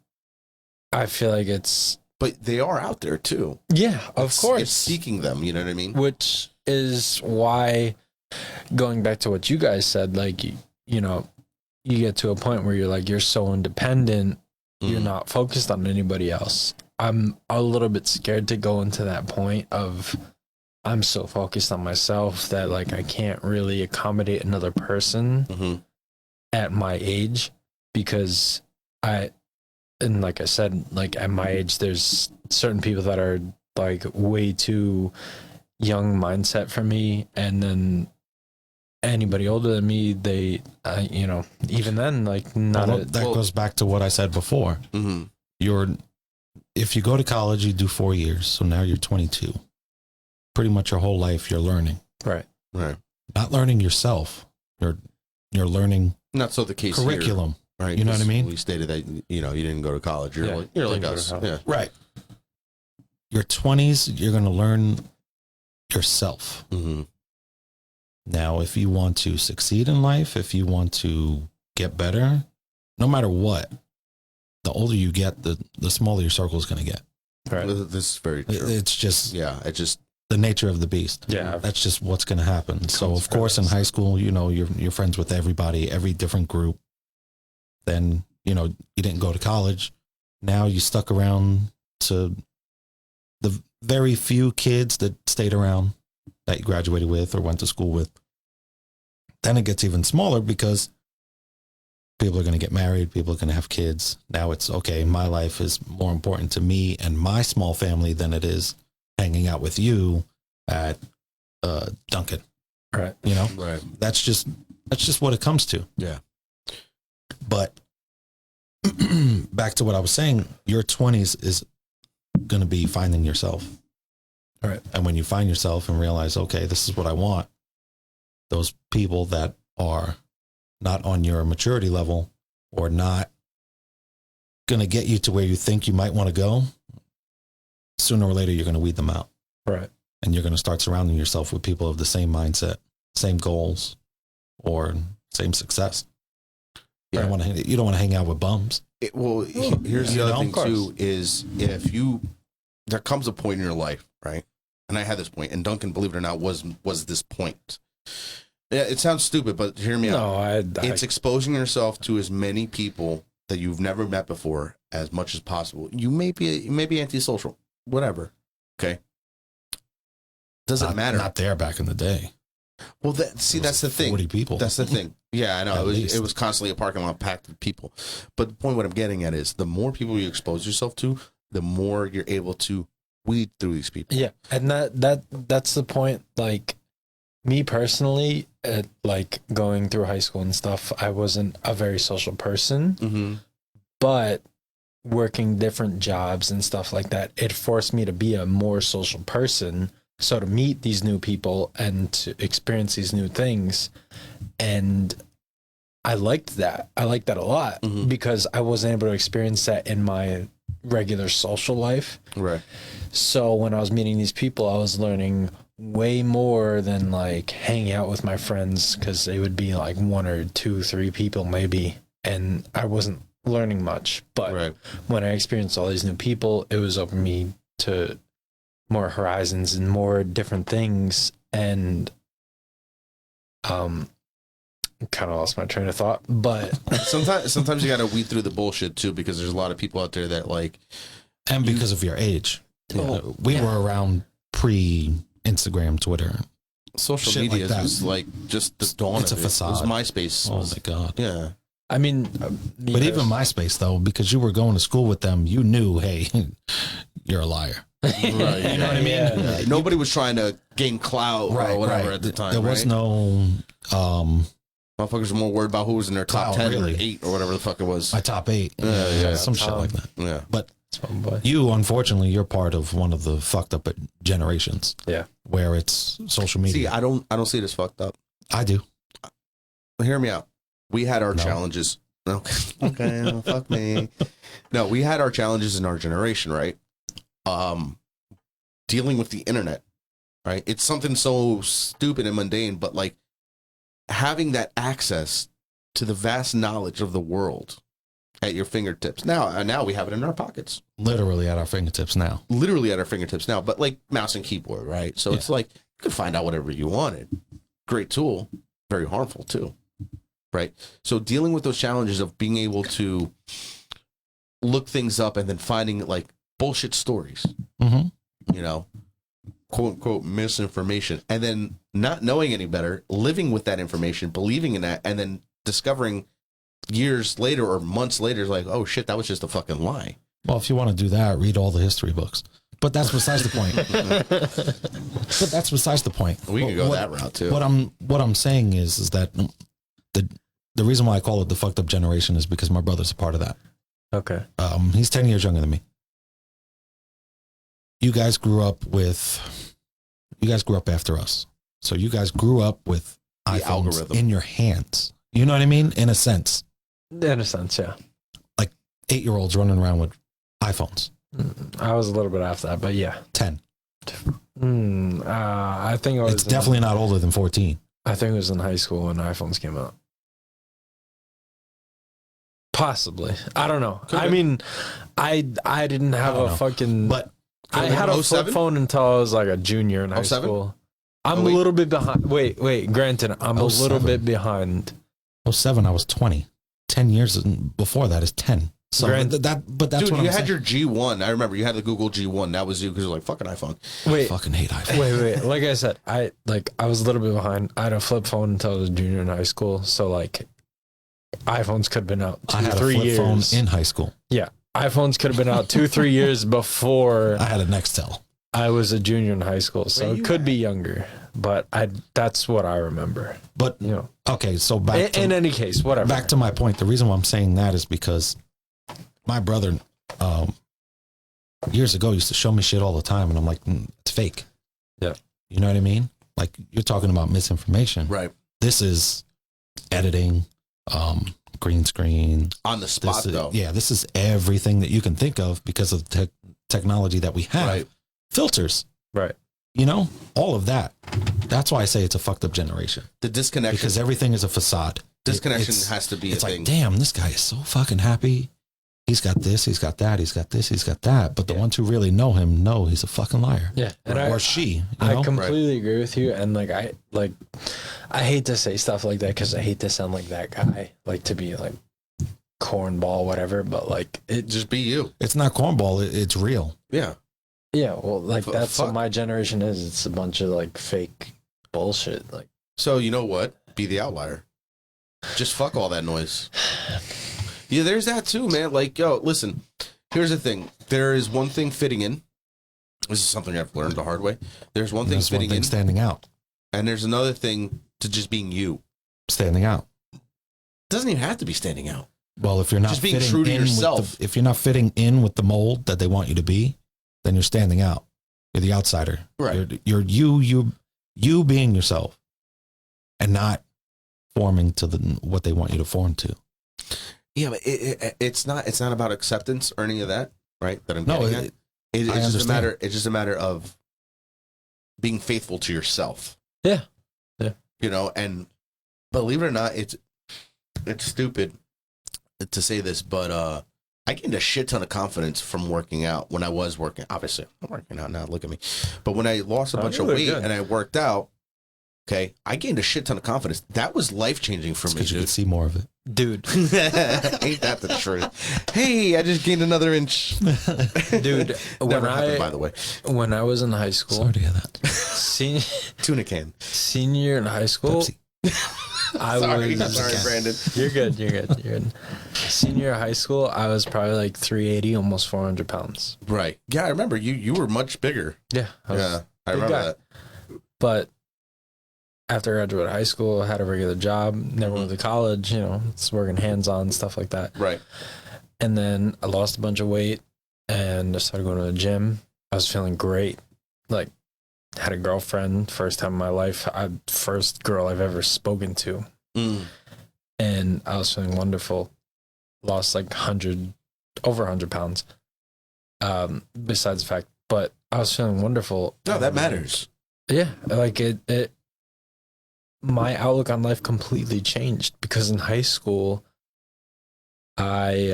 Speaker 3: I feel like it's...
Speaker 1: But they are out there too.
Speaker 3: Yeah, of course.
Speaker 1: It's seeking them, you know what I mean?
Speaker 3: Which is why, going back to what you guys said, like, you know, you get to a point where you're like, you're so independent, you're not focused on anybody else. I'm a little bit scared to go into that point of... I'm so focused on myself that like I can't really accommodate another person at my age because and like I said, like at my age, there's certain people that are like way too young mindset for me. And then anybody older than me, they, you know, even then, like not
Speaker 2: that goes back to what I said before. If you go to college, you do 4 years. So now you're 22. Pretty much your whole life you're learning.
Speaker 1: Right.
Speaker 2: Not learning yourself. You're learning
Speaker 1: not so the case
Speaker 2: curriculum.
Speaker 1: Here, right.
Speaker 2: You know what I mean?
Speaker 1: We stated that, you know, you didn't go to college. You're like us. Yeah.
Speaker 2: Right. Your 20s, you're going to learn yourself. Now, if you want to succeed in life, if you want to get better, no matter what, the older you get, the smaller your circle is going to get.
Speaker 1: Right. This is very true.
Speaker 2: It's just...
Speaker 1: It's just...
Speaker 2: the nature of the beast.
Speaker 3: Yeah.
Speaker 2: That's just what's going to happen. So of course in high school, you know, you're friends with everybody, every different group. Then, you know, you didn't go to college. Now you stuck around to the very few kids that stayed around that you graduated with or went to school with. Then it gets even smaller because people are going to get married. People are going to have kids. Now it's okay. My life is more important to me and my small family than it is hanging out with you at Dunkin'.
Speaker 3: Right.
Speaker 2: You know?
Speaker 1: Right.
Speaker 2: That's just what it comes to.
Speaker 1: Yeah.
Speaker 2: But back to what I was saying, your 20s is going to be finding yourself.
Speaker 3: All right.
Speaker 2: And when you find yourself and realize, okay, this is what I want, those people that are not on your maturity level or not going to get you to where you think you might want to go, sooner or later, you're going to weed them out.
Speaker 3: Right.
Speaker 2: And you're going to start surrounding yourself with people of the same mindset, same goals, or same success. Yeah. You don't want to hang out with bums.
Speaker 1: Here's the other thing too, is there comes a point in your life, right? And I had this point, and Duncan, believe it or not, was this point. Yeah, it sounds stupid, but hear me out. It's exposing yourself to as many people that you've never met before as much as possible. You may be antisocial, whatever. Okay. Doesn't matter.
Speaker 2: Not there back in the day.
Speaker 1: Well, that's the thing.
Speaker 2: 40 people.
Speaker 1: It was constantly a parking lot packed with people. But the point what I'm getting at is the more people you expose yourself to, the more you're able to weed through these people.
Speaker 3: Yeah, and that's the point. Like me personally, like going through high school and stuff, I wasn't a very social person, but working different jobs and stuff like that, it forced me to be a more social person. So to meet these new people and to experience these new things, and I liked that. I liked that a lot because I wasn't able to experience that in my regular social life.
Speaker 1: Right.
Speaker 3: So when I was meeting these people, I was learning way more than like hanging out with my friends, because they would be like 1 or 2, 3 people maybe, and I wasn't learning much. But when I experienced all these new people, it was open me to more horizons and more different things. And kind of lost my train of thought, but
Speaker 1: sometimes you got to weed through the bullshit too, because there's a lot of people out there that like,
Speaker 2: and because of your age, we were around pre-Instagram, Twitter,
Speaker 1: social media was like just the dawn.
Speaker 2: It's a facade.
Speaker 1: It was MySpace.
Speaker 2: Oh my god.
Speaker 1: Yeah.
Speaker 3: I mean,
Speaker 2: but even MySpace though, because you were going to school with them, you knew, hey, you're a liar.
Speaker 1: Right. You know what I mean? Yeah. Nobody was trying to gain clout or whatever at the time.
Speaker 2: There was no.
Speaker 1: Motherfuckers were more worried about who was in their top 10 or 8 or whatever the fuck it was.
Speaker 2: My top 8. Some shit like that.
Speaker 1: Yeah.
Speaker 2: But you, unfortunately, you're part of one of the fucked up generations.
Speaker 3: Yeah.
Speaker 2: Where it's social media.
Speaker 1: See, I don't see it as fucked up.
Speaker 2: I do.
Speaker 1: Hear me out. We had our challenges. Okay, well, fuck me. No, we had our challenges in our generation, right? Dealing with the internet, right? It's something so stupid and mundane, but like having that access to the vast knowledge of the world at your fingertips. Now we have it in our pockets.
Speaker 2: Literally at our fingertips now.
Speaker 1: But like mouse and keyboard, right? So it's like you can find out whatever you wanted. Great tool, very harmful too. Right. So dealing with those challenges of being able to look things up and then finding like bullshit stories, you know, quote unquote misinformation, and then not knowing any better, living with that information, believing in that, and then discovering years later or months later, like, oh shit, that was just a fucking lie.
Speaker 2: Well, if you want to do that, read all the history books. But that's besides the point.
Speaker 1: We can go that route too.
Speaker 2: What I'm saying is that the reason why I call it the fucked up generation is because my brother's a part of that.
Speaker 3: Okay.
Speaker 2: He's 10 years younger than me. You guys grew up after us. So you guys grew up with the iPhones algorithm in your hands. You know what I mean? In a sense.
Speaker 3: In a sense, yeah.
Speaker 2: Like 8-year-olds running around with iPhones.
Speaker 3: I was a little bit after that, but yeah.
Speaker 2: 10.
Speaker 3: I think I was.
Speaker 2: It's definitely not older than 14.
Speaker 3: I think it was in high school when iPhones came out. Possibly. I don't know. I mean, I didn't have a fucking...
Speaker 2: But
Speaker 3: I had a flip phone until I was like a junior in high school. I'm a little bit behind. Wait. Granted, I'm a little bit behind.
Speaker 2: 07, I was 20. 10 years before that is 10. So that's
Speaker 1: dude,
Speaker 2: what I'm saying.
Speaker 1: You had your G1. I remember you had the Google G1. That was you because you're like, fucking iPhone.
Speaker 2: I fucking hate iPhone.
Speaker 3: Wait. Like I said, I was a little bit behind. I had a flip phone until I was a junior in high school. So like iPhones could have been out 2 or 3 years. I had a flip phone
Speaker 2: in high school.
Speaker 3: Yeah. iPhones could have been out 2-3 years before
Speaker 2: I had a Nextel.
Speaker 3: I was a junior in high school, so it could be younger, but that's what I remember.
Speaker 2: But you know, okay, so back
Speaker 3: in any case, whatever.
Speaker 2: Back to my point. The reason why I'm saying that is because my brother years ago used to show me shit all the time, and I'm like, it's fake.
Speaker 3: Yeah,
Speaker 2: you know what I mean? Like you're talking about misinformation,
Speaker 1: right?
Speaker 2: This is editing, green screen.
Speaker 1: On the spot, though.
Speaker 2: Yeah, this is everything that you can think of because of the technology that we have. Right. Filters.
Speaker 3: Right.
Speaker 2: You know, all of that. That's why I say it's a fucked up generation.
Speaker 1: The disconnection.
Speaker 2: Because everything is a facade.
Speaker 1: Disconnection has to be a thing.
Speaker 2: It's like, damn, this guy is so fucking happy. He's got this, he's got that, he's got this, he's got that. But the ones who really know him know he's a fucking liar.
Speaker 3: Yeah. And
Speaker 2: or she.
Speaker 3: I completely agree with you. And I hate to say stuff like that because I hate to sound like that guy, like to be like cornball, whatever. But like, it
Speaker 1: just be you.
Speaker 2: It's not cornball. It's real.
Speaker 1: Yeah.
Speaker 3: Yeah. Well, like that's what my generation is. It's a bunch of like fake bullshit. Like,
Speaker 1: so you know what? Be the outlier. Just fuck all that noise. Yeah, there's that too, man. Like, yo, listen, here's the thing. There is one thing fitting in. This is something I've learned the hard way. There's one thing fitting in.
Speaker 2: Standing out.
Speaker 1: And there's another thing to just being you.
Speaker 2: Standing out.
Speaker 1: Doesn't even have to be standing out.
Speaker 2: Well, if you're not
Speaker 1: just being true to yourself.
Speaker 2: If you're not fitting in with the mold that they want you to be, then you're standing out. You're the outsider.
Speaker 1: Right.
Speaker 2: You're you being yourself and not forming to what they want you to form to.
Speaker 1: Yeah, but it's not about acceptance or any of that, right? That I'm getting at. It's just a matter of being faithful to yourself.
Speaker 3: Yeah. Yeah.
Speaker 1: You know, and believe it or not, it's stupid to say this, but I gained a shit ton of confidence from working out when I was working. Obviously, I'm working out now. Look at me. But when I lost a bunch of weight and I worked out, okay, I gained a shit ton of confidence. That was life-changing for me,
Speaker 2: because you could see more of it.
Speaker 3: Dude.
Speaker 1: Ain't that the truth? Hey, I just gained another inch.
Speaker 3: Dude,
Speaker 1: Never happened, by the way.
Speaker 3: When I was in high school.
Speaker 2: Sorry to hear that.
Speaker 1: Tuna can.
Speaker 3: Senior year in high school.
Speaker 1: Sorry, Brandon.
Speaker 3: You're good. Senior year of high school, I was probably like 380, almost 400 pounds.
Speaker 1: Right. Yeah, I remember. You were much bigger.
Speaker 3: Yeah.
Speaker 1: I remember that.
Speaker 3: But after I graduated high school, I had a regular job, never went to college, you know, it's working hands-on, stuff like that.
Speaker 1: Right.
Speaker 3: And then I lost a bunch of weight and I started going to the gym. I was feeling great. Like, had a girlfriend, first time in my life, first girl I've ever spoken to. And I was feeling wonderful. Lost like over 100 pounds. Besides the fact, but I was feeling wonderful.
Speaker 1: No, that matters.
Speaker 3: Yeah. Like it my outlook on life completely changed because in high school, I,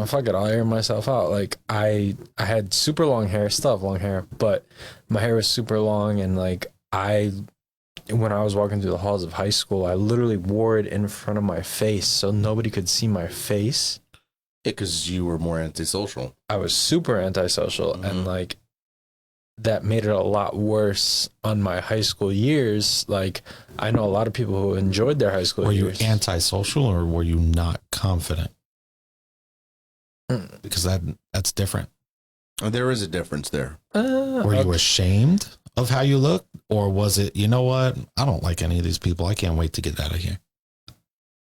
Speaker 3: fuck it, I'll air myself out. Like I had super long hair, still have long hair, but my hair was super long. And like when I was walking through the halls of high school, I literally wore it in front of my face so nobody could see my face.
Speaker 1: Yeah, because you were more antisocial.
Speaker 3: I was super antisocial. And like, that made it a lot worse on my high school years. Like, I know a lot of people who enjoyed their high school years.
Speaker 2: Were you antisocial or were you not confident? Because that's different.
Speaker 1: There is a difference there.
Speaker 2: Were you ashamed of how you looked? Or was it, you know what? I don't like any of these people. I can't wait to get out of here.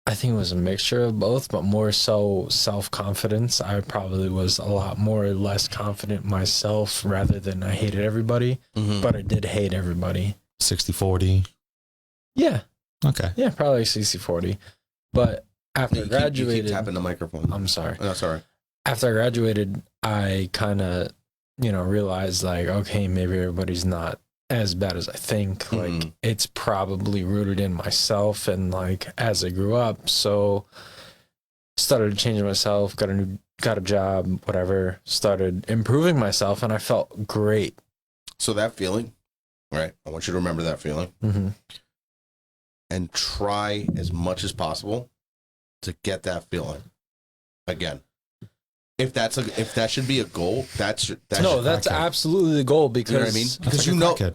Speaker 3: I think it was a mixture of both, but more so self-confidence. I probably was a lot more or less confident myself rather than I hated everybody, but I did hate everybody.
Speaker 2: 60-40?
Speaker 3: Yeah.
Speaker 2: Okay.
Speaker 3: Yeah, probably 60-40. But after I graduated...
Speaker 1: You keep tapping the microphone.
Speaker 3: I'm sorry.
Speaker 1: No, sorry.
Speaker 3: After I graduated, I kind of, realized like, okay, maybe everybody's not as bad as I think. Like, it's probably rooted in myself and like as I grew up. So started changing myself, got a job, whatever, started improving myself, and I felt great.
Speaker 1: So that feeling, right? I want you to remember that feeling and try as much as possible to get that feeling again. If that should be a goal, that's
Speaker 3: absolutely the goal, because
Speaker 1: you know what I mean? Because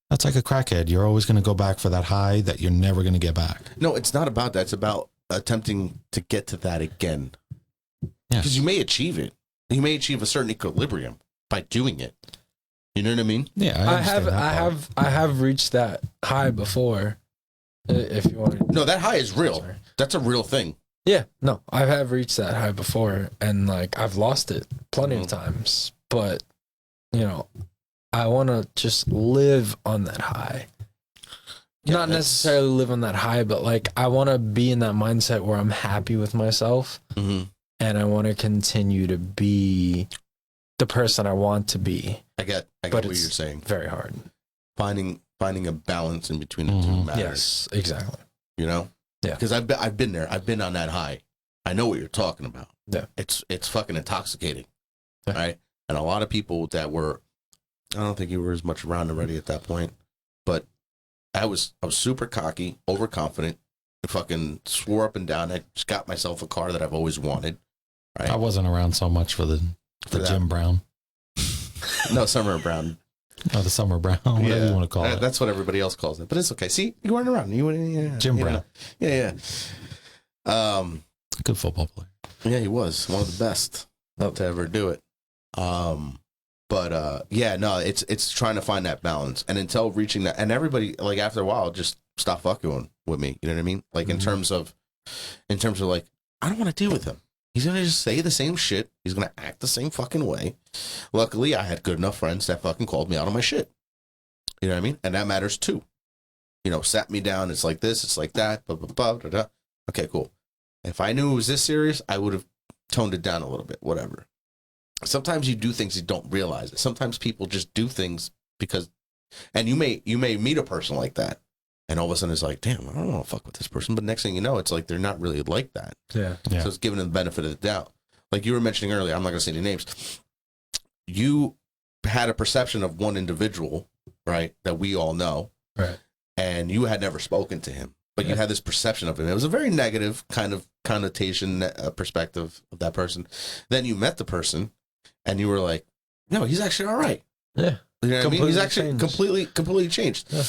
Speaker 2: that's like a crackhead. You're always going to go back for that high that you're never going to get back.
Speaker 1: No, it's not about that. It's about attempting to get to that again.
Speaker 2: Yeah.
Speaker 1: Because you may achieve it. You may achieve a certain equilibrium by doing it. You know what I mean?
Speaker 2: Yeah,
Speaker 3: I have reached that high before. If you want to.
Speaker 1: No, that high is real. Sorry. That's a real thing.
Speaker 3: Yeah, no, I have reached that high before, and like I've lost it plenty of times, but I want to just live on that high. not necessarily live on that high, but like I want to be in that mindset where I'm happy with myself, and I want to continue to be the person I want to be.
Speaker 1: I get what you're saying.
Speaker 3: Very hard.
Speaker 1: Finding a balance in between the two matters.
Speaker 3: Yes, exactly.
Speaker 1: You know?
Speaker 3: Yeah.
Speaker 1: Because I've been there. I've been on that high. I know what you're talking about.
Speaker 3: Yeah.
Speaker 1: It's fucking intoxicating. Yeah. Right? And a lot of people that were, I don't think you were as much around already at that point, but I was super cocky, overconfident, fucking swore up and down. I just got myself a car that I've always wanted. Right?
Speaker 2: I wasn't around so much for the Jim Brown.
Speaker 1: No, Summer Brown.
Speaker 2: Oh, the Summer Brown, whatever you want to call it.
Speaker 1: That's what everybody else calls it, but it's okay. See, you weren't around.
Speaker 2: Jim Brown.
Speaker 1: Yeah.
Speaker 2: Good football player.
Speaker 1: Yeah, he was one of the best to ever do it. It's trying to find that balance, and until reaching that, and everybody, like, after a while, just stop fucking with me. You know what I mean? Like, in terms of like, I don't want to deal with him. He's going to just say the same shit. He's going to act the same fucking way. Luckily, I had good enough friends that fucking called me out on my shit. You know what I mean? And that matters too. You know, sat me down. It's like this. It's like that. Blah, blah, blah, blah, blah. Okay, cool. If I knew it was this serious, I would have toned it down a little bit, whatever. Sometimes you do things you don't realize it. Sometimes people just do things because, and you may meet a person like that. And all of a sudden it's like, damn, I don't want to fuck with this person. But next thing you know, it's like, they're not really like that.
Speaker 3: Yeah.
Speaker 1: So it's giving them the benefit of the doubt. Like you were mentioning earlier, I'm not going to say any names. You had a perception of one individual, right, that we all know.
Speaker 3: Right.
Speaker 1: And you had never spoken to him, but you had this perception of him. It was a very negative kind of connotation, perspective of that person. Then you met the person and you were like, no, he's actually all right.
Speaker 3: Yeah.
Speaker 1: You know what I mean? He's actually completely changed.
Speaker 3: Yeah.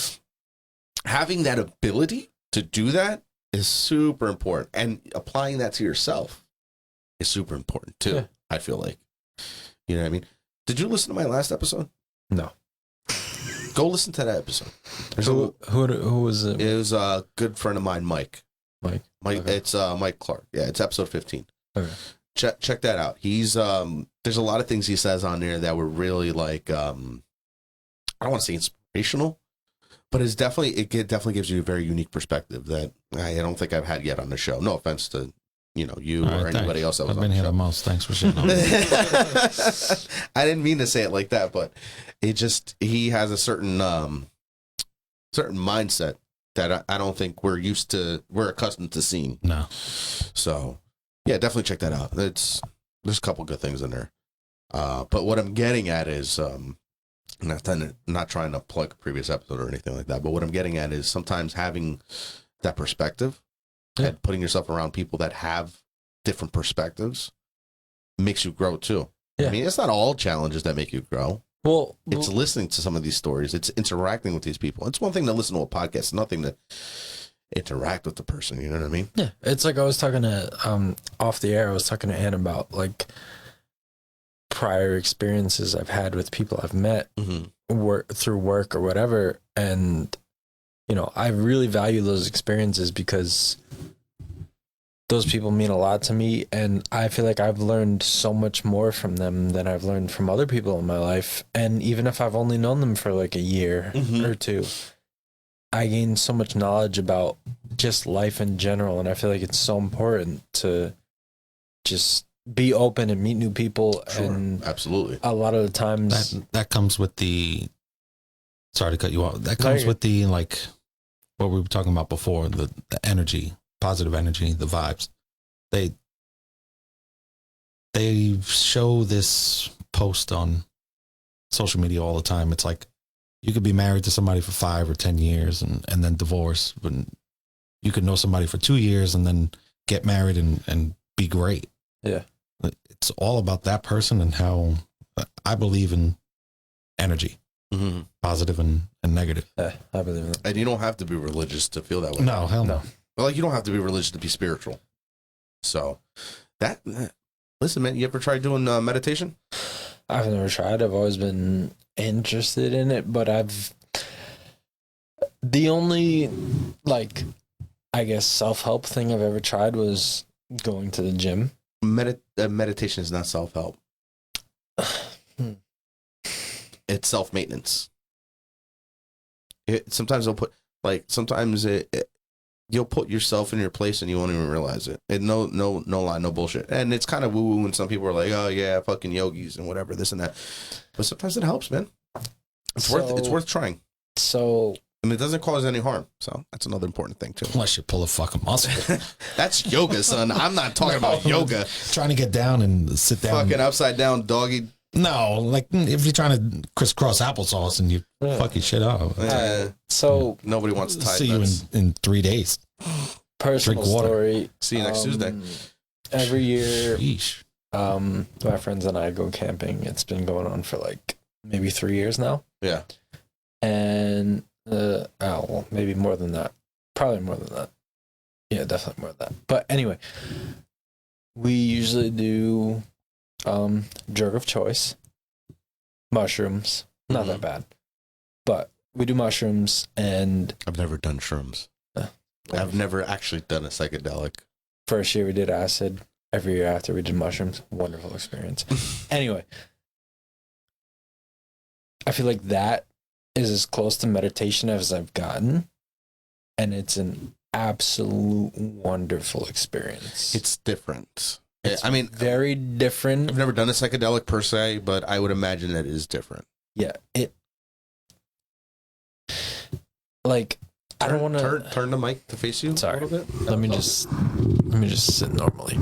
Speaker 1: Having that ability to do that is super important, and applying that to yourself is super important too. Yeah. I feel like, you know what I mean? Did you listen to my last episode?
Speaker 3: No.
Speaker 1: Go listen to that episode.
Speaker 3: Who was it?
Speaker 1: It was a good friend of mine, Mike.
Speaker 3: Okay.
Speaker 1: It's Mike Clark. Yeah, it's episode 15.
Speaker 3: Okay.
Speaker 1: Check that out. He's there's a lot of things he says on there that were really like I don't want to say inspirational, but it definitely gives you a very unique perspective that I don't think I've had yet on the show. No offense to you or anybody else that was on the show. I've been here the
Speaker 2: most. Thanks for sharing.
Speaker 1: I didn't mean to say it like that, but he has a certain mindset that I don't think we're accustomed to seeing.
Speaker 2: No.
Speaker 1: So yeah, definitely check that out. There's a couple good things in there. But what I'm getting at is not trying to plug a previous episode or anything like that, but what I'm getting at is sometimes having that perspective and putting yourself around people that have different perspectives makes you grow too. Yeah. I mean, it's not all challenges that make you grow.
Speaker 3: Well,
Speaker 1: it's listening to some of these stories. It's interacting with these people. It's one thing to listen to a podcast, nothing to interact with the person. You know what I mean?
Speaker 3: Yeah. It's like I was talking to, off the air, I was talking to Ann about like prior experiences I've had with people I've met through work or whatever. And, I really value those experiences because those people mean a lot to me. And I feel like I've learned so much more from them than I've learned from other people in my life. And even if I've only known them for like a year or two, I gained so much knowledge about just life in general. And I feel like it's so important to just be open and meet new people.
Speaker 1: Sure,
Speaker 3: and
Speaker 1: absolutely.
Speaker 3: A lot of the times
Speaker 2: that comes with the, sorry to cut you off. That comes with the, like what we were talking about before, the energy, positive energy, the vibes. They show this post on social media all the time. It's like, you could be married to somebody for 5 or 10 years and then divorce, but you could know somebody for 2 years and then get married and be great.
Speaker 3: Yeah.
Speaker 2: It's all about that person and how I believe in energy, positive and negative.
Speaker 3: Yeah, I believe in that.
Speaker 1: And you don't have to be religious to feel that way.
Speaker 2: No, hell no.
Speaker 1: Well, like you don't have to be religious to be spiritual. So listen, man, you ever tried doing meditation?
Speaker 3: I've never tried. I've always been interested in it, but the only, like, I guess self-help thing I've ever tried was going to the gym.
Speaker 1: Meditation is not self-help. It's self-maintenance. Sometimes they'll put, Like sometimes you'll put yourself in your place and you won't even realize it. And no lie, no bullshit. And it's kind of woo woo when some people are like, oh yeah, fucking yogis and whatever, this and that. But sometimes it helps, man. It's worth trying.
Speaker 3: So,
Speaker 1: and it doesn't cause any harm. So that's another important thing too.
Speaker 2: Unless you pull a fucking muscle.
Speaker 1: That's yoga, son. I'm not talking about yoga.
Speaker 2: Trying to get down and sit down.
Speaker 1: Fucking upside down doggy.
Speaker 2: No, like if you're trying to crisscross applesauce and you fuck your shit up.
Speaker 3: So
Speaker 1: nobody wants to tie
Speaker 2: see you in 3 days.
Speaker 3: Personal
Speaker 2: Drink water.
Speaker 3: story.
Speaker 1: See you next Tuesday.
Speaker 3: Every year,
Speaker 2: Sheesh.
Speaker 3: my friends and I go camping. It's been going on for like maybe 3 years now.
Speaker 1: Yeah.
Speaker 3: And well, maybe more than that. Probably more than that. Yeah, definitely more than that. But anyway, we usually do drug of choice, mushrooms. Not that bad, but we do mushrooms. And
Speaker 1: I've never done shrooms. I've never actually done a psychedelic.
Speaker 3: First year we did acid. Every year after we did mushrooms. Wonderful experience. Anyway, I feel like that is as close to meditation as I've gotten, and it's an absolute wonderful experience.
Speaker 1: It's different.
Speaker 3: It's
Speaker 1: I mean,
Speaker 3: very different.
Speaker 1: I've never done a psychedelic per se, but I would imagine it is different.
Speaker 3: Yeah, like I don't want to
Speaker 1: turn the mic to face you.
Speaker 3: Sorry.
Speaker 1: A little bit.
Speaker 3: Let me just sit normally.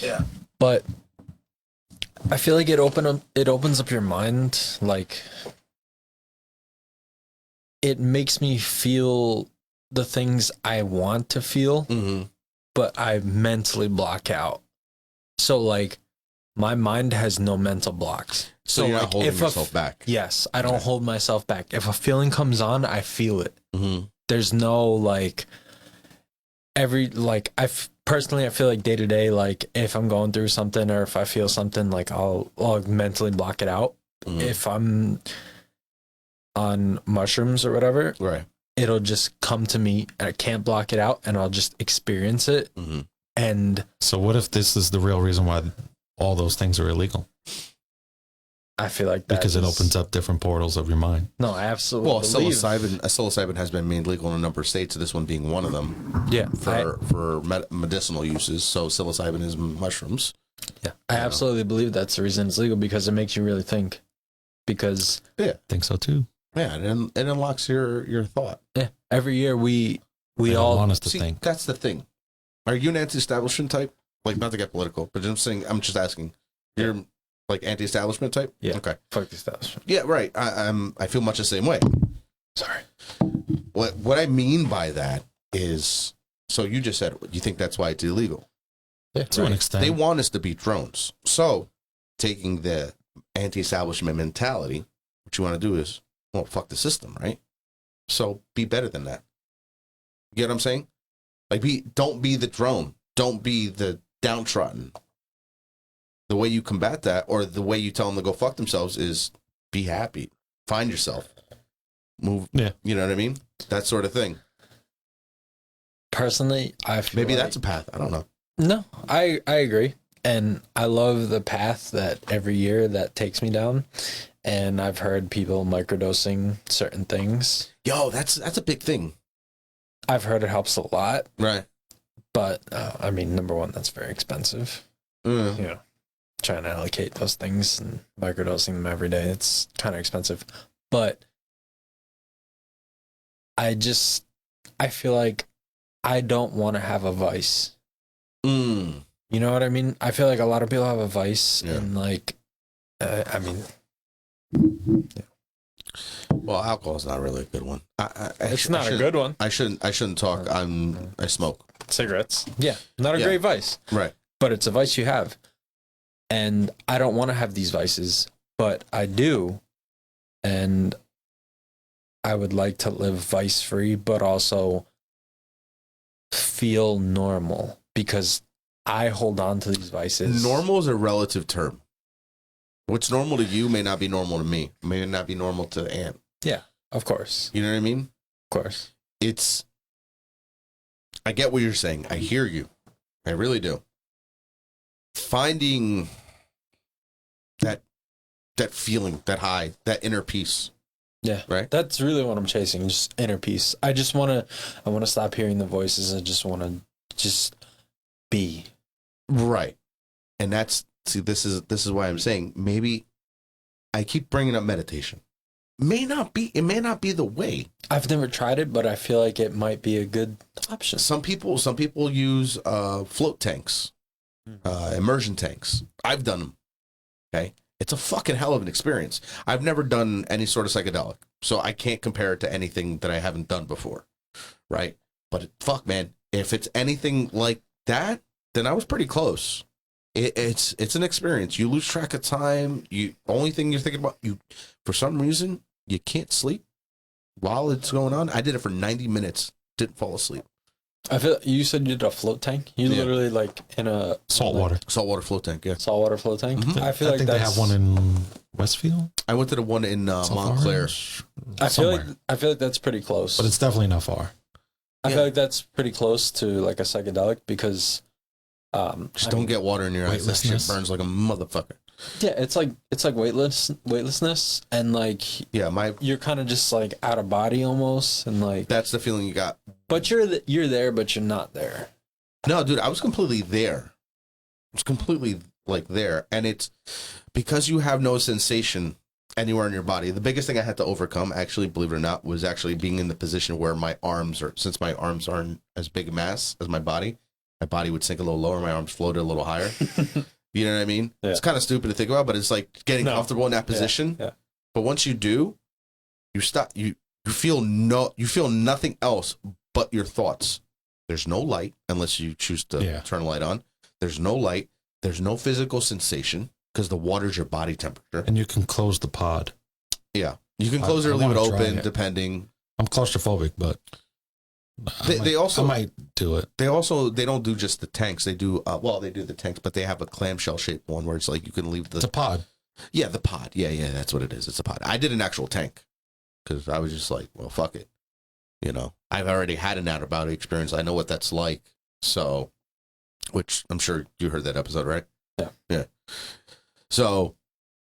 Speaker 1: Yeah.
Speaker 3: But I feel like it opens up your mind. Like it makes me feel the things I want to feel, but I mentally block out. So like my mind has no mental blocks.
Speaker 1: So you're not holding yourself back.
Speaker 3: Yes, I don't hold myself back. If a feeling comes on, I feel it. There's no like personally, I feel like day to day, like if I'm going through something or if I feel something, like I'll mentally block it out. If I'm on mushrooms or whatever,
Speaker 1: right,
Speaker 3: it'll just come to me and I can't block it out and I'll just experience it. And
Speaker 2: so what if this is the real reason why all those things are illegal?
Speaker 3: I feel like that
Speaker 2: because it opens up different portals of your mind.
Speaker 3: No, I absolutely believe.
Speaker 1: Psilocybin has been made legal in a number of states, this one being one of them.
Speaker 3: Yeah,
Speaker 1: for medicinal uses. So psilocybin is mushrooms.
Speaker 3: Yeah, I absolutely believe that's the reason it's legal, because it makes you really think. Because
Speaker 2: I think so too.
Speaker 1: Yeah, and it unlocks your thought.
Speaker 3: Yeah, every year we all
Speaker 2: want us to think.
Speaker 1: That's the thing. Are you an anti-establishment type? Like, not to get political, but I'm just asking. You're like anti-establishment type?
Speaker 3: Yeah.
Speaker 1: Okay.
Speaker 3: Fuck the establishment.
Speaker 1: Yeah, right. I feel much the same way.
Speaker 3: Sorry.
Speaker 1: What I mean by that is, so you just said you think that's why it's illegal.
Speaker 2: Yeah, to an extent.
Speaker 1: They want us to beat drones. So, taking the anti-establishment mentality, what you want to do is, well, fuck the system, right? So be better than that. You get what I'm saying? Like, don't be the drone. Don't be the downtrodden. The way you combat that, or the way you tell them to go fuck themselves, is be happy. Find yourself. Move.
Speaker 2: Yeah.
Speaker 1: You know what I mean? That sort of thing.
Speaker 3: Personally, I feel
Speaker 1: maybe
Speaker 3: like,
Speaker 1: that's a path. I don't know.
Speaker 3: No, I agree. And I love the path that every year that takes me down. And I've heard people microdosing certain things.
Speaker 1: Yo, that's a big thing.
Speaker 3: I've heard it helps a lot.
Speaker 1: Right.
Speaker 3: But, I mean, number one, that's very expensive. You know, trying to allocate those things and microdosing them every day, it's kind of expensive. But I feel like I don't want to have a vice. You know what I mean? I feel like a lot of people have a vice, and like, I mean,
Speaker 1: well, alcohol is not really a good one.
Speaker 3: It's not a good one.
Speaker 1: I shouldn't talk. I smoke
Speaker 3: cigarettes. Yeah, not a great vice.
Speaker 1: Right.
Speaker 3: But it's a vice you have, and I don't want to have these vices, but I do, and I would like to live vice free, but also feel normal, because I hold on to these vices.
Speaker 1: Normal is a relative term. What's normal to you may not be normal to me. May not be normal to Ant.
Speaker 3: Yeah, of course.
Speaker 1: You know what I mean?
Speaker 3: Of course.
Speaker 1: I get what you're saying. I hear you. I really do. Finding that feeling, that high, that inner peace,
Speaker 3: Yeah.
Speaker 1: Right.
Speaker 3: That's really what I'm chasing, just inner peace. I want to stop hearing the voices. I just want to just be.
Speaker 1: Right. And this is why I'm saying maybe I keep bringing up meditation. It may not be the way.
Speaker 3: I've never tried it, but I feel like it might be a good option.
Speaker 1: Some people use float tanks, immersion tanks. I've done them. Okay. It's a fucking hell of an experience. I've never done any sort of psychedelic, so I can't compare it to anything that I haven't done before. Right. But fuck, man, if it's anything like that, then I was pretty close. It's an experience. You lose track of time. Only thing you're thinking about, for some reason, you can't sleep while it's going on. I did it for 90 minutes. Didn't fall asleep.
Speaker 3: I feel you said you did a float tank. You literally like in a
Speaker 2: saltwater
Speaker 1: float tank. Yeah,
Speaker 3: saltwater float tank.
Speaker 1: Mm-hmm.
Speaker 3: I feel like
Speaker 2: they have one in Westfield.
Speaker 1: I went to the one in Montclair.
Speaker 3: I feel like that's pretty close,
Speaker 2: but it's definitely not far.
Speaker 3: I feel like that's pretty close to like a psychedelic because
Speaker 1: just don't get water in your eyes. That shit burns like a motherfucker.
Speaker 3: Yeah, it's like weightlessness and like you're kind of just like out of body almost, and like
Speaker 1: that's the feeling you got.
Speaker 3: But you're there, but you're not there.
Speaker 1: No, dude, I was completely there. I was completely like there, and it's because you have no sensation anywhere in your body. The biggest thing I had to overcome, actually, believe it or not, was actually being in the position where my arms aren't as big a mass as my body would sink a little lower, my arms floated a little higher. You know what I mean? Yeah. It's kind of stupid to think about, but it's like getting comfortable in that position. Yeah. But once you do, you stop. You feel nothing else but your thoughts. There's no light unless you choose to turn a light on. There's no light. There's no physical sensation because the water's your body temperature.
Speaker 2: And you can close the pod.
Speaker 1: Yeah, you can close it or leave it open depending.
Speaker 2: I'm claustrophobic, but
Speaker 1: they also
Speaker 2: might do it.
Speaker 1: They don't do just the tanks. They do they do the tanks, but they have a clamshell shaped one where it's like you can leave
Speaker 2: it's a pod.
Speaker 1: Yeah, the pod. Yeah, that's what it is. It's a pod. I did an actual tank because I was just like, well, fuck it. You know, I've already had an out-of-body experience. I know what that's like. So, which I'm sure you heard that episode, right? Yeah. So,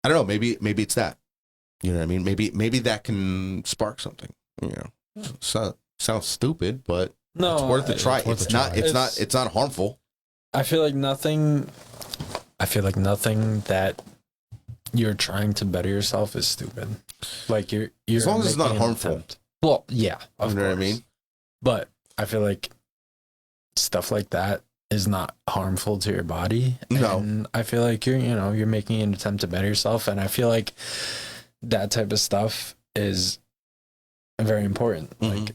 Speaker 1: I don't know. Maybe it's that. You know what I mean? Maybe that can spark something. You know, so. Sounds stupid, but no, it's worth a try. It's not harmful.
Speaker 3: I feel like nothing that you're trying to better yourself is stupid. Like you're
Speaker 1: as long as it's not harmful.
Speaker 3: Attempt. Well, yeah, of
Speaker 1: you know
Speaker 3: course.
Speaker 1: What I mean?
Speaker 3: But I feel like stuff like that is not harmful to your body.
Speaker 1: No.
Speaker 3: And I feel like you're making an attempt to better yourself, and I feel like that type of stuff is very important. Mm-hmm. Like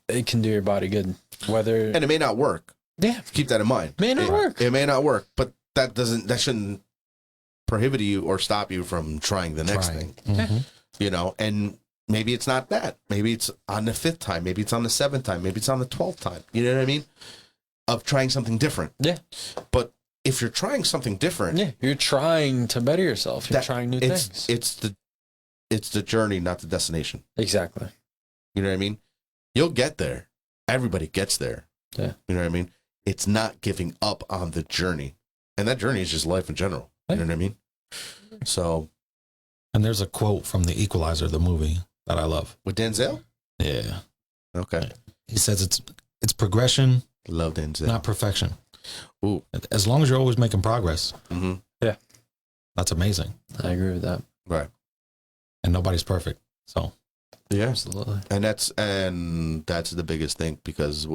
Speaker 3: it can do your body good, and
Speaker 1: it may not work.
Speaker 3: Yeah,
Speaker 1: keep that in mind.
Speaker 3: It may
Speaker 1: not work, but that shouldn't prohibit you or stop you from trying the next thing.
Speaker 2: Mm-hmm.
Speaker 1: You know, and maybe it's not that. Maybe it's on the 5th time. Maybe it's on the 7th time. Maybe it's on the 12th time. You know what I mean? Of trying something different.
Speaker 3: Yeah.
Speaker 1: But if you're trying something different,
Speaker 3: you're trying to better yourself. You're trying new things.
Speaker 1: It's the journey, not the destination.
Speaker 3: Exactly.
Speaker 1: You know what I mean? You'll get there. Everybody gets there.
Speaker 3: Yeah.
Speaker 1: You know what I mean? It's not giving up on the journey. And that journey is just life in general. You know what I mean? So.
Speaker 2: And there's a quote from The Equalizer, the movie, that I love.
Speaker 1: With Denzel?
Speaker 2: Yeah.
Speaker 1: Okay.
Speaker 2: He says it's progression.
Speaker 1: Love Denzel.
Speaker 2: Not perfection.
Speaker 1: Ooh.
Speaker 2: As long as you're always making progress.
Speaker 1: Mm-hmm.
Speaker 3: Yeah.
Speaker 2: That's amazing.
Speaker 3: I agree with that.
Speaker 1: Right.
Speaker 2: And nobody's perfect. So.
Speaker 1: Yeah,
Speaker 3: absolutely.
Speaker 1: And that's the biggest thing because,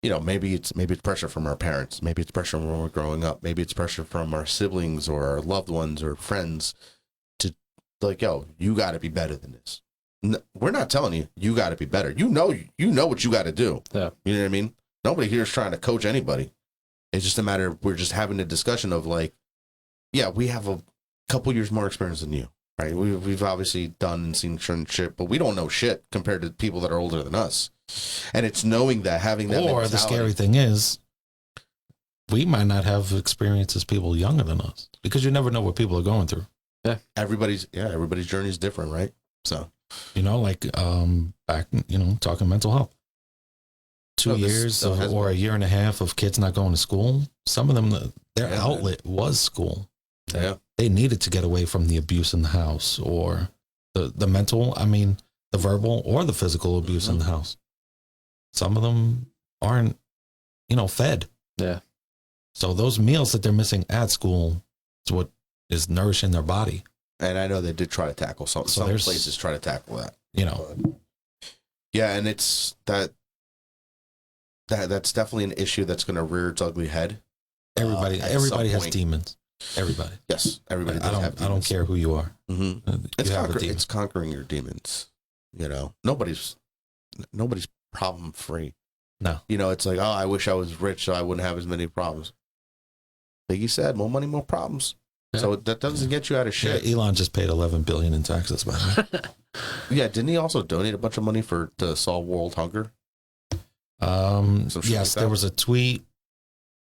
Speaker 1: you know, maybe it's pressure from our parents. Maybe it's pressure when we're growing up. Maybe it's pressure from our siblings or our loved ones or friends to like, yo, you got to be better than this. We're not telling you got to be better. You know what you got to do.
Speaker 3: Yeah.
Speaker 1: You know what I mean? Nobody here is trying to coach anybody. It's just a matter of we're just having a discussion of like, yeah, we have a couple years more experience than you. Right, we've obviously done and seen certain shit, but we don't know shit compared to people that are older than us. And it's knowing that, having that mentality.
Speaker 2: The scary thing is, we might not have experiences people younger than us because you never know what people are going through.
Speaker 1: Yeah, everybody's journey is different, right? So,
Speaker 2: you know, like back, talking mental health. 2 years or a year and a half of kids not going to school. Some of them, their outlet was school.
Speaker 1: Yeah.
Speaker 2: They needed to get away from the abuse in the house or The mental, I mean, the verbal or the physical abuse in the house. Some of them aren't, fed.
Speaker 3: Yeah.
Speaker 2: So those meals that they're missing at school is what is nourishing their body.
Speaker 1: And I know they did try to tackle some places try to tackle that. Yeah, and it's that's definitely an issue that's going to rear its ugly head.
Speaker 2: Everybody has demons. Everybody.
Speaker 1: Yes, everybody.
Speaker 2: I don't care who you are.
Speaker 1: Mm-hmm. It's conquering your demons. Nobody's problem free.
Speaker 2: No.
Speaker 1: It's like, oh, I wish I was rich so I wouldn't have as many problems. Like you said, more money, more problems. Yeah. So that doesn't get you out of shit.
Speaker 2: Yeah, Elon just paid $11 billion in taxes, by the way.
Speaker 1: Yeah, didn't he also donate a bunch of money to solve world hunger?
Speaker 2: Yes, there was a tweet.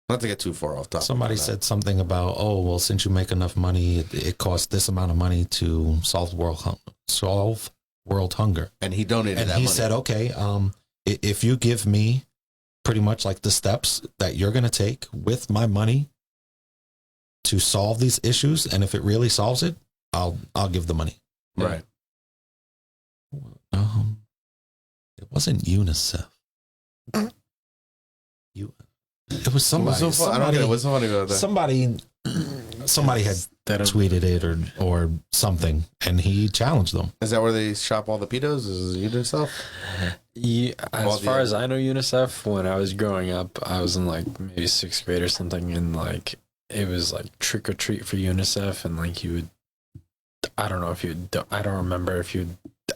Speaker 1: Not to get too far off topic.
Speaker 2: Somebody said something about, oh, well, since you make enough money, it costs this amount of money to solve world hunger.
Speaker 1: And he donated that money.
Speaker 2: And he said, okay, if you give me pretty much like the steps that you're going to take with my money to solve these issues, and if it really solves it, I'll give the money.
Speaker 1: Right.
Speaker 2: It wasn't UNICEF. It was somebody.
Speaker 1: It was so funny. I don't know what's funny about that.
Speaker 2: Somebody had tweeted it or something, and he challenged them.
Speaker 1: Is that where they shop all the pedos? Is it UNICEF?
Speaker 3: Yeah, as far as I know, UNICEF. When I was growing up, I was in like maybe 6th grade or something, and like it was like trick or treat for UNICEF, and like you would. I don't know if you. I don't remember if you.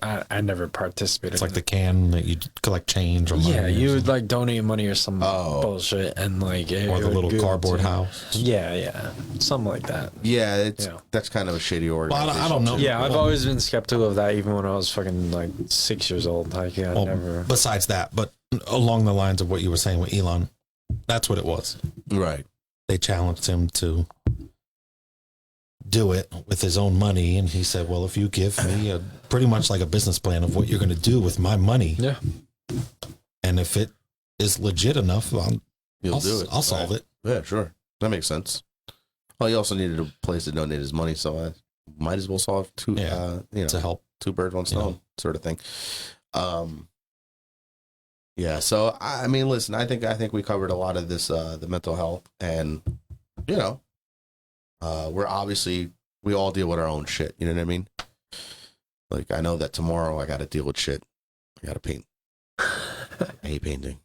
Speaker 3: I never participated.
Speaker 2: It's like the can that you collect change or money.
Speaker 3: Yeah, you would like donate money or some bullshit, and like
Speaker 2: or the little cardboard house.
Speaker 3: Yeah, something like that.
Speaker 1: Yeah, that's kind of a shitty organization.
Speaker 2: Well, I don't know.
Speaker 3: Yeah, I've always been skeptical of that, even when I was fucking like 6 years old. Like, never.
Speaker 2: Besides that, but along the lines of what you were saying with Elon, that's what it was.
Speaker 1: Right.
Speaker 2: They challenged him to do it with his own money, and he said, well, if you give me pretty much like a business plan of what you're going to do with my money, and if it is legit enough, I'll do it. I'll solve it.
Speaker 1: Yeah, sure. That makes sense. Well, he also needed a place to donate his money, so I might as well solve to help two birds, one stone sort of thing. Yeah, so I mean, listen, I think we covered a lot of this, the mental health, and we're obviously, we all deal with our own shit. You know what I mean? Like, I know that tomorrow I got to deal with shit. I got to paint. I hate painting.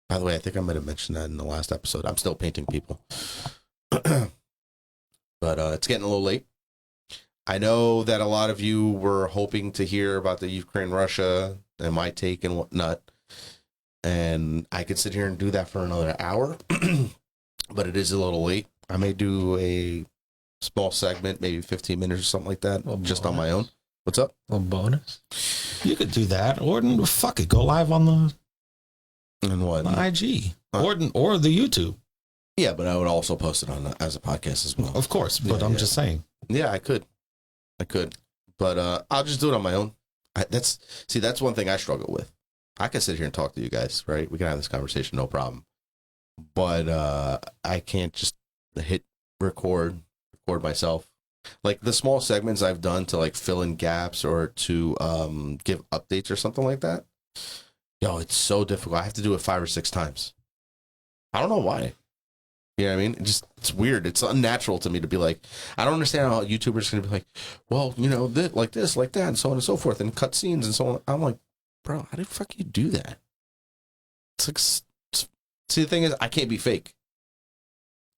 Speaker 1: By the way, I think I might have mentioned that in the last episode. I'm still painting people. But it's getting a little late. I know that a lot of you were hoping to hear about the Ukraine-Russia and my take and whatnot. And I could sit here and do that for another hour. But it is a little late. I may do a small segment, maybe 15 minutes or something like that, just on my own. What's up?
Speaker 3: A little bonus?
Speaker 2: You could do that. Or fuck it, go live on the IG. Or the YouTube.
Speaker 1: Yeah, but I would also post it on as a podcast as well.
Speaker 2: Of course, but I'm just saying.
Speaker 1: Yeah, I could. But I'll just do it on my own. That's one thing I struggle with. I can sit here and talk to you guys, right? We can have this conversation, no problem. But I can't just hit record myself. Like the small segments I've done to like fill in gaps or to give updates or something like that. It's so difficult. I have to do it 5 or 6 times. I don't know why. You know what I mean? It's weird. It's unnatural to me to be like, I don't understand how YouTubers are going to be like, well, like this, like that, and so on and so forth, and cut scenes and so on. I'm like, bro, how the fuck you do that? It's like, see, the thing is, I can't be fake.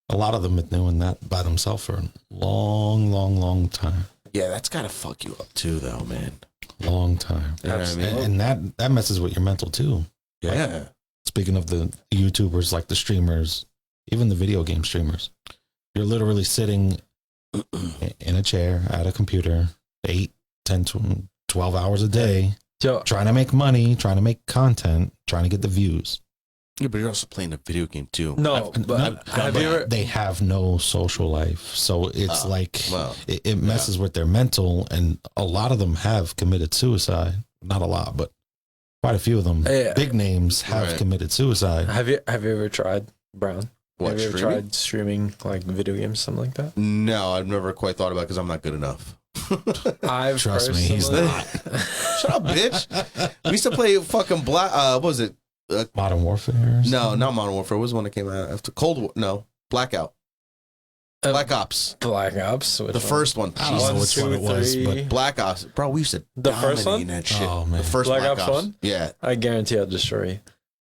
Speaker 2: A lot of them have been doing that by themselves for a long, long, long time.
Speaker 1: Yeah, that's got to fuck you up too, though, man.
Speaker 2: Long time.
Speaker 1: You know what I mean?
Speaker 2: And that messes with your mental too.
Speaker 1: Yeah.
Speaker 2: Like, speaking of the YouTubers, like the streamers, even the video game streamers, you're literally sitting in a chair at a computer 8, 10, 12 hours a day, trying to make money, trying to make content, trying to get the views.
Speaker 1: Yeah, but you're also playing a video game too.
Speaker 2: They have no social life, so it's it messes with their mental, and a lot of them have committed suicide. Not a lot, but quite a few of them. Big names have committed suicide.
Speaker 3: Have you ever tried, Brown?
Speaker 1: What,
Speaker 3: have you ever tried streaming like video games, something like that?
Speaker 1: No, I've never quite thought about it because I'm not good enough.
Speaker 2: Trust me, he's not.
Speaker 1: Shut up, bitch. We used to play fucking what was it?
Speaker 2: Modern Warfare?
Speaker 1: No, not Modern Warfare. What was the one that came out after Cold War? No, Blackout. Black Ops.
Speaker 3: Black Ops.
Speaker 1: The first one.
Speaker 2: I don't know which one it was, but
Speaker 1: Black Ops. Bro, we used to
Speaker 3: The first one?
Speaker 1: that shit.
Speaker 2: Oh, man.
Speaker 1: The first
Speaker 3: Black Ops 1?
Speaker 1: Yeah.
Speaker 3: I guarantee I'll destroy you.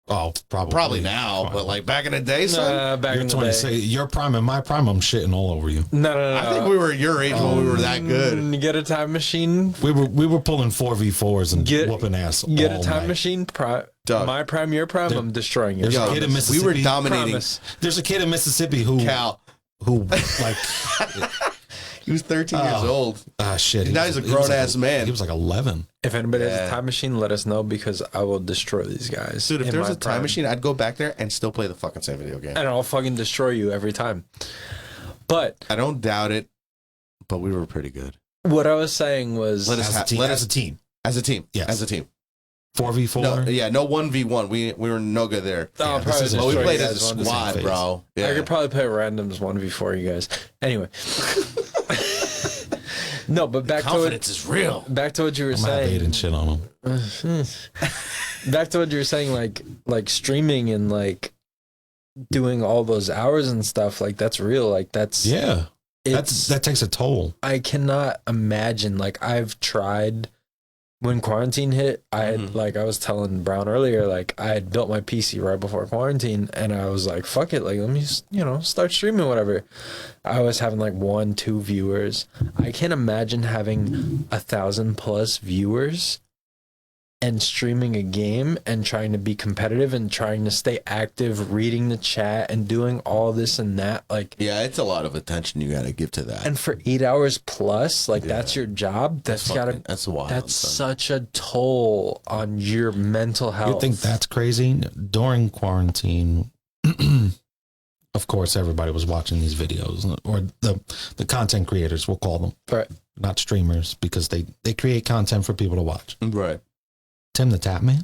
Speaker 2: oh,
Speaker 1: Probably now, but like back in the day, son.
Speaker 3: Back
Speaker 2: You're
Speaker 3: in the
Speaker 2: 20.
Speaker 3: day.
Speaker 2: Say your prime and my prime. I'm shitting all over you.
Speaker 3: No.
Speaker 1: I think we were your age when we were that good.
Speaker 3: You get a time machine.
Speaker 2: We were pulling 4v4s and
Speaker 3: Get-
Speaker 2: whooping ass.
Speaker 3: Get
Speaker 2: all
Speaker 3: a time
Speaker 2: night.
Speaker 3: machine.
Speaker 1: Doug.
Speaker 3: My prime, your prime. I'm destroying you.
Speaker 2: There's a
Speaker 1: Yo,
Speaker 2: kid in
Speaker 1: we
Speaker 2: Mississippi.
Speaker 1: were dominating.
Speaker 3: Promise.
Speaker 2: There's a kid in Mississippi who
Speaker 1: Cal.
Speaker 2: like
Speaker 1: He was 13 years old.
Speaker 2: shit.
Speaker 1: Now he's a grown-ass man.
Speaker 2: He was like 11.
Speaker 3: If anybody has
Speaker 1: Yeah.
Speaker 3: a time machine, let us know because I will destroy these guys.
Speaker 1: Dude, if
Speaker 3: in
Speaker 1: there was
Speaker 3: my
Speaker 1: a time
Speaker 3: prime.
Speaker 1: machine, I'd go back there and still play the fucking same video game.
Speaker 3: and I'll fucking destroy you every time. But
Speaker 1: I don't doubt it, but we were pretty good.
Speaker 3: what I was saying was,
Speaker 1: Let us
Speaker 2: As a team.
Speaker 1: let
Speaker 2: As
Speaker 1: us-
Speaker 2: a team.
Speaker 1: As a team.
Speaker 2: Yes.
Speaker 1: As a team.
Speaker 2: 4v4.
Speaker 1: No, yeah, no 1v1. We were no good there.
Speaker 3: I'll
Speaker 2: this
Speaker 3: probably
Speaker 2: is a-
Speaker 1: But we
Speaker 3: destroy
Speaker 1: played
Speaker 3: you
Speaker 1: as a
Speaker 3: guys one
Speaker 1: squad,
Speaker 2: phase.
Speaker 1: bro.
Speaker 3: I
Speaker 1: Yeah.
Speaker 3: could probably play randoms one before you guys. Anyway. No, but back to
Speaker 1: Confidence is real.
Speaker 3: what you were
Speaker 2: I'm gonna have
Speaker 3: saying.
Speaker 2: hate and shit on him.
Speaker 3: Back to what you were saying, like streaming and like doing all those hours and stuff. Like that's real. Like that's
Speaker 2: Yeah.
Speaker 3: It's
Speaker 2: That takes a toll.
Speaker 3: I cannot imagine. Like I've tried when quarantine hit. I had like I was telling Brown earlier. Like I had built my PC right before quarantine, and I was like, "Fuck it! Like let me just, start streaming whatever." I was having like 1-2 viewers. I can't imagine having 1,000+ viewers and streaming a game and trying to be competitive and trying to stay active, reading the chat and doing all this and that. Like
Speaker 1: Yeah, it's a lot of attention you got to give to that.
Speaker 3: and for 8 hours plus, like that's your job. That's gotta.
Speaker 1: That's wild.
Speaker 3: That's
Speaker 1: son.
Speaker 3: such a toll on your mental health.
Speaker 2: You think that's crazy? During quarantine, of course, everybody was watching these videos, or the content creators, we'll call them,
Speaker 3: Right.
Speaker 2: not streamers, because they create content for people to watch.
Speaker 1: Right.
Speaker 2: Tim the Tap Man,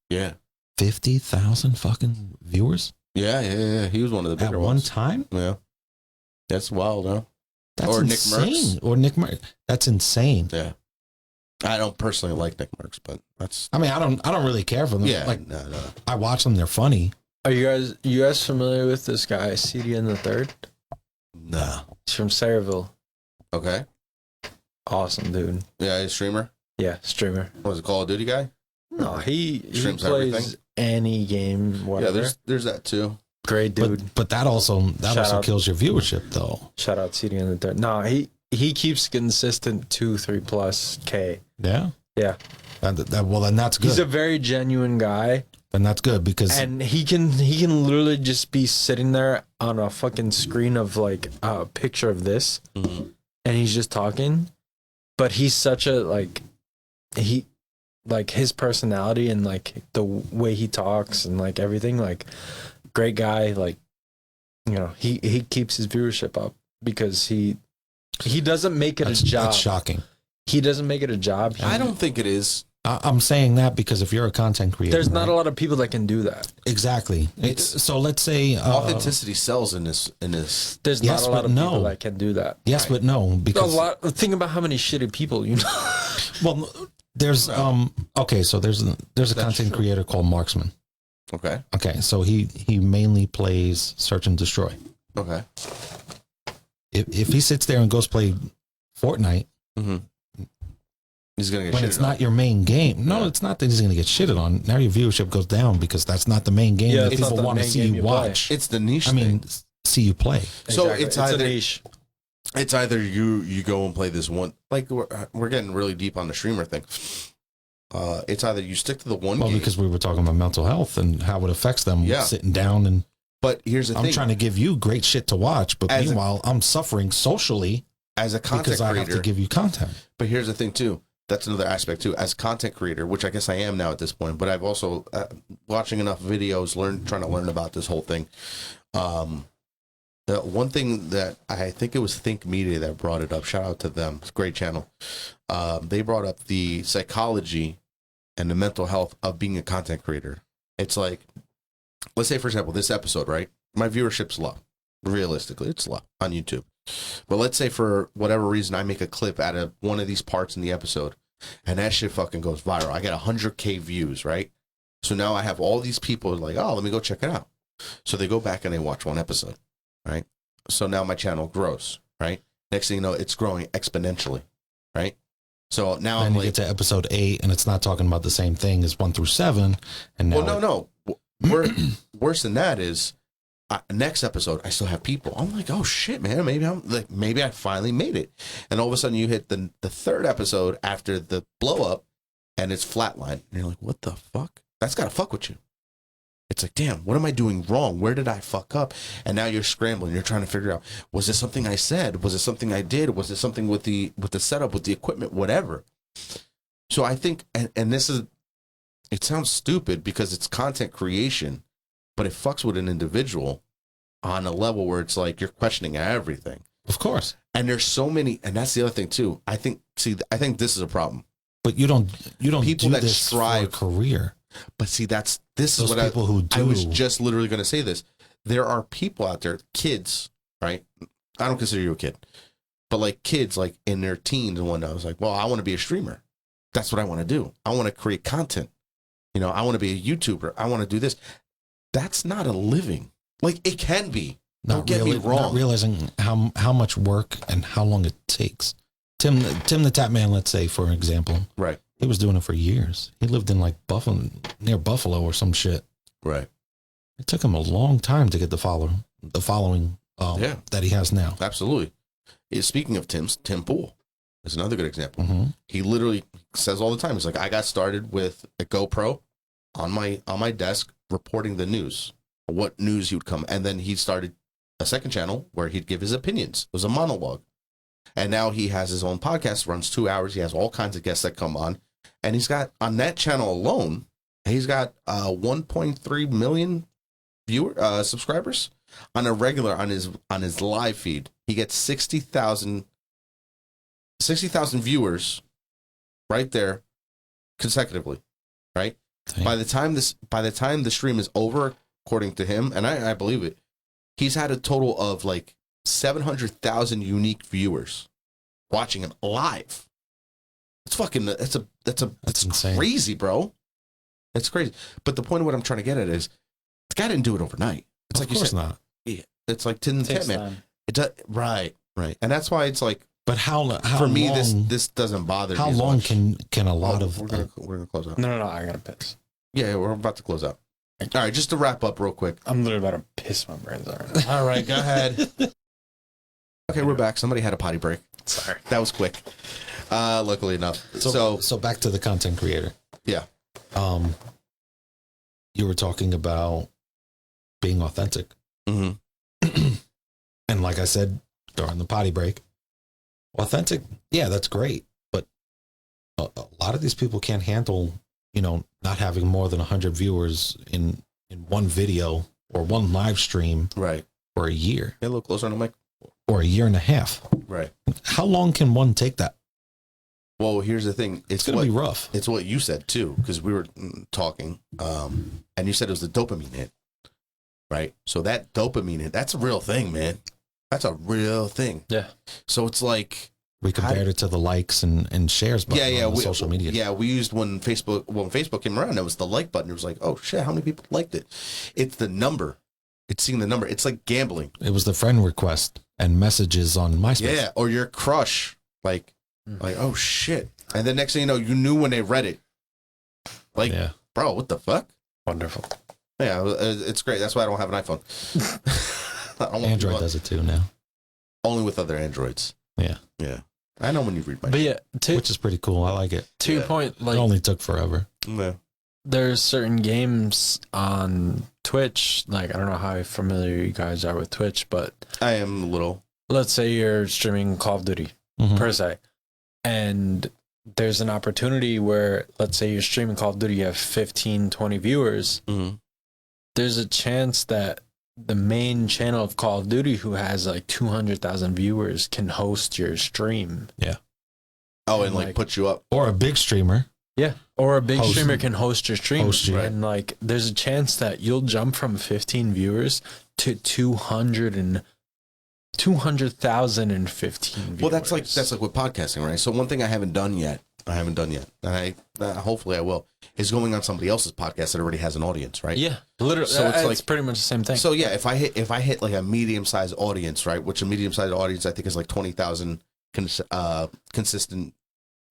Speaker 1: Yeah.
Speaker 2: 50,000 fucking viewers
Speaker 1: Yeah. He was one of the
Speaker 2: at
Speaker 1: bigger
Speaker 2: one
Speaker 1: ones.
Speaker 2: time.
Speaker 1: Yeah. That's wild, huh?
Speaker 2: That's
Speaker 1: Or Nick
Speaker 2: insane.
Speaker 1: Merckx.
Speaker 2: Or Nick Merckx. That's insane.
Speaker 1: Yeah. I don't personally like Nick Merckx, but that's
Speaker 2: I mean, I don't really care for them.
Speaker 1: yeah.
Speaker 2: Like
Speaker 1: no.
Speaker 2: I watch them; they're funny.
Speaker 3: Are you guys familiar with this guy, CDN the Third?
Speaker 1: Nah.
Speaker 3: He's from Sayreville.
Speaker 1: Okay.
Speaker 3: Awesome dude.
Speaker 1: Yeah, he's a streamer.
Speaker 3: Yeah, streamer.
Speaker 1: What was it, Call of Duty guy?
Speaker 3: No, he
Speaker 1: Streams
Speaker 3: plays
Speaker 1: everything.
Speaker 3: any game, whatever.
Speaker 1: Yeah, there's that too.
Speaker 3: Great dude.
Speaker 2: But that also
Speaker 3: Shout out.
Speaker 2: kills your viewership, though.
Speaker 3: Shout out CDN the Third. No, he keeps consistent 2-3+ K.
Speaker 2: Yeah.
Speaker 3: Yeah.
Speaker 2: Well, then that's good.
Speaker 3: He's a very genuine guy.
Speaker 2: Then that's good because
Speaker 3: And he can literally just be sitting there on a fucking screen of like a picture of this,
Speaker 1: Mm-hmm.
Speaker 3: and he's just talking. But he's such a his personality and like the way he talks and like everything, like great guy. Like he keeps his viewership up because he doesn't make it a job.
Speaker 2: That's shocking.
Speaker 3: He doesn't make it a job.
Speaker 1: I don't think it is.
Speaker 2: I'm saying that because if you're a content creator,
Speaker 3: There's not a lot of people that can do that.
Speaker 2: Exactly. So let's say
Speaker 1: Authenticity sells in this.
Speaker 3: There's
Speaker 2: Yes,
Speaker 3: not a lot
Speaker 2: but
Speaker 3: of
Speaker 2: no.
Speaker 3: people that can do that.
Speaker 2: Yes, but no, because
Speaker 3: Think about how many shitty people you know.
Speaker 2: well, there's okay, so there's a content creator called Marksman.
Speaker 1: Okay.
Speaker 2: Okay, so he mainly plays search and destroy.
Speaker 1: Okay.
Speaker 2: If he sits there and goes play Fortnite,
Speaker 1: Mm-hmm. He's gonna get
Speaker 2: when
Speaker 1: shitted
Speaker 2: it's
Speaker 1: on.
Speaker 2: not your main game, no, it's not that he's going to get shitted on. Now your viewership goes down because that's not the main game
Speaker 3: Yeah,
Speaker 2: that
Speaker 3: it's not
Speaker 2: people
Speaker 3: the
Speaker 2: want to
Speaker 3: main
Speaker 2: see
Speaker 3: game
Speaker 2: you
Speaker 3: you play.
Speaker 2: watch.
Speaker 1: It's the niche.
Speaker 2: I mean, see you play.
Speaker 1: So
Speaker 3: Exactly.
Speaker 1: it's
Speaker 3: a
Speaker 1: either
Speaker 3: niche.
Speaker 1: it's either you go and play this one, like we're getting really deep on the streamer thing. It's either you stick to the one
Speaker 2: Well,
Speaker 1: game.
Speaker 2: because we were talking about mental health and how it affects them
Speaker 1: Yeah.
Speaker 2: sitting down and
Speaker 1: But here's the
Speaker 2: I'm
Speaker 1: thing:
Speaker 2: trying to give you great shit to watch, but
Speaker 1: As a-
Speaker 2: meanwhile, I'm suffering socially
Speaker 1: as a content
Speaker 2: because I have
Speaker 1: creator.
Speaker 2: to give you content.
Speaker 1: But here's the thing too. That's another aspect too. As a content creator, which I guess I am now at this point, but I've also watching enough videos, trying to learn about this whole thing. The one thing that I think it was Think Media that brought it up. Shout out to them. It's a great channel. They brought up the psychology and the mental health of being a content creator. It's like, let's say for example, this episode, right? My viewership's low. Realistically, it's low on YouTube. But let's say for whatever reason I make a clip out of one of these parts in the episode, and that shit fucking goes viral. I get 100K views, right? So now I have all these people like, oh, let me go check it out. So they go back and they watch one episode, right? So now my channel grows, right? Next thing you know, it's growing exponentially, right? So now
Speaker 2: and
Speaker 1: I'm
Speaker 2: you
Speaker 1: like,
Speaker 2: get to episode 8, and it's not talking about the same thing as 1 through 7. And now
Speaker 1: well, no. Worse than that is next episode I still have people. I'm like, oh shit, man, maybe I finally made it. And all of a sudden you hit the third episode after the blow up, and it's flatline. And you're like, what the fuck? That's gotta fuck with you. It's like, damn, what am I doing wrong? Where did I fuck up? And now you're scrambling. You're trying to figure out, was it something I said? Was it something I did? Was it something with the setup, with the equipment, whatever? So I think, and this is, it sounds stupid because it's content creation, but it fucks with an individual on a level where it's like you're questioning everything.
Speaker 2: Of course.
Speaker 1: And there's so many, and that's the other thing too. I think this is a problem.
Speaker 2: But you don't people do
Speaker 1: that
Speaker 2: this
Speaker 1: strive
Speaker 2: for a career.
Speaker 1: But see, this
Speaker 2: Those
Speaker 1: is what
Speaker 2: people who do.
Speaker 1: I was just literally going to say this. There are people out there, kids, right? I don't consider you a kid, but like kids, like in their teens and whatnot. I was like, well, I want to be a streamer. That's what I want to do. I want to create content. You know, I want to be a YouTuber. I want to do this. That's not a living. Like it can be. Don't get me wrong.
Speaker 2: Not realizing how much work and how long it takes. Tim the Tap Man, let's say, for example.
Speaker 1: Right.
Speaker 2: He was doing it for years. He lived in like near Buffalo or some shit.
Speaker 1: Right.
Speaker 2: It took him a long time to get the following that he has now.
Speaker 1: Absolutely. Speaking of Tim Pool is another good example.
Speaker 2: Mm-hmm.
Speaker 1: He literally says all the time, he's like, I got started with a GoPro on my desk reporting the news, what news he would come. And then he started a second channel where he'd give his opinions. It was a monologue. And now he has his own podcast, runs 2 hours. He has all kinds of guests that come on. And he's got, on that channel alone, he's got 1.3 million subscribers. On a regular, on his live feed, he gets 60,000 viewers right there consecutively, right?
Speaker 2: Dang.
Speaker 1: By the time the stream is over, according to him, and I believe it, he's had a total of like 700,000 unique viewers watching him live. It's fucking, that's
Speaker 2: insane.
Speaker 1: crazy, bro. It's crazy. But the point of what I'm trying to get at is, the guy didn't do it overnight. It's like you said,
Speaker 2: not.
Speaker 1: it's like Tin Tap Man. It does, right, and that's why it's like.
Speaker 2: But how
Speaker 1: for me
Speaker 2: long,
Speaker 1: this doesn't bother me.
Speaker 2: How
Speaker 1: as
Speaker 2: long
Speaker 1: much.
Speaker 2: can a lot of
Speaker 1: we're gonna close out.
Speaker 3: No, I gotta piss.
Speaker 1: Yeah, we're about to close out. All right, just to wrap up real quick.
Speaker 3: I'm literally about to piss my brains out.
Speaker 1: All right, go ahead. Okay, we're back. Somebody had a potty break.
Speaker 3: Sorry,
Speaker 1: that was quick. Luckily enough.
Speaker 2: So back to the content creator.
Speaker 1: Yeah.
Speaker 2: You were talking about being authentic.
Speaker 1: Mm-hmm.
Speaker 2: And like I said during the potty break, authentic, yeah, that's great. But a lot of these people can't handle, not having more than 100 viewers in one video or one live stream
Speaker 1: right
Speaker 2: for a year.
Speaker 1: Get a little closer on the mic.
Speaker 2: Or a year and a half.
Speaker 1: Right.
Speaker 2: How long can one take that?
Speaker 1: Well, here's the thing.
Speaker 2: It's going to be rough.
Speaker 1: It's what you said too, because we were talking, and you said it was the dopamine hit, right? So that dopamine hit, that's a real thing, man. That's a real thing.
Speaker 3: Yeah.
Speaker 1: So it's like
Speaker 2: we compared it to the likes and shares button on social media.
Speaker 1: Yeah, we used when Facebook came around, it was the like button. It was like, oh shit, how many people liked it? It's the number. It's seeing the number. It's like gambling.
Speaker 2: It was the friend request and messages on MySpace.
Speaker 1: Yeah, or your crush, like oh shit, and then next thing you know, you knew when they read it. Like, bro, what the fuck?
Speaker 3: Wonderful.
Speaker 1: Yeah, it's great. That's why I don't have an iPhone.
Speaker 2: Android does it too now.
Speaker 1: Only with other Androids.
Speaker 2: Yeah.
Speaker 1: Yeah. I know when you read my
Speaker 3: But
Speaker 1: shit.
Speaker 3: yeah,
Speaker 2: which is pretty cool. I like it.
Speaker 3: Point,
Speaker 2: it only took forever.
Speaker 1: Yeah.
Speaker 3: There's certain games on Twitch, like I don't know how familiar you guys are with Twitch, but
Speaker 1: I am a little.
Speaker 3: Let's say you're streaming Call of Duty per se, and there's an opportunity where, let's say you're streaming Call of Duty, you have 15, 20 viewers.
Speaker 1: Mm-hmm.
Speaker 3: There's a chance that the main channel of Call of Duty, who has like 200,000 viewers, can host your stream.
Speaker 2: Yeah.
Speaker 1: Oh, and like put you up.
Speaker 2: Or a big streamer.
Speaker 3: Yeah. Or a big streamer can host your stream.
Speaker 1: Right.
Speaker 3: And like, there's a chance that you'll jump from 15 viewers to 200 and 200,015 viewers.
Speaker 1: Well, that's like with podcasting, right? So one thing I haven't done yet, and I hopefully I will, is going on somebody else's podcast that already has an audience, right?
Speaker 3: Yeah, literally.
Speaker 1: So
Speaker 3: it's pretty much the same thing.
Speaker 1: So yeah, if I hit like a medium-sized audience, right, which a medium-sized audience I think is like 20,000 consistent,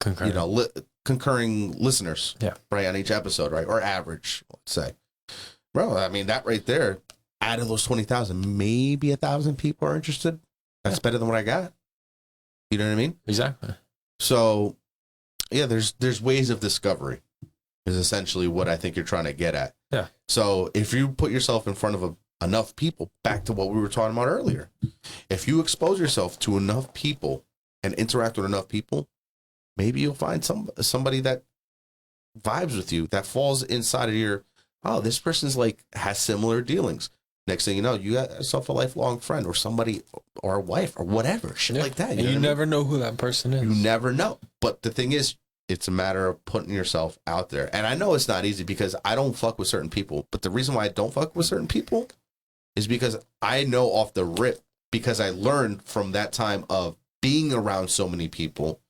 Speaker 3: Concurrent.
Speaker 1: concurring listeners,
Speaker 3: yeah,
Speaker 1: right, on each episode, right, or average, let's say. Bro, I mean, that right there, out of those 20,000, maybe 1,000 people are interested. That's better than what I got. You know what I mean?
Speaker 3: Exactly.
Speaker 1: So, yeah, there's ways of discovery is essentially what I think you're trying to get at.
Speaker 3: Yeah.
Speaker 1: So if you put yourself in front of enough people, back to what we were talking about earlier, if you expose yourself to enough people and interact with enough people, maybe you'll find somebody that vibes with you, that falls inside of your, oh, this person's like has similar dealings. Next thing you know, you got yourself a lifelong friend or somebody or a wife or whatever, shit like that.
Speaker 3: You never know who that person is.
Speaker 1: You never know. But the thing is, it's a matter of putting yourself out there. And I know it's not easy because I don't fuck with certain people. But the reason why I don't fuck with certain people is because I know off the rip, because I learned from that time of being around so many people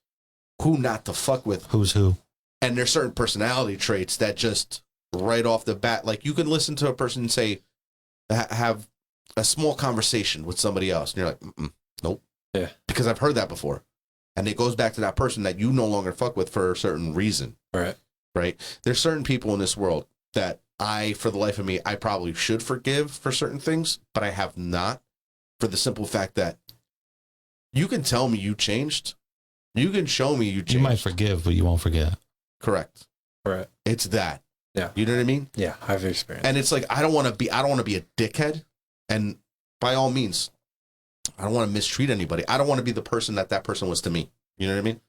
Speaker 1: who not to fuck with.
Speaker 2: Who's who.
Speaker 1: And there's certain personality traits that just right off the bat, like you can listen to a person say, have a small conversation with somebody else. And you're like, nope.
Speaker 3: Yeah.
Speaker 1: Because I've heard that before. And it goes back to that person that you no longer fuck with for a certain reason.
Speaker 3: Right.
Speaker 1: Right. There's certain people in this world that for the life of me, I probably should forgive for certain things, but I have not, for the simple fact that you can tell me you changed. You can show me you changed.
Speaker 2: You might forgive, but you won't forget.
Speaker 1: Correct.
Speaker 3: Right.
Speaker 1: It's that.
Speaker 3: Yeah.
Speaker 1: You know what I mean?
Speaker 3: Yeah, I've experienced.
Speaker 1: And it's like I don't want to be a dickhead. And by all means, I don't want to mistreat anybody. I don't want to be the person that person was to me. You know what I mean?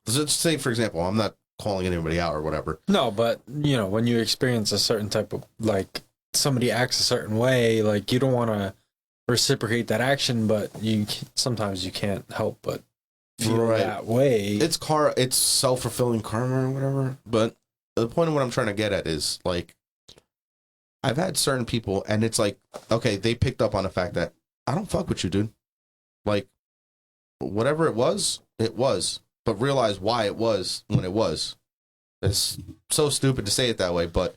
Speaker 1: Let's say, for example, I'm not calling anybody out or whatever.
Speaker 3: No, but when you experience a certain type of, like, somebody acts a certain way, like, you don't want to reciprocate that action, but sometimes you can't help but feel that way.
Speaker 1: It's self-fulfilling karma or whatever. But the point of what I'm trying to get at is, like, I've had certain people, and it's like, okay, they picked up on the fact that I don't fuck with you, dude. Like, whatever it was, but realize why it was when it was. It's so stupid to say it that way, but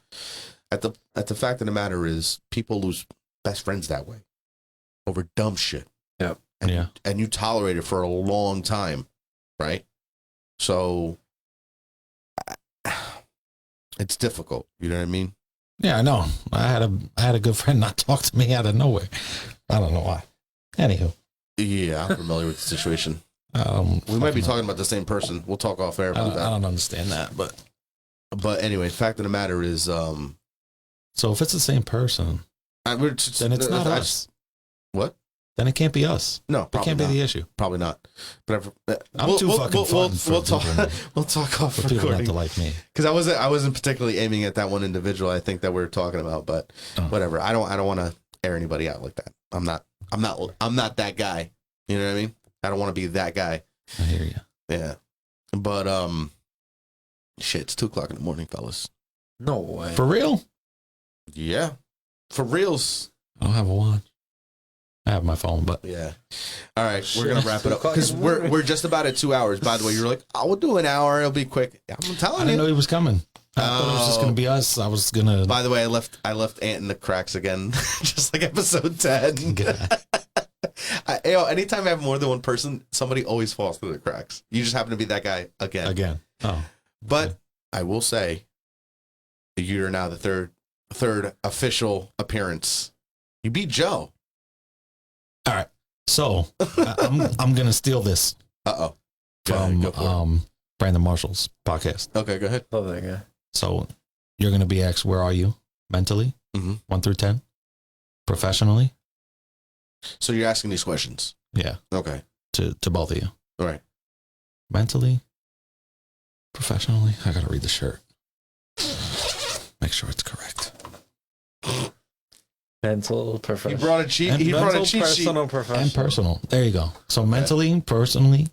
Speaker 1: at the fact of the matter is, people lose best friends that way over dumb shit.
Speaker 3: Yep.
Speaker 1: And you tolerate it for a long time, right? So it's difficult. You know what I mean?
Speaker 2: Yeah, I know. I had a good friend not talk to me out of nowhere. I don't know why. Anywho.
Speaker 1: Yeah, I'm familiar with the situation. We might be talking about the same person. We'll talk off air about that.
Speaker 2: I don't understand that,
Speaker 1: but anyway, the fact of the matter is,
Speaker 2: so if it's the same person, then it's not us.
Speaker 1: What?
Speaker 2: Then it can't be us.
Speaker 1: No,
Speaker 2: it can't be the issue.
Speaker 1: Probably not. But
Speaker 2: I'm too fucking fun.
Speaker 1: We'll talk off
Speaker 2: for people not to like me,
Speaker 1: because I wasn't particularly aiming at that one individual. I think that we're talking about, but whatever. I don't want to air anybody out like that. I'm not that guy. You know what I mean? I don't want to be that guy.
Speaker 2: I hear you.
Speaker 1: Yeah, but shit, it's 2:00 in the morning, fellas.
Speaker 3: No way.
Speaker 2: For real?
Speaker 1: Yeah, for reals.
Speaker 2: I don't have a watch. I have my phone, but
Speaker 1: yeah. All right, we're gonna wrap it up because we're just about at 2 hours. By the way, you're like, we'll do an hour. It'll be quick. I'm telling you.
Speaker 2: I didn't know he was coming. I thought it was just gonna be us. I was gonna.
Speaker 1: By the way, I left Ant in the cracks again, just like episode 10. Anytime I have more than one person, somebody always falls through the cracks. You just happen to be that guy again.
Speaker 2: Oh,
Speaker 1: but I will say, you're now the third official appearance. You beat Joe.
Speaker 2: All right, so I'm gonna steal this. From Brandon Marshall's podcast.
Speaker 1: Okay, go ahead.
Speaker 3: Love that guy.
Speaker 2: So you're gonna be asked, where are you mentally? 1 through 10, professionally.
Speaker 1: So you're asking these questions.
Speaker 2: Yeah.
Speaker 1: Okay.
Speaker 2: To both of you.
Speaker 1: All right.
Speaker 2: Mentally, professionally. I gotta read the shirt. Make sure it's correct.
Speaker 3: Mental, professional.
Speaker 1: He brought a cheat. He brought a cheat sheet.
Speaker 2: And personal. There you go. So mentally, personally,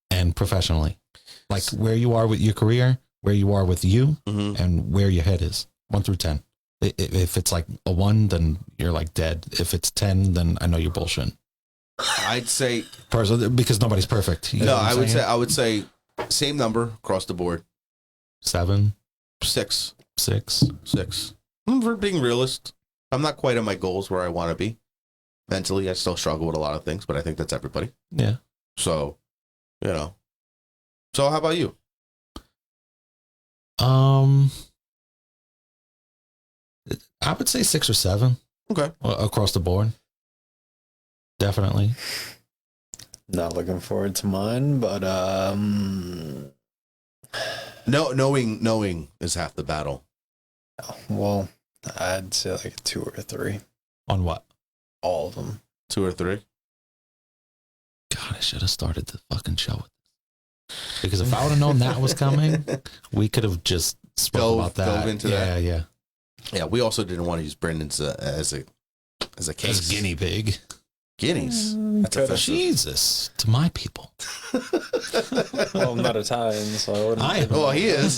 Speaker 2: and professionally. Like where you are with your career, where you are with you, and where your head is. 1 through 10. If it's like a 1, then you're like dead. If it's 10, then I know you're bullshitting.
Speaker 1: I'd say
Speaker 2: because nobody's perfect.
Speaker 1: No, I would say same number across the board.
Speaker 2: 7,
Speaker 1: 6,
Speaker 2: 6,
Speaker 1: 6. For being realist, I'm not quite at my goals where I want to be. Mentally, I still struggle with a lot of things, but I think that's everybody.
Speaker 2: Yeah.
Speaker 1: So, So how about you?
Speaker 2: I would say 6 or 7.
Speaker 1: Okay.
Speaker 2: Across the board. Definitely.
Speaker 3: Not looking forward to mine, but
Speaker 1: No, knowing is half the battle.
Speaker 3: well, I'd say like a 2 or a 3.
Speaker 2: On what?
Speaker 3: All of them.
Speaker 1: 2 or 3.
Speaker 2: God, I should have started the fucking show with this. Because if I would have known that was coming, we could have just spoke about that.
Speaker 1: Dove into that.
Speaker 2: Yeah.
Speaker 1: Yeah, we also didn't want to use Brendan's as a case.
Speaker 2: As guinea pig.
Speaker 1: Guineas. That's offensive.
Speaker 2: Jesus, to my people.
Speaker 3: Well, I'm not Italian, so I wouldn't.
Speaker 1: Well, he is.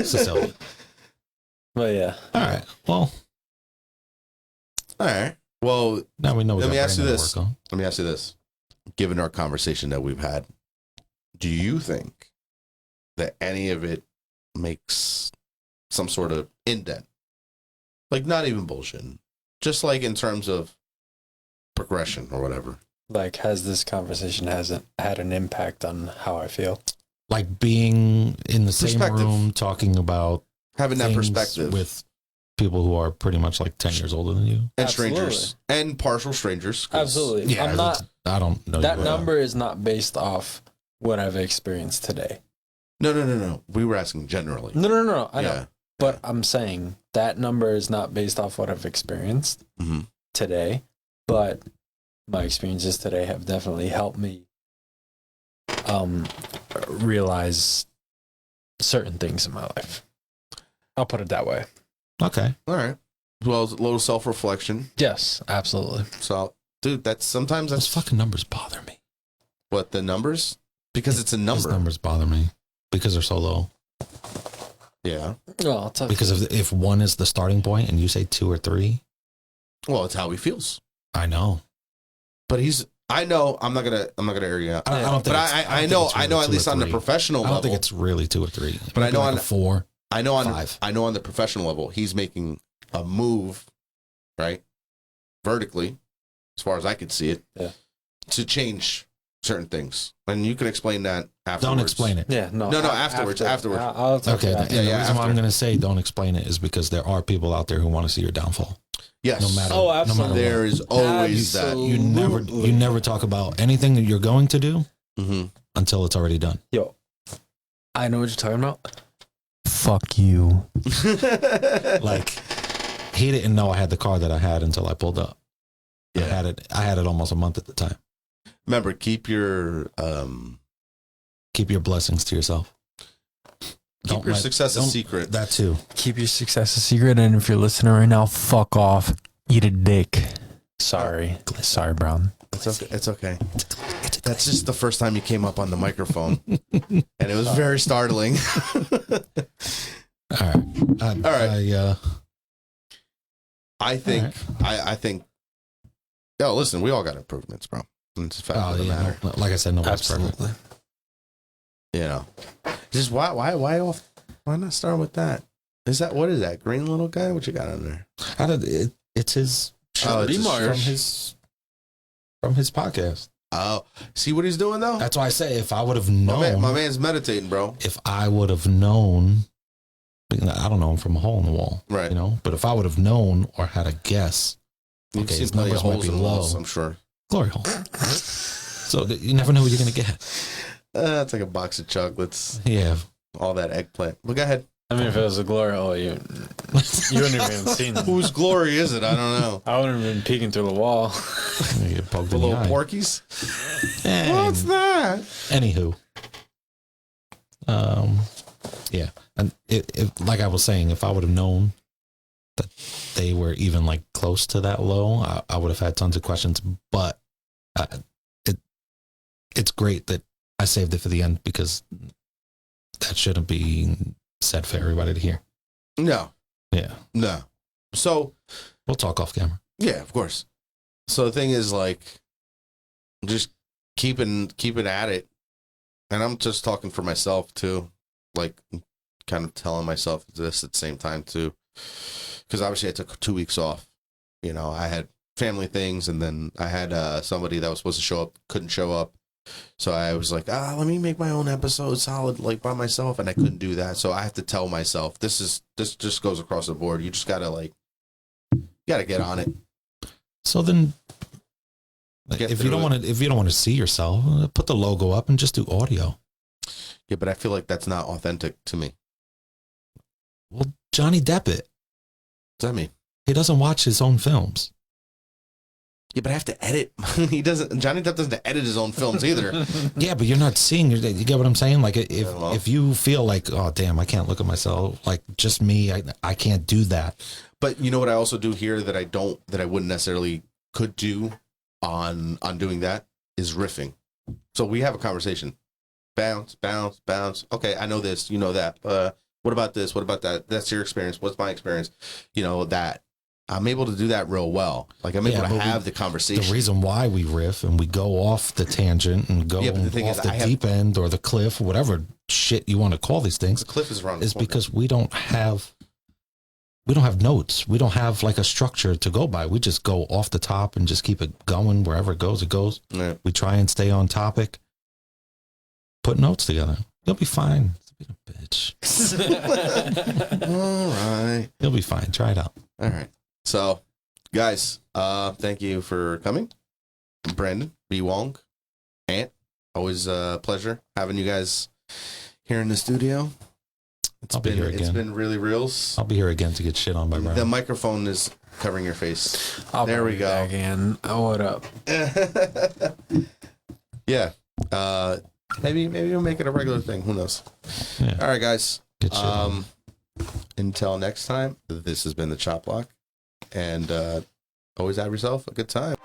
Speaker 2: Sicilian.
Speaker 3: But yeah.
Speaker 2: All right. Well.
Speaker 1: All right. Well,
Speaker 2: now we know.
Speaker 1: Let me ask you this. Given our conversation that we've had, do you think that any of it makes some sort of indent? Like, not even bullshit. Just like in terms of progression or whatever.
Speaker 3: Like, has this conversation hasn't had an impact on how I feel?
Speaker 2: Like being in the same room talking about
Speaker 1: having that perspective
Speaker 2: with people who are pretty much like 10 years older than you.
Speaker 1: And
Speaker 3: Absolutely.
Speaker 1: strangers. And partial strangers.
Speaker 3: Absolutely.
Speaker 2: Yeah, I don't know.
Speaker 3: That number is not based off what I've experienced today.
Speaker 1: No. We were asking generally.
Speaker 3: No. I know. But I'm saying that number is not based off what I've experienced today. But my experiences today have definitely helped me realize certain things in my life. I'll put it that way.
Speaker 2: Okay.
Speaker 1: All right. Well, a little self-reflection.
Speaker 3: Yes, absolutely.
Speaker 1: So, dude,
Speaker 2: Those fucking numbers bother me.
Speaker 1: What, the numbers? Because it's a number.
Speaker 2: Those numbers bother me because they're so low.
Speaker 1: Yeah.
Speaker 3: Well, it's okay.
Speaker 2: Because if 1 is the starting point and you say 2 or 3.
Speaker 1: Well, it's how he feels.
Speaker 2: I know.
Speaker 1: But I know, I'm not gonna air you out.
Speaker 2: I don't think.
Speaker 1: But I know at least on the professional level.
Speaker 2: I don't think it's really 2 or 3.
Speaker 1: But I know
Speaker 2: like
Speaker 1: on
Speaker 2: 4.
Speaker 1: I know on
Speaker 2: 5.
Speaker 1: I know on the professional level, he's making a move, right, vertically, as far as I could see it, to change certain things. And you can explain that afterwards.
Speaker 2: Don't explain it.
Speaker 3: Yeah, no.
Speaker 1: Afterwards.
Speaker 3: I'll talk
Speaker 2: Okay.
Speaker 3: about
Speaker 2: The
Speaker 3: it.
Speaker 2: reason why I'm going to say don't explain it is because there are people out there who want to see your downfall.
Speaker 1: Yes.
Speaker 2: No matter.
Speaker 3: Oh, absolutely.
Speaker 2: No matter
Speaker 1: There is always
Speaker 3: Absolutely.
Speaker 2: that. You never talk about anything that you're going to do
Speaker 1: Mm-hmm.
Speaker 2: until it's already done.
Speaker 3: Yo, I know what you're talking about. Fuck you.
Speaker 2: Like, he didn't know I had the car that I had until I pulled up.
Speaker 1: Yeah.
Speaker 2: I had it almost a month at the time.
Speaker 1: Remember, keep your
Speaker 2: blessings to yourself.
Speaker 1: Keep your success a secret.
Speaker 2: That too.
Speaker 3: Keep your success a secret, and if you're listening right now, fuck off. Eat a dick. Sorry, Brown.
Speaker 1: It's okay. That's just the first time you came up on the microphone, and it was very startling.
Speaker 2: All right.
Speaker 1: All right. I think. Yo, listen, we all got improvements, bro. It's a fact of the matter.
Speaker 2: Like I said, nobody's perfect.
Speaker 1: You know, just why not start with that? What is that green little guy? What you got on there?
Speaker 2: It's his.
Speaker 3: It's
Speaker 2: from his podcast.
Speaker 1: Oh, see what he's doing though?
Speaker 2: That's why I say if I would have known,
Speaker 1: my man's meditating, bro.
Speaker 2: If I would have known, I don't know him from a hole in the wall,
Speaker 1: right?
Speaker 2: You know, but if I would have known or had a guess,
Speaker 1: okay, his numbers might be low. Walls, I'm sure.
Speaker 2: Glory hole. So you never know what you're gonna get.
Speaker 1: It's like a box of chocolates.
Speaker 2: Yeah,
Speaker 1: all that eggplant. Well, go ahead.
Speaker 3: I mean, if it was a glory hole, you wouldn't even seen them.
Speaker 1: Whose glory is it? I don't know.
Speaker 3: I wouldn't have been peeking through the wall.
Speaker 1: The little porkies.
Speaker 2: What's
Speaker 1: that?
Speaker 2: Anywho, yeah, and it like I was saying, if I would have known that they were even like close to that low, I would have had tons of questions. But it's great that I saved it for the end because that shouldn't be said for everybody to hear.
Speaker 1: No.
Speaker 2: Yeah.
Speaker 1: No. So
Speaker 2: we'll talk off camera.
Speaker 1: Yeah, of course. So the thing is, like, just keeping at it. And I'm just talking for myself too, like kind of telling myself this at the same time too, because obviously I took 2 weeks off. You know, I had family things, and then I had somebody that was supposed to show up, couldn't show up. So I was like, let me make my own episode solid, like by myself, and I couldn't do that. So I have to tell myself this just goes across the board. You just gotta get on it.
Speaker 2: So then, if you don't want to see yourself, put the logo up and just do audio.
Speaker 1: Yeah, but I feel like that's not authentic to me.
Speaker 2: Well, Johnny Depp it.
Speaker 1: What's that mean?
Speaker 2: He doesn't watch his own films.
Speaker 1: Yeah, but I have to edit. Johnny Depp doesn't edit his own films either.
Speaker 2: Yeah, but you're not seeing. You get what I'm saying? Like if you feel like, oh damn, I can't look at myself. Like just me, I can't do that.
Speaker 1: But you know what I also do here that I wouldn't necessarily could do on doing that is riffing. So we have a conversation. Bounce, bounce, bounce. Okay, I know this. You know that. What about this? What about that? That's your experience. What's my experience? You know that. I'm able to do that real well. Like I'm able to have the conversation.
Speaker 2: The reason why we riff and we go off the tangent and go off the deep end or the cliff, whatever shit you want to call these things,
Speaker 1: the cliff is wrong.
Speaker 2: Is because we don't have notes. We don't have like a structure to go by. We just go off the top and just keep it going wherever it goes. It goes. Yeah. We try and stay on topic. Put notes together. You'll be fine. Be a bitch.
Speaker 1: All right.
Speaker 2: You'll be fine. Try it out.
Speaker 1: All right. So, guys, thank you for coming. Brandon, Bwong, Ant, always a pleasure having you guys here in the studio. It's been really reals.
Speaker 2: I'll be here again to get shit on by Brian.
Speaker 1: The microphone is covering your face.
Speaker 3: There we go. Again. Oh, what up?
Speaker 1: Yeah. Maybe we'll make it a regular thing. Who knows? Yeah. All right, guys.
Speaker 2: Good shit.
Speaker 1: Until next time, this has been the Chop Block. And always have yourself a good time.